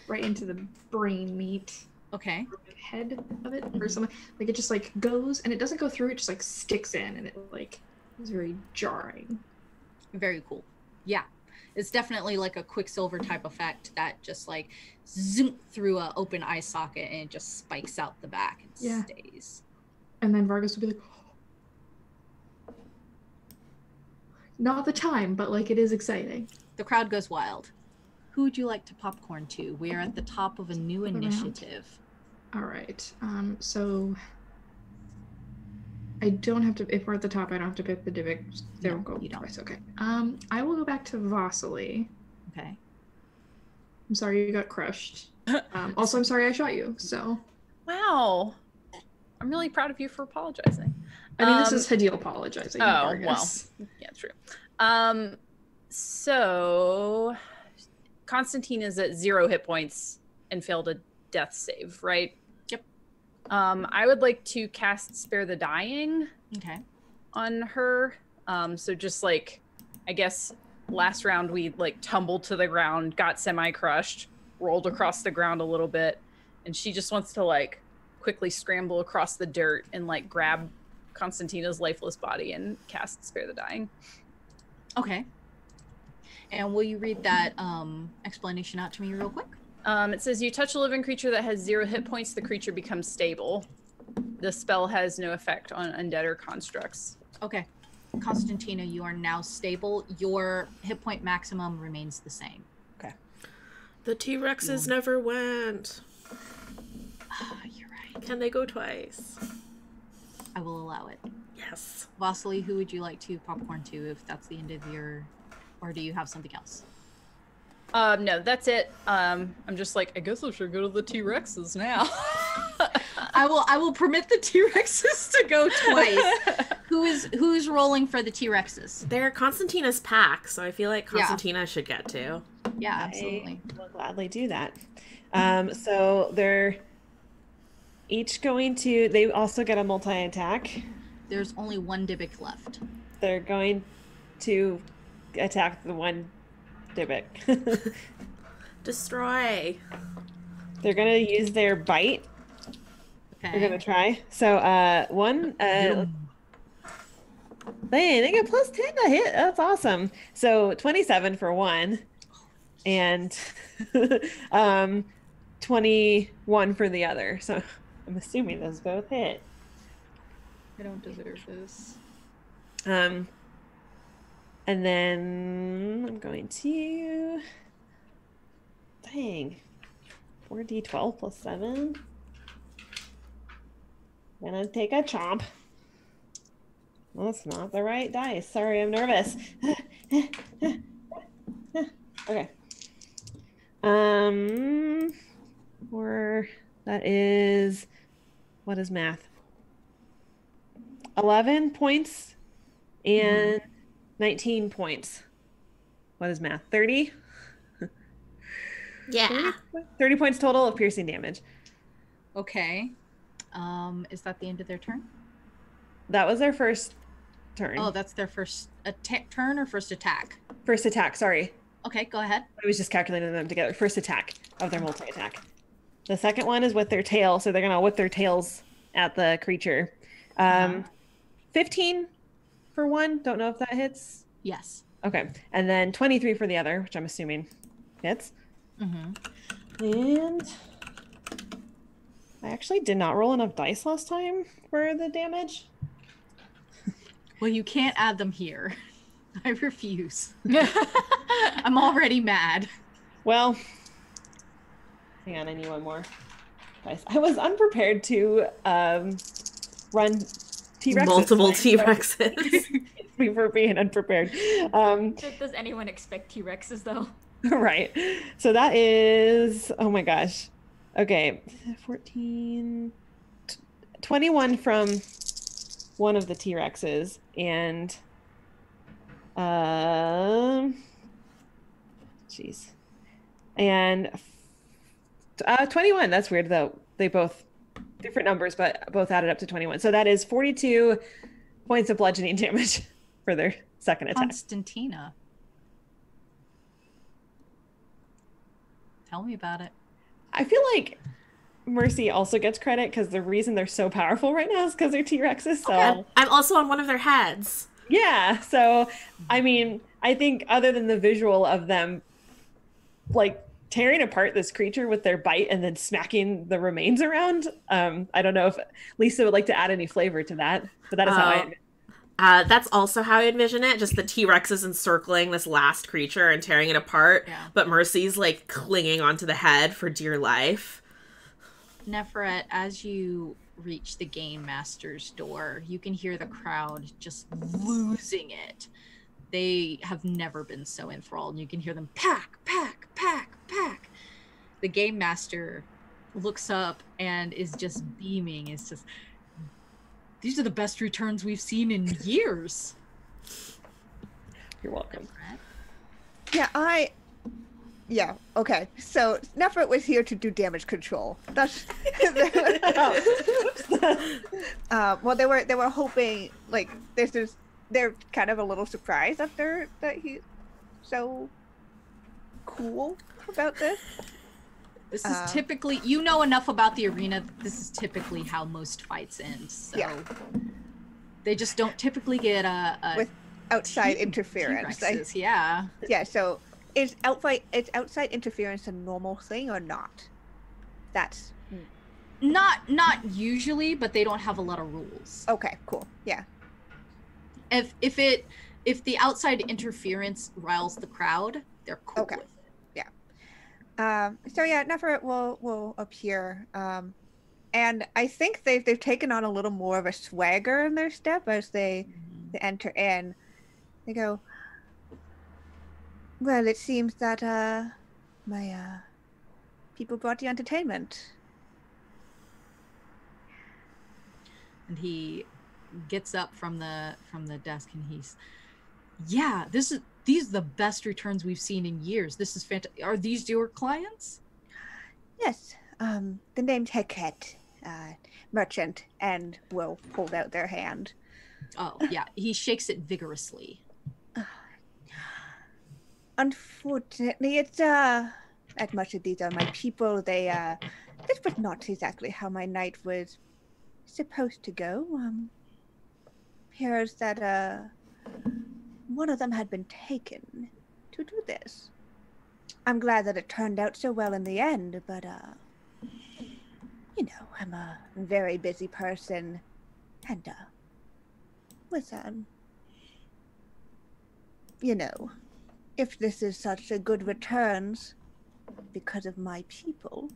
right into the brain meat. Okay. Or like head of it or something. Like it just like goes and it doesn't go through. It just like sticks in and it like is very jarring. Very cool. Yeah. It's definitely like a Quicksilver type effect that just like zoom through an open eye socket and it just spikes out the back and stays. And then Vargas will be like, oh. Not the time, but like it is exciting. The crowd goes wild. Who would you like to popcorn to? We are at the top of a new initiative. All right. So I don't have to, if we're at the top, I don't have to pick the Divic. They don't go twice. Okay. I will go back to Vasily. Okay. I'm sorry you got crushed. Also, I'm sorry I shot you, so. Wow. I'm really proud of you for apologizing. I think this is Hadil apologizing. Oh, not well. Vargas. Yeah, true. So Constantina is at 0 hit points and failed a death save, right? Yep. I would like to cast Spare the Dying Okay. on her. So just like, I guess last round we like tumbled to the ground, got semi-crushed, rolled across the ground a little bit, and she just wants to like quickly scramble across the dirt and like grab Constantina's lifeless body and cast Spare the Dying. Okay. And will you read that explanation out to me real quick? It says you touch a living creature that has 0 hit points, the creature becomes stable. The spell has no effect on undead or constructs. Okay. Constantina, you are now stable. Your hit point maximum remains the same. Okay. The T-Rexes never went. You're right. Can they go twice? I will allow it. Yes. Vasily, who would you like to popcorn to if that's the end of your... Or do you have something else? No, that's it. I'm just like, I guess I should go to the T-Rexes now. I will permit the T-Rexes to go twice. Who's rolling for the T-Rexes? They're Constantina's pack, so I feel like Constantina should get to. Yeah, absolutely. I will gladly do that. So they're each going to, they also get a multi-attack. There's only one Dybbuk left. They're going to attack the one Dybbuk. Destroy. They're going to use their bite. Okay. They're going to try. So one, they get plus 10 to hit. That's awesome. So 27 for one. And 21 for the other. So I'm assuming those both hit. I don't deserve this. And then I'm going to... Dang. 4d12 plus 7. Gonna take a chomp. That's not the right dice. Sorry, I'm nervous. Okay. That is... What is math? 11 points and 19 points. What is math? 30? Yeah. 30 points total of piercing damage. Okay. Is that the end of their turn? That was their first turn. Oh, that's their first turn or first attack? First attack, sorry. Okay, go ahead. I was just calculating them together. First attack of their multi-attack. The second one is with their tail, so they're going to whip their tails at the creature. 15 for one. Don't know if that hits. Yes. Okay. And then 23 for the other, which I'm assuming hits. Mm-hmm. And I actually did not roll enough dice last time for the damage. Well, you can't add them here. I refuse. I'm already mad. Well, hang on, I need one more dice. I was unprepared to run T-Rexes. Multiple T-Rexes. We were being unprepared. Does anyone expect T-Rexes though? Right. So that is, oh my gosh. Okay, 14, 21 from one of the T-Rexes, and jeez, and 21. That's weird though. They both different numbers, but both added up to 21. So that is 42 points of bludgeoning damage for their second attack. Constantina. Tell me about it. I feel like Mercy also gets credit because the reason they're so powerful right now is because they're T-Rexes. So I'm also on one of their heads. yeah. So I mean, I think other than the visual of them like tearing apart this creature with their bite and then smacking the remains around, I don't know if Lisa would like to add any flavor to that, but that is how that's also how I envision it. Just the T-Rexes encircling this last creature and tearing it apart. Yeah. But Mercy's like clinging onto the head for dear life. Neferet, as you reach the Game Master's door, you can hear the crowd just losing it. They have never been so enthralled. You can hear them pack, pack, pack, pack. The Game Master looks up and is just beaming. It's just, these are the best returns we've seen in years. You're welcome. Yeah, okay. So Neferet was here to do damage control. That's well, they were hoping, like, they're kind of a little surprised that he's so cool about this. This is typically, you know enough about the arena that this is typically how most fights end. So Yeah. they just don't typically get With outside interference. T-Rexes, yeah. Yeah, so is outside interference a normal thing or not? That's Not usually, but they don't have a lot of rules. okay, cool. Yeah. If the outside interference riles the crowd, they're cool Okay. with it. So yeah, Neferet will appear. And I think they've taken on a little more of a swagger in their step as they enter in. They go, well, it seems that my people brought you entertainment. And he gets up from the desk and he's, yeah, these are the best returns we've seen in years. This is fantastic. Are these your clients? Yes, the name's Heket, merchant, and will hold out their hand. Oh, yeah. He shakes it vigorously. Unfortunately, it's as much as these are my people, this was not exactly how my night was supposed to go. Appears that one of them had been taken to do this. I'm glad that it turned out so well in the end, but you know, I'm a very busy person, and with you know, if this is such a good returns because of my people.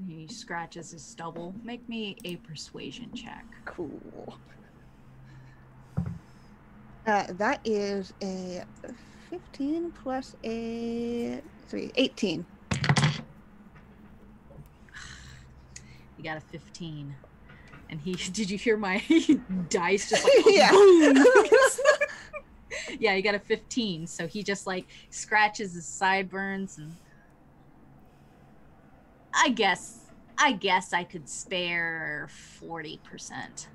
He scratches his stubble. Make me a persuasion check. Cool. That is a 15 plus a 18. You got a 15. And he, did you hear my dice just like, Yeah. boom? Yeah, he got a 15. So he just like scratches his sideburns and I guess I could spare 40%.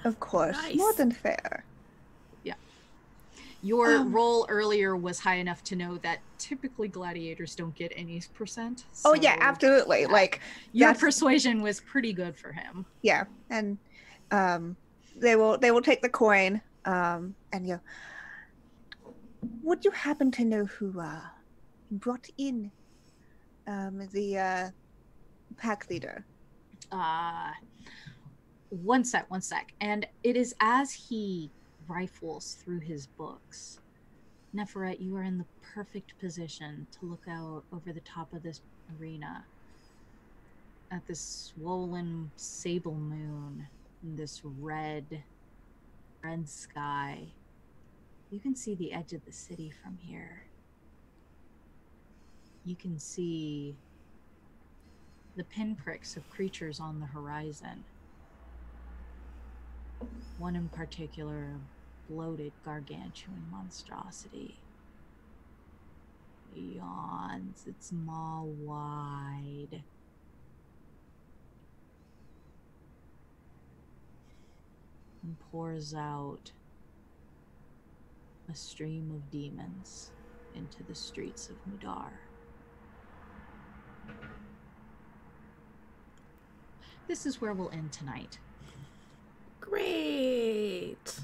Of course, Nice. more than fair. Your roll earlier was high enough to know that typically gladiators don't get any %. Oh yeah, so absolutely. yeah. Like Your that's- persuasion was pretty good for him. yeah, and they will take the coin and go. Would you happen to know who brought in the pack leader? One sec. And it is as he rifles through his books. Neferet, you are in the perfect position to look out over the top of this arena at this swollen sable moon and this red sky. You can see the edge of the city from here. You can see the pinpricks of creatures on the horizon. One in particular, bloated, gargantuan monstrosity. It yawns its maw wide. And pours out a stream of demons into the streets of Mudar. This is where we'll end tonight. Great.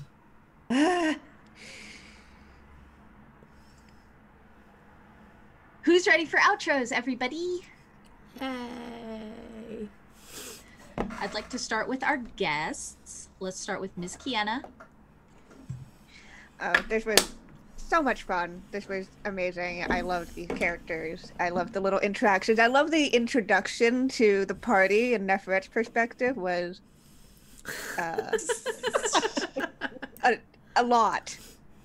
Who's ready for outros, everybody? Yay. I'd like to start with our guests. Let's start with Ms. Kiana. This was so much fun. This was amazing. I loved these characters. I loved the little interactions. I love the introduction to the party and Neferet's perspective was a lot.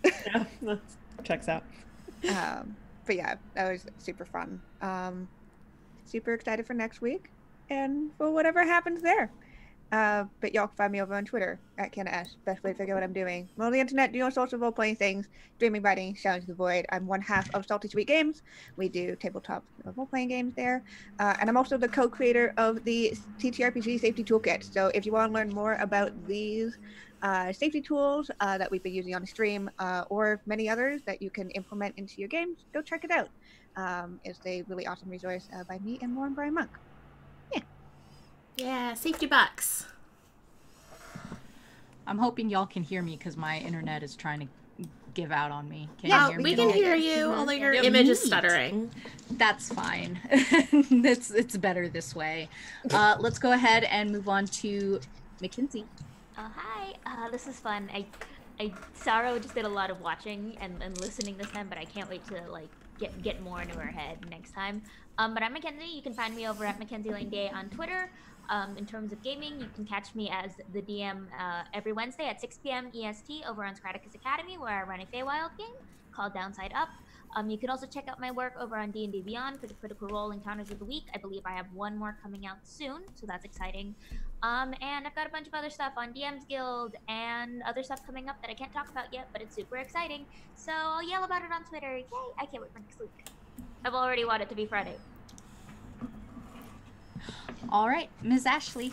Yeah, that checks out. but yeah, that was super fun. Super excited for next week and for whatever happens there. But y'all can find me over on Twitter at KennaS. Best way to figure out what I'm doing. I'm on the internet doing all sorts of role-playing things, streaming, writing, shouting to the void. I'm one half of Salty Sweet Games. We do tabletop role-playing games there. And I'm also the co-creator of the TTRPG Safety Toolkit. So if you want to learn more about these safety tools that we've been using on the stream, or many others that you can implement into your games, go check it out. It's a really awesome resource by me and Lauren Brian Monk. Yeah, safety bucks. I'm hoping y'all can hear me because my internet is trying to give out on me. Can you Yeah, hear me? we can hear you, although your image is stuttering. That's fine. It's better this way. Let's go ahead and move on to Mackenzie. Hi, this is fun. Sarah just did a lot of watching and listening this time, but I can't wait to like get more into her head next time. But I'm Mackenzie. You can find me over at Mackenzie Lane Day on Twitter. In terms of gaming, you can catch me as the DM every Wednesday at 6 p.m. EST over on Scraticus Academy, where I run a Feywild game called Downside Up. You can also check out my work over on D&D Beyond for the Critical Role Encounters of the Week. I believe I have one more coming out soon, so that's exciting. And I've got a bunch of other stuff on DM's Guild and other stuff coming up that I can't talk about yet, but it's super exciting. So I'll yell about it on Twitter. Yay! I can't wait for next week. I've already wanted it to be Friday. All right, Ms. Ashley.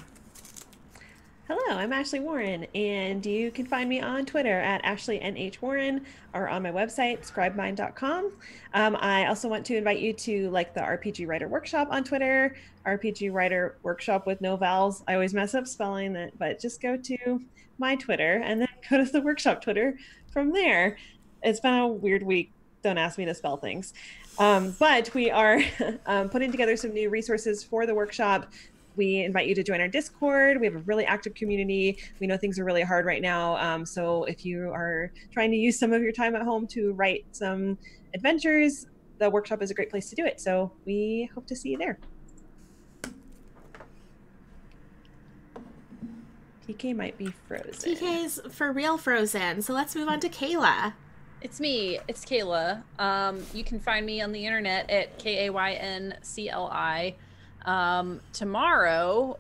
Hello, I'm Ashley Warren, and you can find me on Twitter at AshleyNHWarren or on my website, scribemind.com. I also want to invite you to like the RPG Writer Workshop on Twitter, RPG Writer Workshop with no vowels. I always mess up spelling it, but just go to my Twitter and then go to the workshop Twitter from there. It's been a weird week. Don't ask me to spell things. But we are putting together some new resources for the workshop. We invite you to join our Discord. We have a really active community. We know things are really hard right now. So if you are trying to use some of your time at home to write some adventures, the workshop is a great place to do it. So we hope to see you there. TK might be frozen. TK's for real frozen. So let's move on to Kayla. It's me. It's Kayla. You can find me on the internet at KAYNCLI. Tomorrow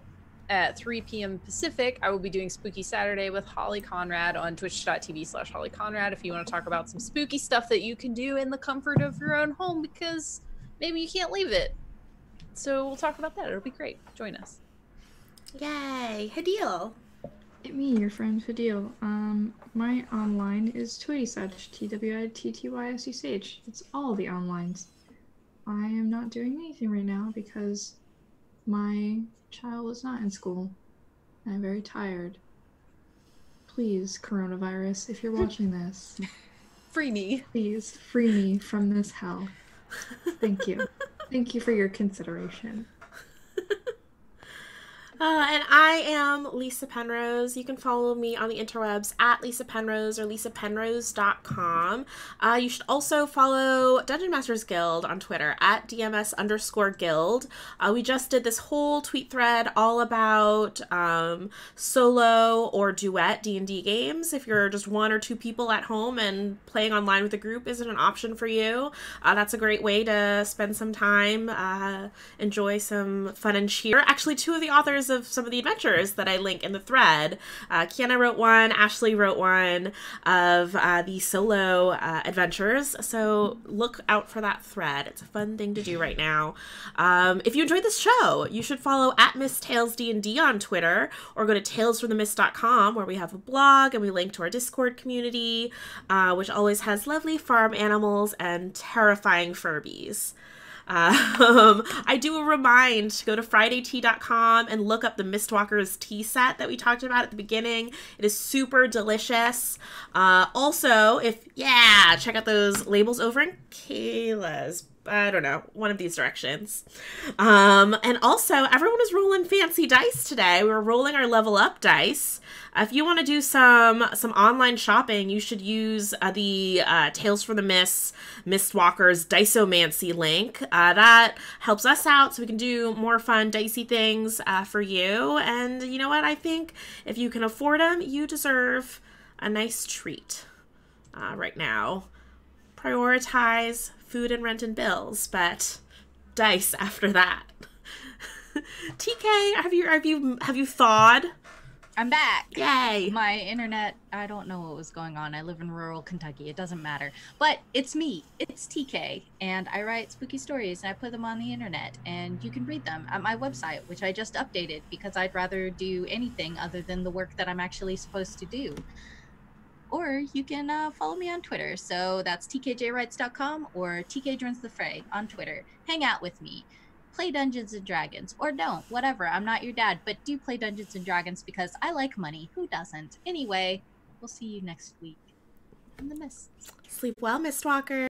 at 3 p.m. Pacific, I will be doing Spooky Saturday with Holly Conrad on twitch.tv/Holly Conrad if you want to talk about some spooky stuff that you can do in the comfort of your own home because maybe you can't leave it. So we'll talk about that. It'll be great. Join us. Yay. Hadil. Me, your friend Fadil. My online is TwittySuch, TWITTYSUCH. It's all the onlines. I am not doing anything right now because my child is not in school. And I'm very tired. Please, coronavirus, if you're watching this, Free me. please free me from this hell. Thank you. Thank you for your consideration. And I am Lisa Penrose. You can follow me on the interwebs at Lisa Penrose or lisapenrose.com. You should also follow Dungeon Masters Guild on Twitter at DMS_guild. We just did this whole tweet thread all about solo or duet D&D games. If you're just one or two people at home and playing online with a group isn't an option for you, that's a great way to spend some time, enjoy some fun and cheer. Actually, two of the authors of some of the adventures that I link in the thread. Kiana wrote one, Ashley wrote one of the solo adventures, so look out for that thread. It's a fun thing to do right now. If you enjoyed this show, you should follow at Miss Tales D&D on Twitter, or go to talesfromthemist.com, where we have a blog and we link to our Discord community, which always has lovely farm animals and terrifying Furbies. I do a remind to go to FridayTea.com and look up the Mistwalkers tea set that we talked about at the beginning. It is super delicious. Also, check out those labels over in Kayla's, I don't know, one of these directions. And also, everyone is rolling fancy dice today. We were rolling our level up dice. If you want to do some online shopping, you should use the Tales from the Mistwalkers Diceomancy link. That helps us out so we can do more fun dicey things for you. And you know what? I think if you can afford them, you deserve a nice treat right now. Prioritize food and rent and bills, but dice after that. TK, have you thawed? I'm back. Yay. My internet, I don't know what was going on. I live in rural Kentucky. It doesn't matter. But it's me. It's TK. And I write spooky stories and I put them on the internet. And you can read them at my website, which I just updated because I'd rather do anything other than the work that I'm actually supposed to do. Or you can follow me on Twitter. So that's tkjwrites.com or tkjoinsthefray on Twitter. Hang out with me. Play Dungeons and Dragons, or don't, whatever. I'm not your dad, but do play Dungeons and Dragons because I like money. Who doesn't? Anyway, we'll see you next week in the Mists. Sleep well, Mistwalker.